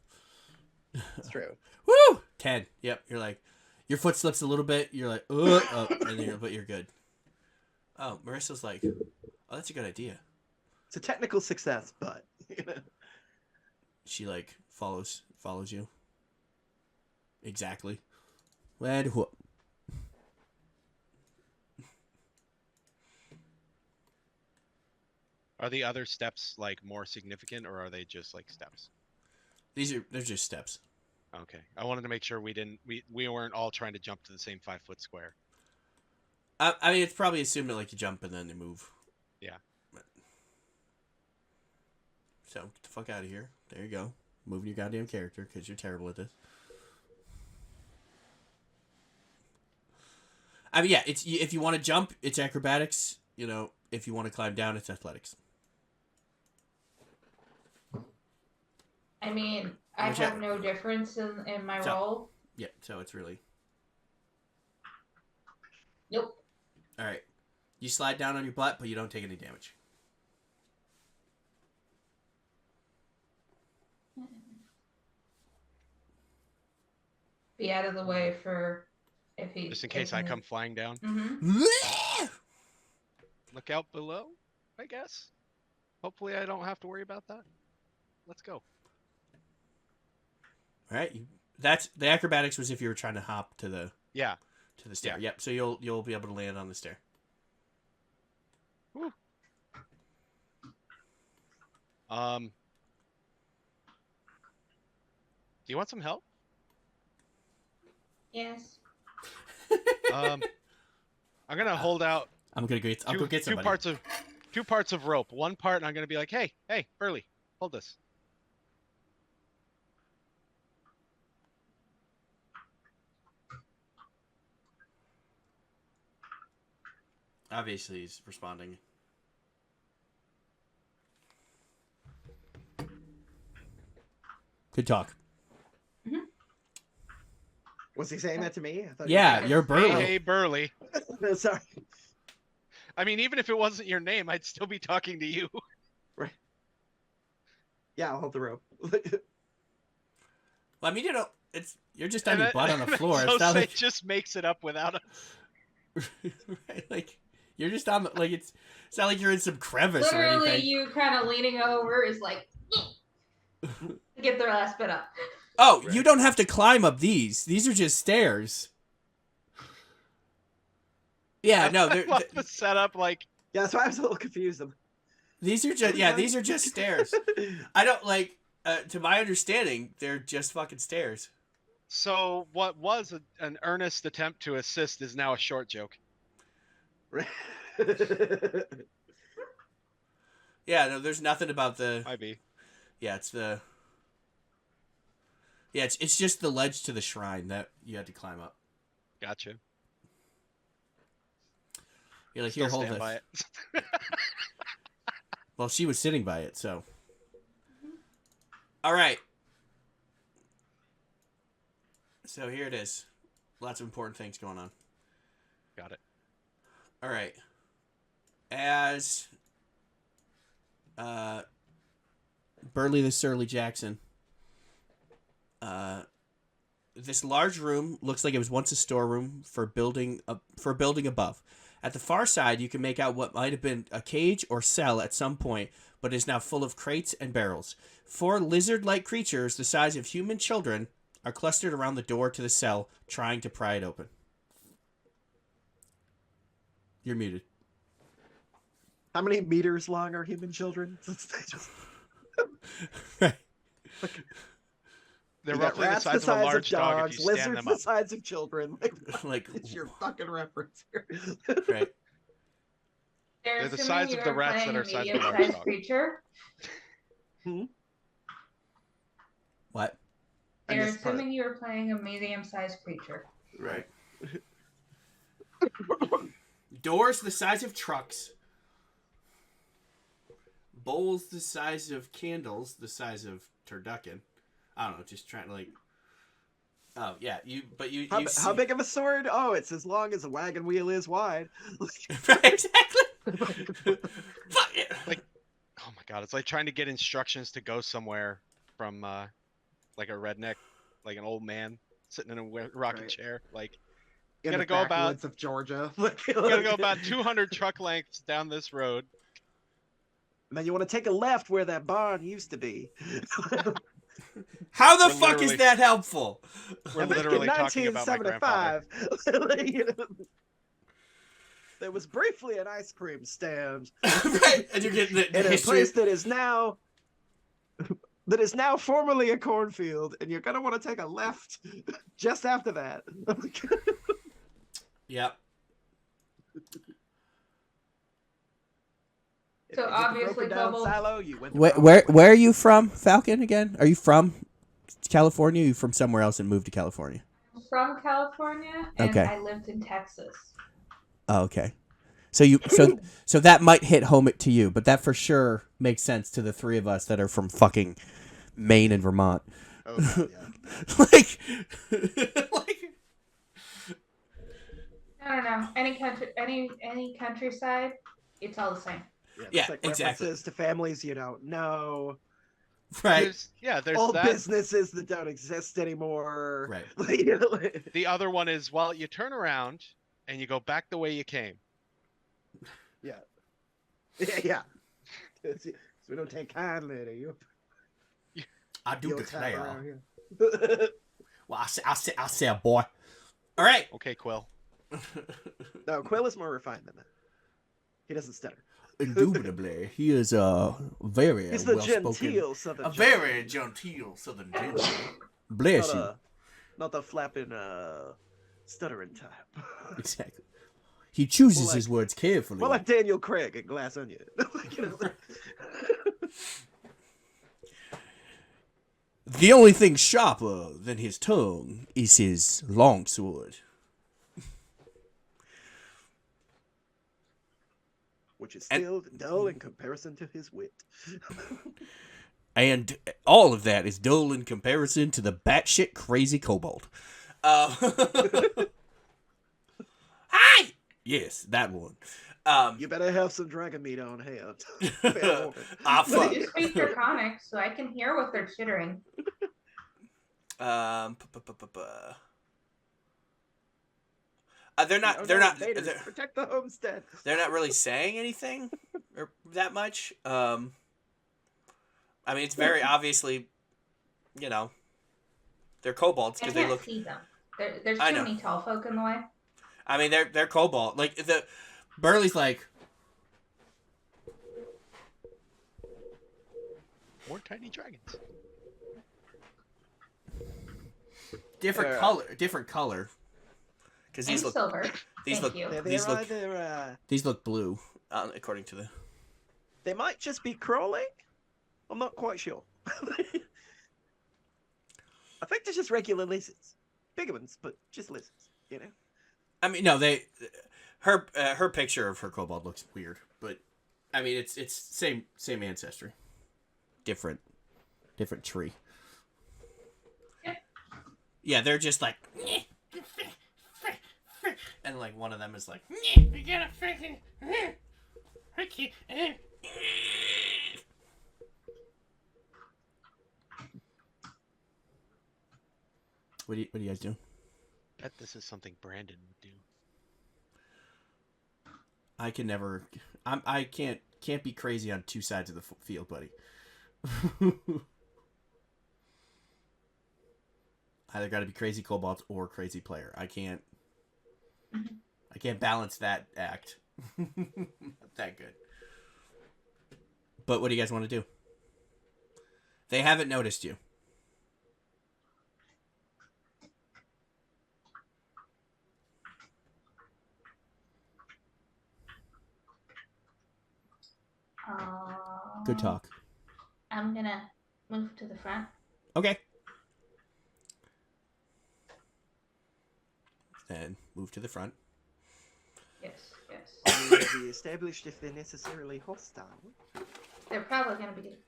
It's true. Woo! 10. Yep. You're like, your foot slips a little bit. You're like, and then but you're good. Oh, Marissa's like, oh, that's a good idea. It's a technical success, but She like follows you. Exactly. And whoop. Are the other steps like more significant, or are they just like steps? They're just steps. Okay. I wanted to make sure we weren't all trying to jump to the same 5-foot square. I mean, it's probably assumed that like you jump and then you move. Yeah. So get the fuck out of here. There you go. Moving your goddamn character because you're terrible at this. I mean, yeah. It's if you want to jump, it's acrobatics. If you want to climb down, it's athletics. I mean, I have no difference in my role. Yeah, so it's really. Nope. All right. You slide down on your butt, but you don't take any damage. Be out of the way for if he. Just in case I come flying down. Mm-hmm. Look out below, I guess. Hopefully I don't have to worry about that. Let's go. All right. That's the acrobatics was if you were trying to hop to the stair. Yeah. Yep. So you'll be able to land on the stair. Woo. Do you want some help? Yes. I'm gonna hold out I'm gonna go. I'll go get somebody. Two parts of rope. One part, and I'm gonna be like, hey, Burley, hold this. Obviously, he's responding. Good talk. Was he saying that to me? I thought Yeah, you're Burley. Hey, Burley. Sorry. I mean, even if it wasn't your name, I'd still be talking to you. Right. Yeah, I'll hold the rope. Well, I mean, you're just on your butt on the floor. It's not Jose like just makes it up without a... right, like you're just on the, like it's not like you're in some crevice or Literally, anything. you kind of leaning over is like get the last bit up. Oh, Right. you don't have to climb up these. These are just stairs. Yeah, no, I love the setup. Like, Yeah, that's why I was a little confused. these are just stairs. I don't like. To my understanding, they're just fucking stairs. so what was an earnest attempt to assist is now a short joke. Right. Yeah, no, there's nothing about the. Might be. Yeah, it's the. Yeah, it's just the ledge to the shrine that you had to climb up. Gotcha. You're like, Still here, hold stand this. by it. Well, she was sitting by it, so. All right. So here it is. Lots of important things going on. Got it. All right. As Burley the Surly Jackson, this large room looks like it was once a storeroom for building above. At the far side, you can make out what might have been a cage or cell at some point, but is now full of crates and barrels. 4 lizard-like creatures the size of human children are clustered around the door to the cell, trying to pry it open. You're muted. How many meters long are human children? Right. They're You got roughly the rats size of a large of dog dogs, if you stand lizards them the up. size of children. Like, It's your fucking reference here. right. They're the assuming size you of the were rats playing that are a size of a large medium-sized dog. creature. What? I They're missed part. assuming you were playing a medium-sized creature. Right. Doors the size of trucks. Bowls the size of candles, the size of turducken. I don't know, just trying to like. Oh yeah, How big of a sword? Oh, it's as long as a wagon wheel is wide. Exactly. Fuck it. Like, oh my god, it's like trying to get instructions to go somewhere from like a redneck, like an old man sitting in a rocking Right. chair. Like, In Gotta the go about- backwoods of Georgia. you gotta go about 200 truck lengths down this road. And then you want to take a left where that barn used to be. How the We're fuck is literally- that helpful? We're And back literally in talking about my grandfather. 1975, there was briefly an ice cream stand Right, and you're getting the in a history. place that is now formerly a cornfield, and you're gonna want to take a left just after that. Yep. So Is it the obviously broken down Bubbles- silo? You went the Where, wrong where way. where are you from, Falcon? Again, are you from California? Or are you from somewhere else and moved to California? I'm from California, and Okay. I lived in Texas. Oh, okay. So so that might hit home to you, but that for sure makes sense to the 3 of us that are from fucking Maine and Vermont. Oh, God, yeah. like, I don't know. Any country, any countryside, it's all the same. Yeah, It's like exactly. references to families you don't know. right, There's Old that. businesses that don't exist anymore. right. The other one is, well, you turn around and you go back the way you came. Yeah. Yeah. So we don't take kindly to you. I do Your time declare. around here. Well, I say, boy. All right. Okay, Quill. No, Quill is more refined than that. He doesn't stutter. Indubitably, he is very He's the well-spoken. genteel southern A gentleman. very genteel southern gentleman. Bless you. Not the flapping, stuttering type. Exactly. He chooses Well, his words carefully. Well, like Daniel Craig in Glass Onion. You know, The only thing sharper than his tongue is his longsword. which is still dull in comparison to his wit. And all of that is dull in comparison to the batshit crazy kobold. Hi! Yes, that one. You better have some dragon meat on hand. Fair warning. Ah, Well, fuck. they do speak Draconic, so I can hear what they're chittering. They're not. No, They're no, not. invaders, protect the homestead. They're not really saying anything or that much. I mean, it's very obviously, you know, they're kobolds I because they can't look. see them. There's I too know. many tall folk in the way. I mean, they're kobold. Like the Burley's like More tiny dragons. different color. Because And these look silver. these Thank look you. these look either, these look blue, according to the. they might just be crawling. I'm not quite sure. I think they're just regular lizards. Bigger ones, but just lizards, you know? I mean, no, her picture of her kobold looks weird, but I mean, it's same ancestry, different tree. Yeah, they're just like, and like one of them is like, we gotta freaking, What do you guys do? Bet this is something Brandon would do. I can never. I can't be crazy on two sides of the field, buddy. Either got to be crazy kobolds or crazy player. I can't balance that act. Not that good. But what do you guys want to do? They haven't noticed you. Good talk. I'm gonna move to the front. Okay. Then move to the front. Yes. We established if they're necessarily hostile. They're probably gonna be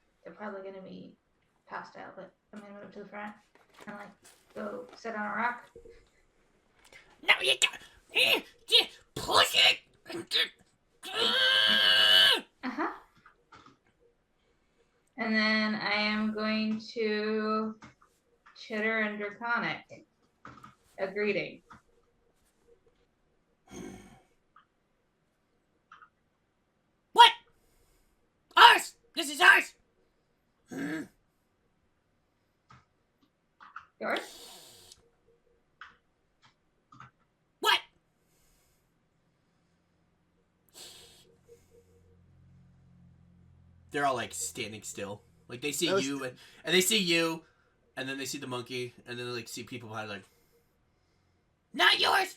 hostile, but I'm gonna move to the front and like go sit on a rock. No, you got push it. Uh-huh. And then I am going to chitter and draconic a greeting. What? Ours. This is ours. Yours? What? They're all like standing still. Like they see you and they see you, and then they see the monkey, and then they like see people behind like, not yours.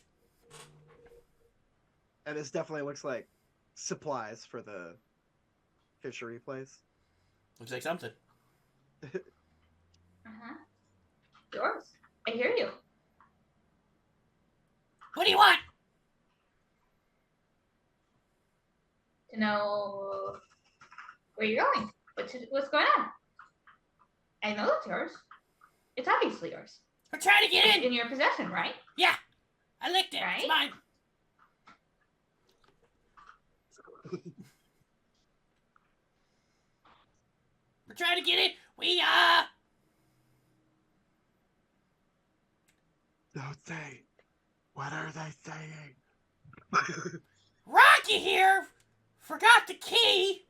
And this definitely looks like supplies for the fishery place. Looks like something. Uh-huh. Yours. I hear you. What do you want? To know where you're going. What's going on? I know it's yours. It's obviously yours. We're trying to get It's in your possession, right? Yeah, I licked it. Right? It's mine. We're trying to get it. Don't say. What are they saying? Rocky here forgot the key,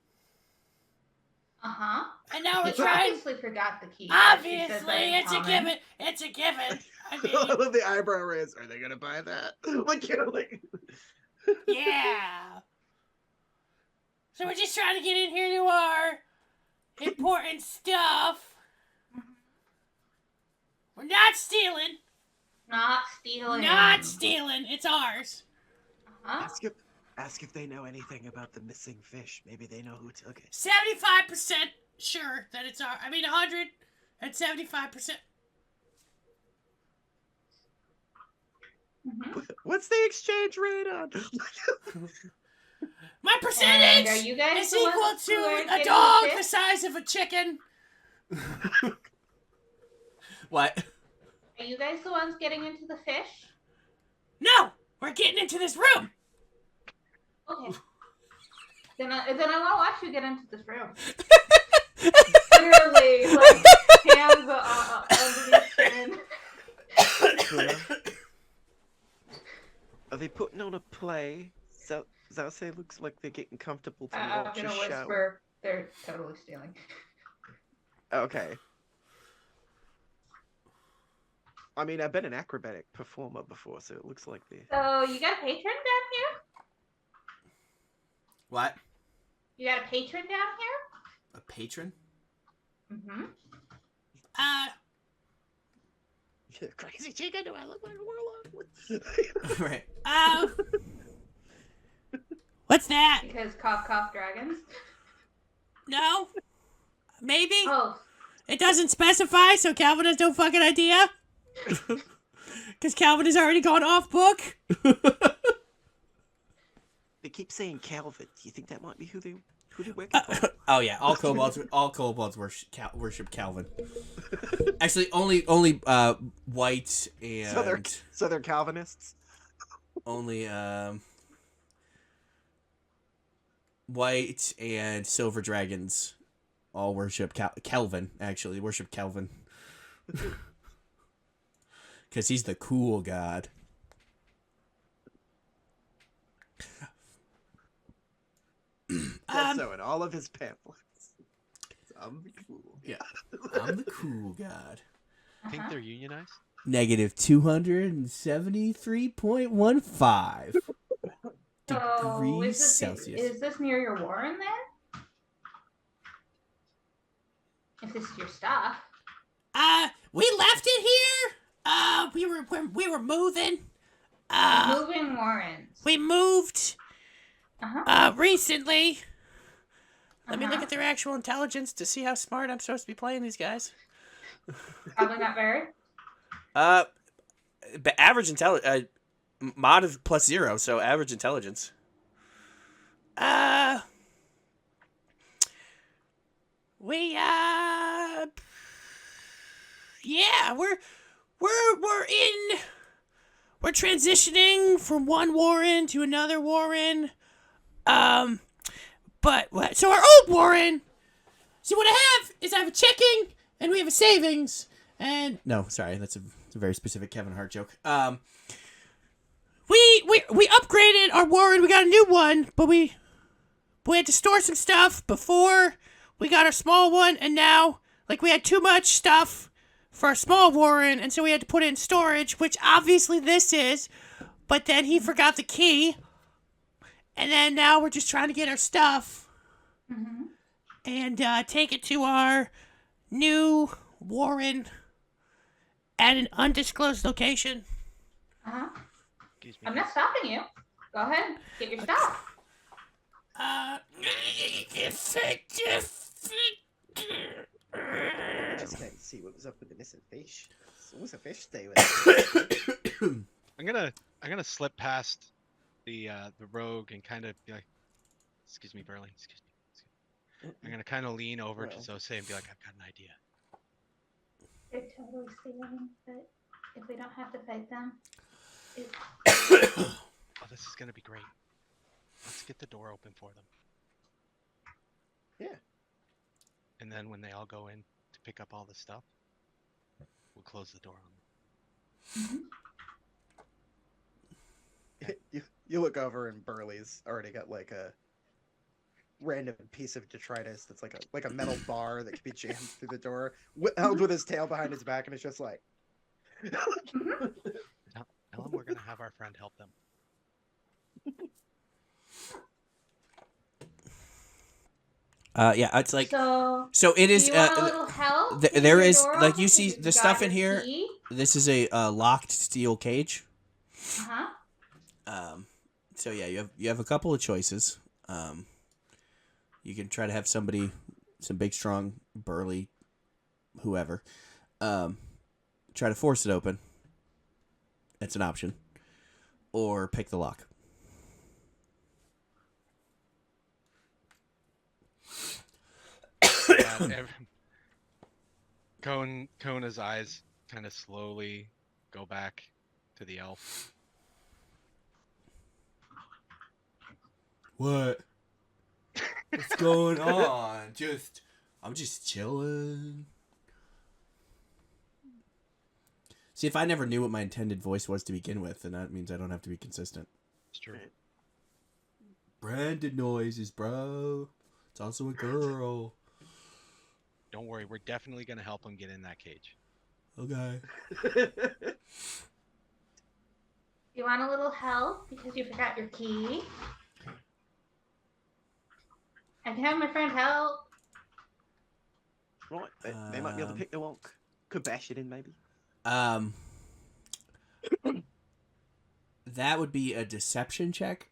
Uh-huh. and now we're You trying. obviously forgot the key. Obviously, She said that in it's a common. given. It's a given. I I mean, love the eyebrow raise. Are they gonna buy that? Like, you know, like... yeah. So we're just trying to get in here to our important stuff. We're not stealing. Not stealing. Not stealing. It's ours. Huh? Ask if they know anything about the missing fish. Maybe they know who took it. 75% sure that it's 175%. Mm-hmm. What's the exchange rate on? My And are percentage you guys is the equal ones who are to a getting dog the the fish? size of a chicken. What? Are you guys the ones getting into the fish? No, we're getting into this room. Okay. Then I want to watch you get into this room. Literally, like, hands underneath chin. Are they putting on a play? Zausei looks like they're getting comfortable to I'm watch a gonna show. whisper. They're totally stealing. Okay. I mean, I've been an acrobatic performer before, so it looks like they. So you got a patron down here? What? You got a patron down here? A patron? Mm-hmm. Crazy chicken, do I look like a warlock? Right. What's that? Because cough dragons. No? Maybe? Oh, It doesn't specify, so Calvin has no fucking idea. Because Calvin has already gone off book. They keep saying Calvin. Do you think that might be who they're working for? Oh yeah, all kobolds worship Calvin. Actually, only white and So they're Calvinists. only white and silver dragons all worship Calvin. Actually, worship Calvin because he's the cool god. So in all of his pamphlets, I'm the cool. Yeah, I'm the cool god. Think they're unionized? Negative 273.15 so degrees Celsius. is this near your warren then? If this is your stuff. We left it here. We were moving. Moving warrens. We moved. Recently. Let me look Uh-huh. at their actual intelligence to see how smart I'm supposed to be playing these guys. Probably not very. But average intelligence, mod of +0, so average intelligence. We're transitioning from one warren to another warren. So our old warren. See what I have is I have a checking and we have a savings and No, sorry, that's a very specific Kevin Hart joke. we upgraded our warren. We got a new one, but we had to store some stuff before we got our small one, and now we had too much stuff for our small warren, and so we had to put it in storage, which obviously this is. But then he forgot the key, and then now we're just trying to get our stuff and take it to our new warren at an undisclosed location. Excuse me. I'm not stopping you. Go ahead. Get your stuff. Just came to see what was up with the missing fish. So what's a fish stay with? I'm gonna slip past the rogue and kind of be like, "Excuse me, Burley. Excuse me." I'm gonna kind of lean over to Well. Zose and be like, "I've got an idea." They're totally stealing, but if we don't have to fight them, it's... Oh, this is gonna be great. Let's get the door open for them. Yeah. And then when they all go in to pick up all the stuff, we'll close the door on them. You look over and Burley's already got like a random piece of detritus that's like a metal bar that can be jammed through the door, held with his tail behind his back, and it's just like. Tell them we're gonna have our friend help them. Yeah, it's like So it is. do you want a little help? there getting is the door like open? you see Because the got stuff in your here. key? This is a locked steel cage. Uh-huh. So yeah, you have a couple of choices. You can try to have somebody, some big, strong, burly, whoever, try to force it open. It's an option. Or pick the lock. Kona's eyes kind of slowly go back to the elf. What? What's going on? I'm just chilling. See, if I never knew what my intended voice was to begin with, then that means I don't have to be consistent. It's true. Branded noises, bro. It's also a girl. Don't worry, we're definitely gonna help him get in that cage. Okay. You want a little help because you forgot your key? I can have my friend help. Right, they might be able to pick the lock. Could bash it in, maybe. That would be a deception check.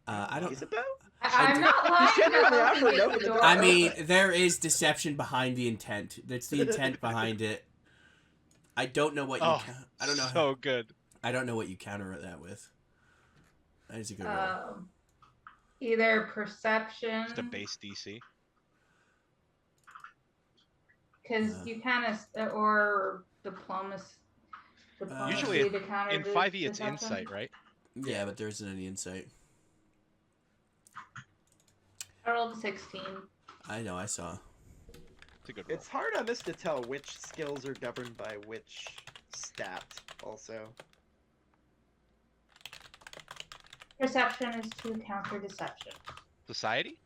I don't. Is it though? I'm not lying. Generally, about I've heard opening of the it. door. I mean, there is deception behind the intent. That's the intent behind it. I don't know what you. I don't know. So good. I don't know what you counter that with. That is a good roll. Either perception. Just a base DC. Because you kind of, or diplomacy. Usually to counter in the 5e it's deception. insight, right? Yeah, but there isn't any insight. I rolled a 16. I know. I saw. It's a good roll. It's hard on this to tell which skills are governed by which stat, also. Perception is to counter deception. Society?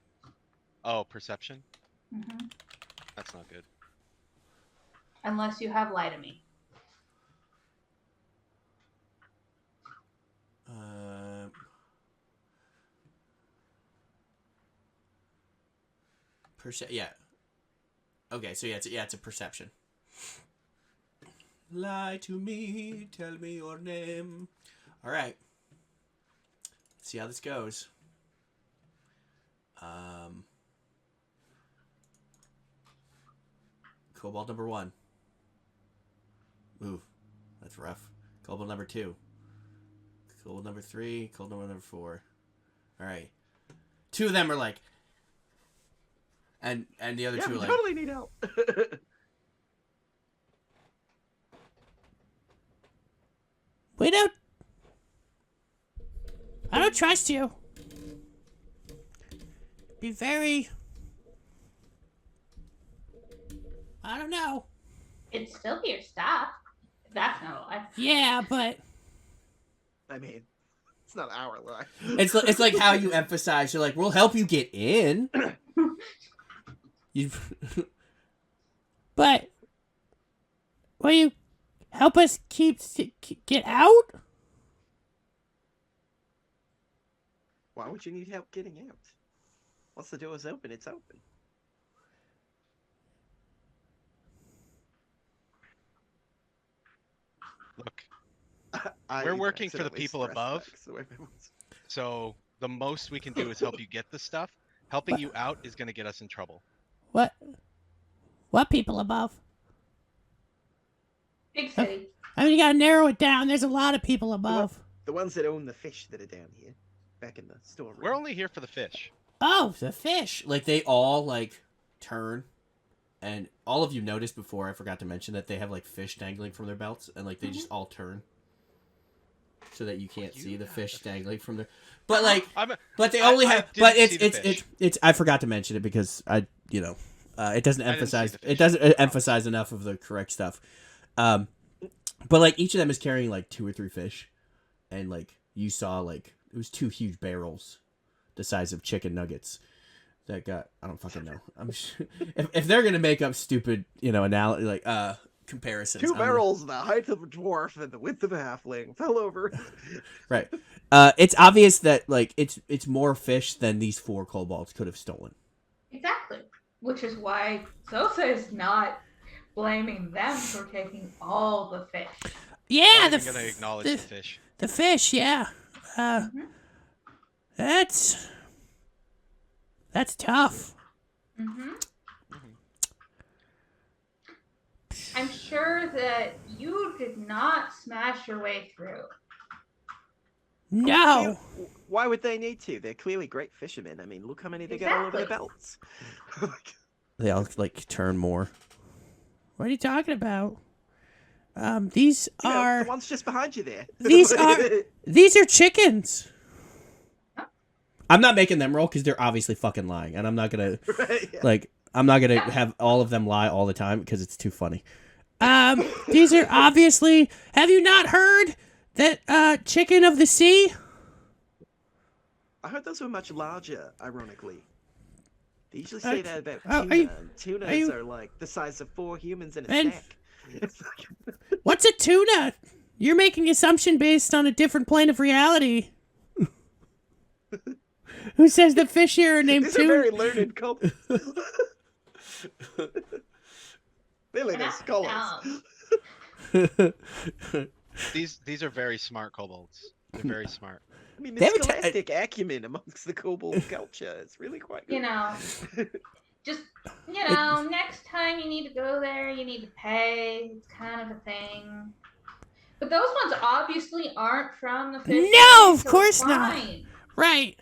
Oh, perception? Mm-hmm. That's not good. Unless you have lie to me. Yeah. Okay, so it's a perception. Lie to me, tell me your name. All right. Let's see how this goes. Cobalt number 1. Ooh, that's rough. Cobalt number 2. Cobalt number 3. Cobalt number 4. All right. 2 of them are like, and the other 2 are we like, totally need help. I don't trust you. Be very. I don't know. It'd still be your stuff. That's not a lie. Yeah, but I mean, it's not our lie. it's like how you emphasize. You're like, we'll help you get in. You. but will you help us get out? Why would you need help getting out? Once the door is open, it's open. Look, I we're working for the accidentally people stressed above. that 'cause the way my voice- So the most we can do is help you get the stuff. Helping you out is going to get us in trouble. What? What people above? Big city. I mean, you gotta narrow it down. There's a lot of people above. The ones that own the fish that are down here, back in the storeroom. We're only here for the fish. Oh, the fish. Like they all like turn, and all of you noticed before. I forgot to mention that they have like fish dangling from their belts, and like they just all turn, so that you can't see the fish dangling from their. But like, but they only have. But it's. I forgot to mention it because it doesn't emphasize. It doesn't emphasize enough of the correct stuff. But like each of them is carrying like 2 or 3 fish, and like you saw like it was 2 huge barrels, the size of chicken nuggets, that got I don't fucking know. I'm if they're gonna make up stupid analogy like comparisons. 2 barrels the height of a dwarf and the width of a halfling fell over. Right. It's obvious that like it's more fish than these 4 kobolds could have stolen. Exactly. Which is why Sosa is not blaming them for taking all the fish. Yeah, I'm going to acknowledge the fish. The fish, yeah. Mhm. That's tough. Mm-hmm. Mhm. I'm sure that you did not smash your way through. No. Why would they need to? They're clearly great fishermen. I mean, look how many they got all over their Exactly. belts. They all like turn more. What are you talking about? These You know, are the ones just behind you there. these are chickens. I'm not making them roll because they're obviously fucking lying, and I'm not gonna Right, yeah. like. I'm not gonna have all of them lie all the time because it's too funny. These are obviously. Have you not heard that chicken of the sea? I heard those were much larger, ironically. They usually say that about are tuna. you- And tunas are you- are like the size of 4 humans in a And- stack. What's a tuna? You're making assumption based on a different plane of reality. Who says the fish here are named These are tuna? very learned kobolds. Really, they're And scholars. These are very smart kobolds. They're very smart. I mean, They the haven't scholastic acumen amongst the kobold culture is really quite good. You know, just, next time you need to go there, you need to pay. It's kind of a thing. But those ones obviously aren't from the fish. No, trade, of so course it's not. fine. Right.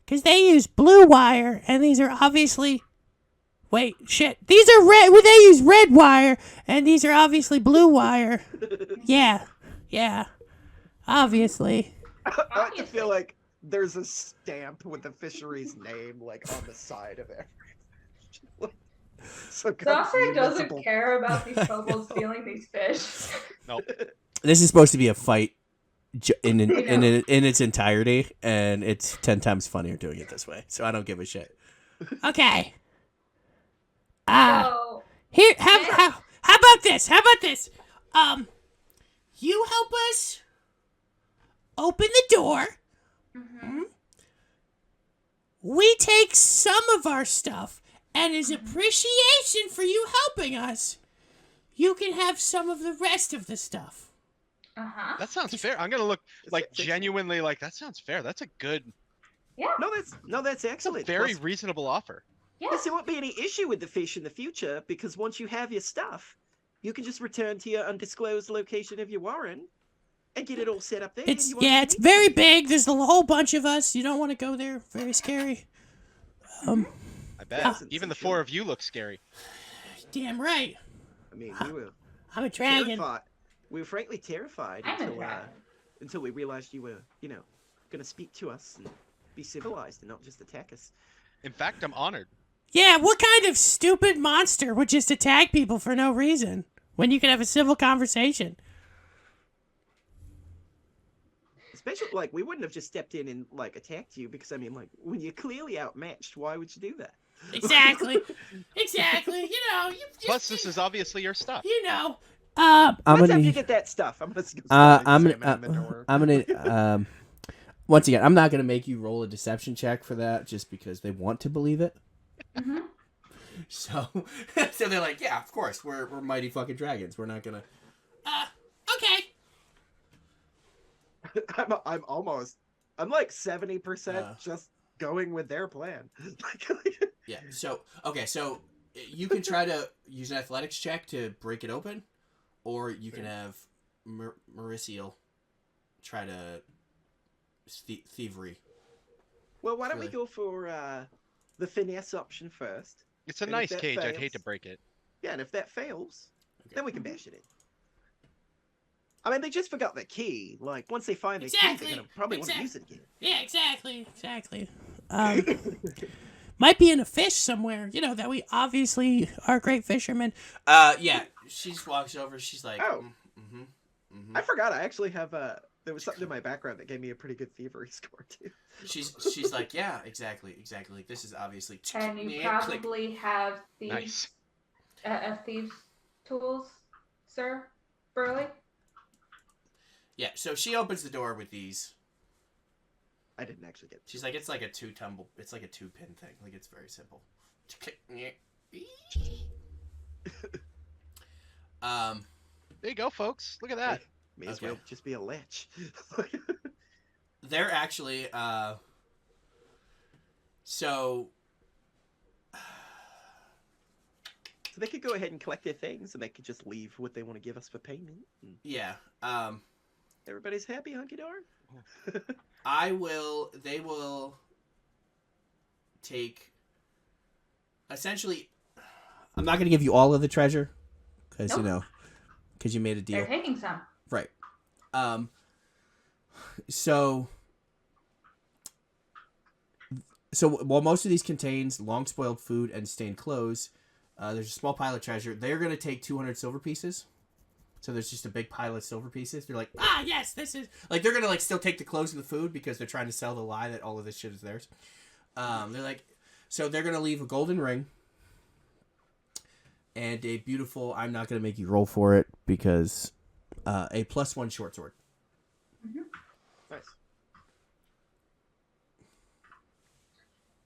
Because they use blue wire, and these are obviously. Wait, shit. These are red. Well, they use red wire, and these are obviously blue wire. Yeah. Obviously. I like to feel like there's a stamp with the fishery's name, like on the side of every. Some kind of Zosek doesn't municipal- care about these kobolds stealing these fish. Nope. This is supposed to be a fight in its entirety, and it's 10 times funnier doing it this way. So I don't give a shit. Okay. So, Here, how about this? You help us open the door. mhm. We take some of our stuff, and as appreciation for you helping us, you can have some of the rest of the stuff. Uh-huh. That sounds fair. I'm gonna look like It's- genuinely like that sounds fair. That's a good, Yeah. No, that's excellent. very Plus, reasonable offer. Yeah. plus, there won't be any issue with the fish in the future because once you have your stuff, you can just return to your undisclosed location of your warren and get it all set up there. and It's you won't it's need very somebody. big. There's a whole bunch of us. You don't want to go there. Very scary. I bet. Thousands, Even I'm the sure. 4 of you look scary. Damn right. I mean, we were I'm a dragon. terrified. We were frankly terrified I'm a until dragon. until we realized you were, going to speak to us and be civilized and not just attack us. In fact, I'm honored. Yeah, what kind of stupid monster would just attack people for no reason when you can have a civil conversation? Especially, like, we wouldn't have just stepped in and, like, attacked you because, I mean, like, when you're clearly outmatched, why would you do that? Exactly. Exactly. You know, you just, Plus, this is obviously your stuff. you know. I'm Let's have gonna. you get that stuff. I'm gonna go I'm examine gonna. the door. I'm gonna. Once again, I'm not gonna make you roll a deception check for that, just because they want to believe it. Mhm. So, so they're like, yeah, of course, we're mighty fucking dragons. We're not gonna. Okay. I'm like 70% Uh. just going with their plan. Yeah. So okay. So you can try to use an athletics check to break it open, or you can have Mauricio try to thievery. Well, why don't we Really? go for the finesse option first? It's a And if nice that cage. I'd hate to fails- break it. Yeah, and if that fails, Okay. then we can bash it in. I mean, they just forgot the key. Like, once they find the key, Exactly, they're gonna probably want to use it again. Yeah, exactly. Might be in a fish somewhere, you know, that we obviously are great fishermen. Yeah. She just walks over. She's like, Oh. mm-hmm. I forgot. I actually have there was something in my background that gave me a pretty good thievery score too. She's like, yeah, exactly. This is obviously. And you Yeah, click. probably have thieves, Nice. thieves' tools, sir, Burley. Yeah. So she opens the door with these. I didn't actually get. She's like, it's like a it's like a 2-pin thing. Like, it's very simple. There you go, folks. Look at that. May as Okay. well just be a lich. They're actually so So they could go ahead and collect their things, and they could just leave what they want to give us for payment. And yeah. everybody's happy, hunky dory. They will take. Essentially, I'm not going to give you all of the treasure because Nope. because you made a They're deal, taking some. right? So while most of these contains long spoiled food and stained clothes, there's a small pile of treasure. They're going to take 200 silver pieces. So there's just a big pile of silver pieces. They're like, yes, this is like they're gonna like still take the clothes and the food because they're trying to sell the lie that all of this shit is theirs. They're like, so they're gonna leave a golden ring and a beautiful. I'm not gonna make you roll for it because a +1 short sword. Nice.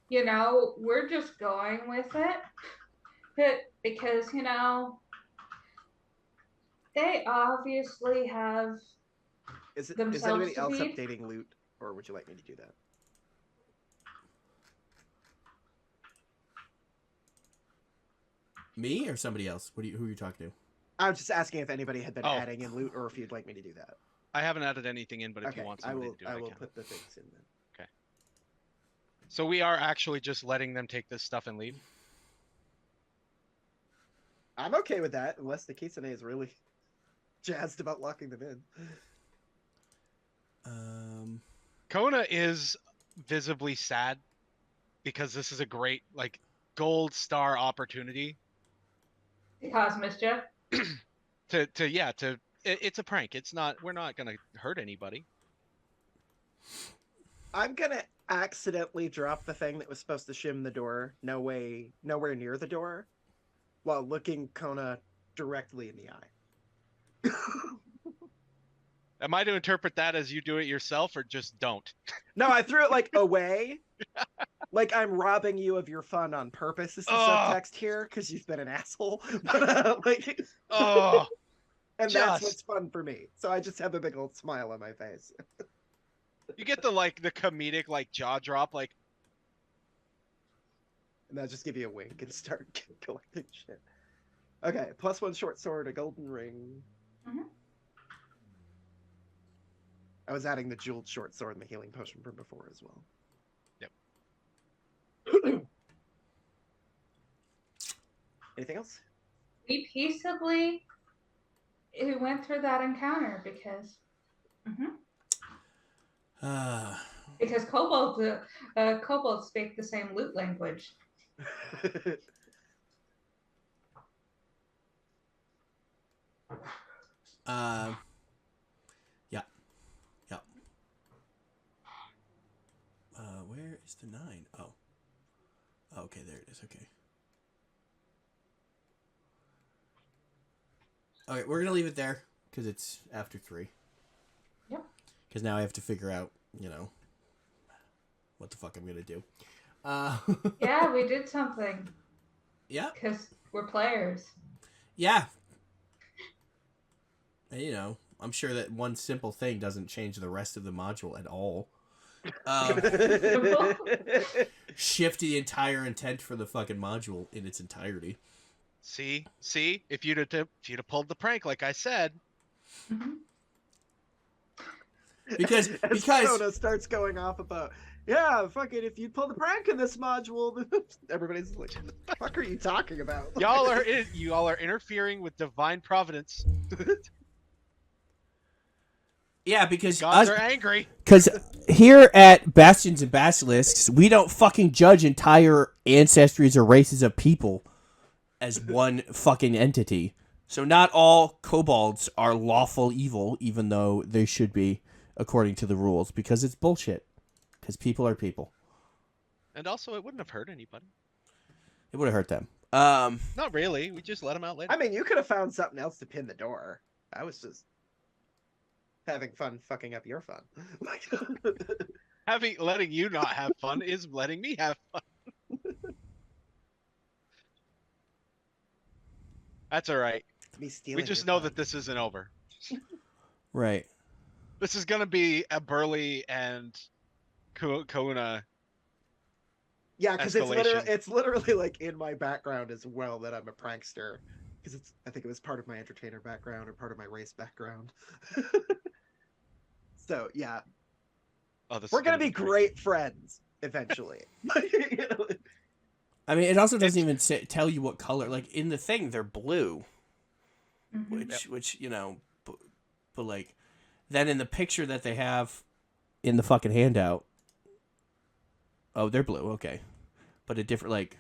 We're just going with it because they obviously have Is themselves anybody to else feed. updating loot, or would you like me to do that? Me or somebody else? Who are you talking to? I'm just asking if anybody had been Oh. adding in loot, or if you'd like me to do that. I haven't added anything in, but if Okay, you want I somebody will. to do it, I I will can. put the things in then. So we are actually just letting them take this stuff and leave. I'm okay with that, unless the Kisane is really jazzed about locking them in. Kona is visibly sad because this is a great gold star opportunity Cause mischief. it's a prank. We're not gonna hurt anybody. I'm gonna accidentally drop the thing that was supposed to shim the door nowhere near the door, while looking Kona directly in the eye. Am I to interpret that as you do it yourself or just don't? No, I threw it away. Like I'm robbing you of your fun on purpose is the Ugh. subtext here, because you've been an asshole. Oh, and that's just- what's fun for me. So I just have a big old smile on my face. you get the comedic jaw drop And I'll just give you a wink and start collecting shit. Okay, +1 short sword, a golden ring. Mhm. I was adding the jeweled short sword and the healing potion from before as well. Yep. Anything else? We peaceably went through that encounter because kobolds speak the same loot language. Yeah. Where is the 9? Oh, okay, there it is. Okay. Okay, we're gonna leave it there because it's after 3. Yep. Because now I have to figure out, what the fuck I'm gonna do. Yeah, we did something Yeah. because we're players. Yeah. And, I'm sure that one simple thing doesn't change the rest of the module at all. Shift the entire intent for the fucking module in its entirety. See, if you'd have pulled the prank like I said. Mm-hmm. Because Kona starts going off about, yeah, fuck it, if you pull the prank in this module, everybody's like, what the fuck are you talking about? y'all are interfering with divine providence. Yeah, because Gods are angry. Because here at Bastions and Basilisks, we don't fucking judge entire ancestries or races of people as one fucking entity. So not all kobolds are lawful evil, even though they should be according to the rules, because it's bullshit. Because people are people. And also, it wouldn't have hurt anybody. It would have hurt them. Not really. We just let them out later. I mean, you could have found something else to pin the door. I was just having fun fucking up your fun. Letting you not have fun is letting me have fun. That's all right. Me stealing We just your know fun. that this isn't over. Right. This is gonna be a Burley and Kona Yeah, because escalation. it's literally like in my background as well that I'm a prankster. Because I think it was part of my entertainer background or part of my race background. So yeah, Oh, this we're is gonna be great. great friends eventually. You know? I mean, it also doesn't It's- even tell you what color. Like in the thing, they're blue, Mhm. which but like then in the picture that they have in the fucking handout, oh, they're blue. Okay, but a different like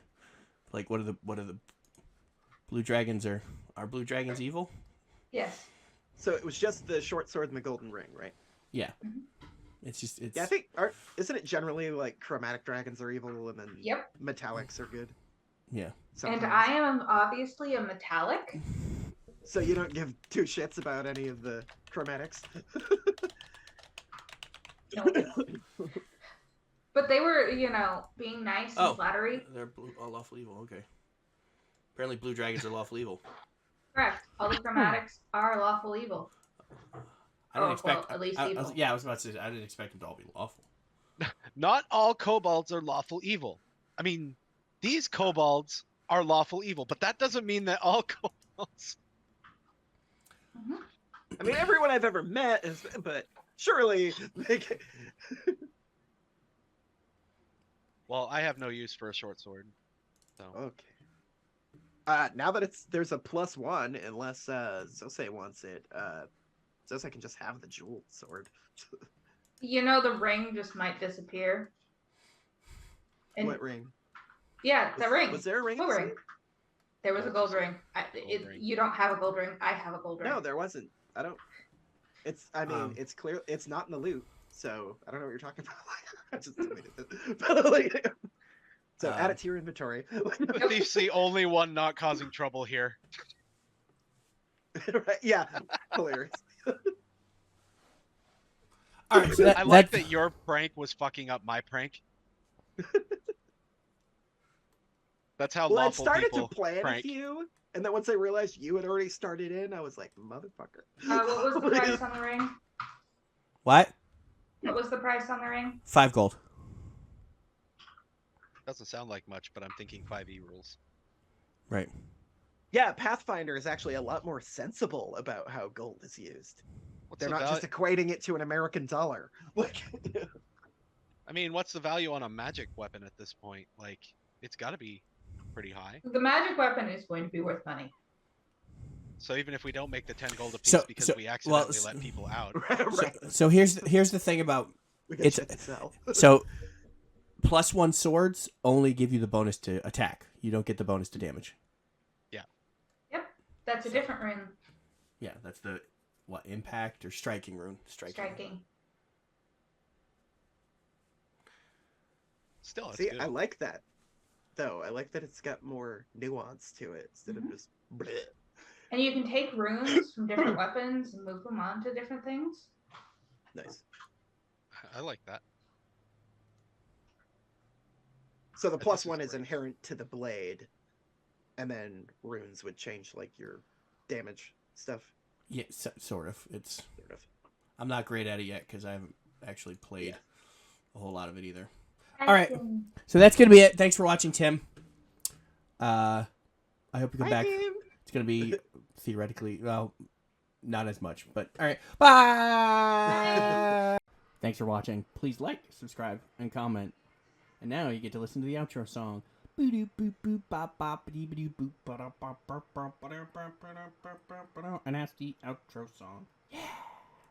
what are the blue dragons are blue dragons evil? Yes. So it was just the short sword and the golden ring, right? Yeah, Mhm. it's Yeah, I think isn't it generally like chromatic dragons are evil and then Yep. metallics are good? yeah. And Sometimes. I am obviously a metallic. So you don't give two shits about any of the chromatics. No. But they were, being nice and Oh, flattery. they're blue, all lawful evil. Okay. Apparently, blue dragons are lawful evil. Correct. All the chromatics are lawful evil. I didn't Or, expect. well, at least I evil. was about to say I didn't expect them to all be lawful. Not all kobolds are lawful evil. I mean, these kobolds are lawful evil, but that doesn't mean that all kobolds. Mhm. I mean, everyone I've ever met is, but surely Well, I have no use for a short sword. So okay. Now that there's a +1, unless Zose wants it, Zose can just have the jeweled sword. The ring just might disappear. And What ring? yeah, the ring. Was there a ring? What in the ring? sleeve? There was a gold Gold ring. ring. You don't have a gold ring. I have a gold ring. No, there wasn't. I don't. I mean, Um, it's clear. It's not in the loot, so I don't know what you're talking about. I just deleted it. But, like, so add it to your inventory. The thief's the only one not causing trouble here. Right? Yeah, hilarious. All right, so I like that your prank was fucking up my prank. That's how Well, I lawful started to people plan prank. a few, and then once I realized you had already started in, I was like, motherfucker. What was the price on the ring? What? What was the price on the ring? 5 gold. Doesn't sound like much, but I'm thinking 5e rules. Right. Yeah, Pathfinder is actually a lot more sensible about how gold is used. What's They're the not just equating it to an American dollar. Like, I mean, what's the value on a magic weapon at this point? Like, it's got to be pretty high. The magic weapon is going to be worth money. So even if we don't make the 10 gold apiece So- because so- we well, accidentally let people out, right. So here's the thing about We got it's shit to sell. so +1 swords only give you the bonus to attack. You don't get the bonus to damage. Yep. That's a different rune. Yeah, that's the impact or striking rune. Striking. still, it's See, good. I like that. Though I like that it's got more nuance to it instead of just. Bleh. And you can take runes from different weapons and move them on to different things. Nice. I like that. So the This is +1 is great. inherent to the blade, and then runes would change like your damage stuff. Yeah, sort of. It's Sort of. I'm not great at it yet because I haven't actually played a whole lot of it either. All right. So that's gonna be it. Thanks for watching, Tim. I hope you come back. Tim. It's gonna be theoretically, well, not as much, but all right. Bye. Thanks for watching. Please like, subscribe, and comment. And now you get to listen to the outro song. And that's the outro song. Yeah.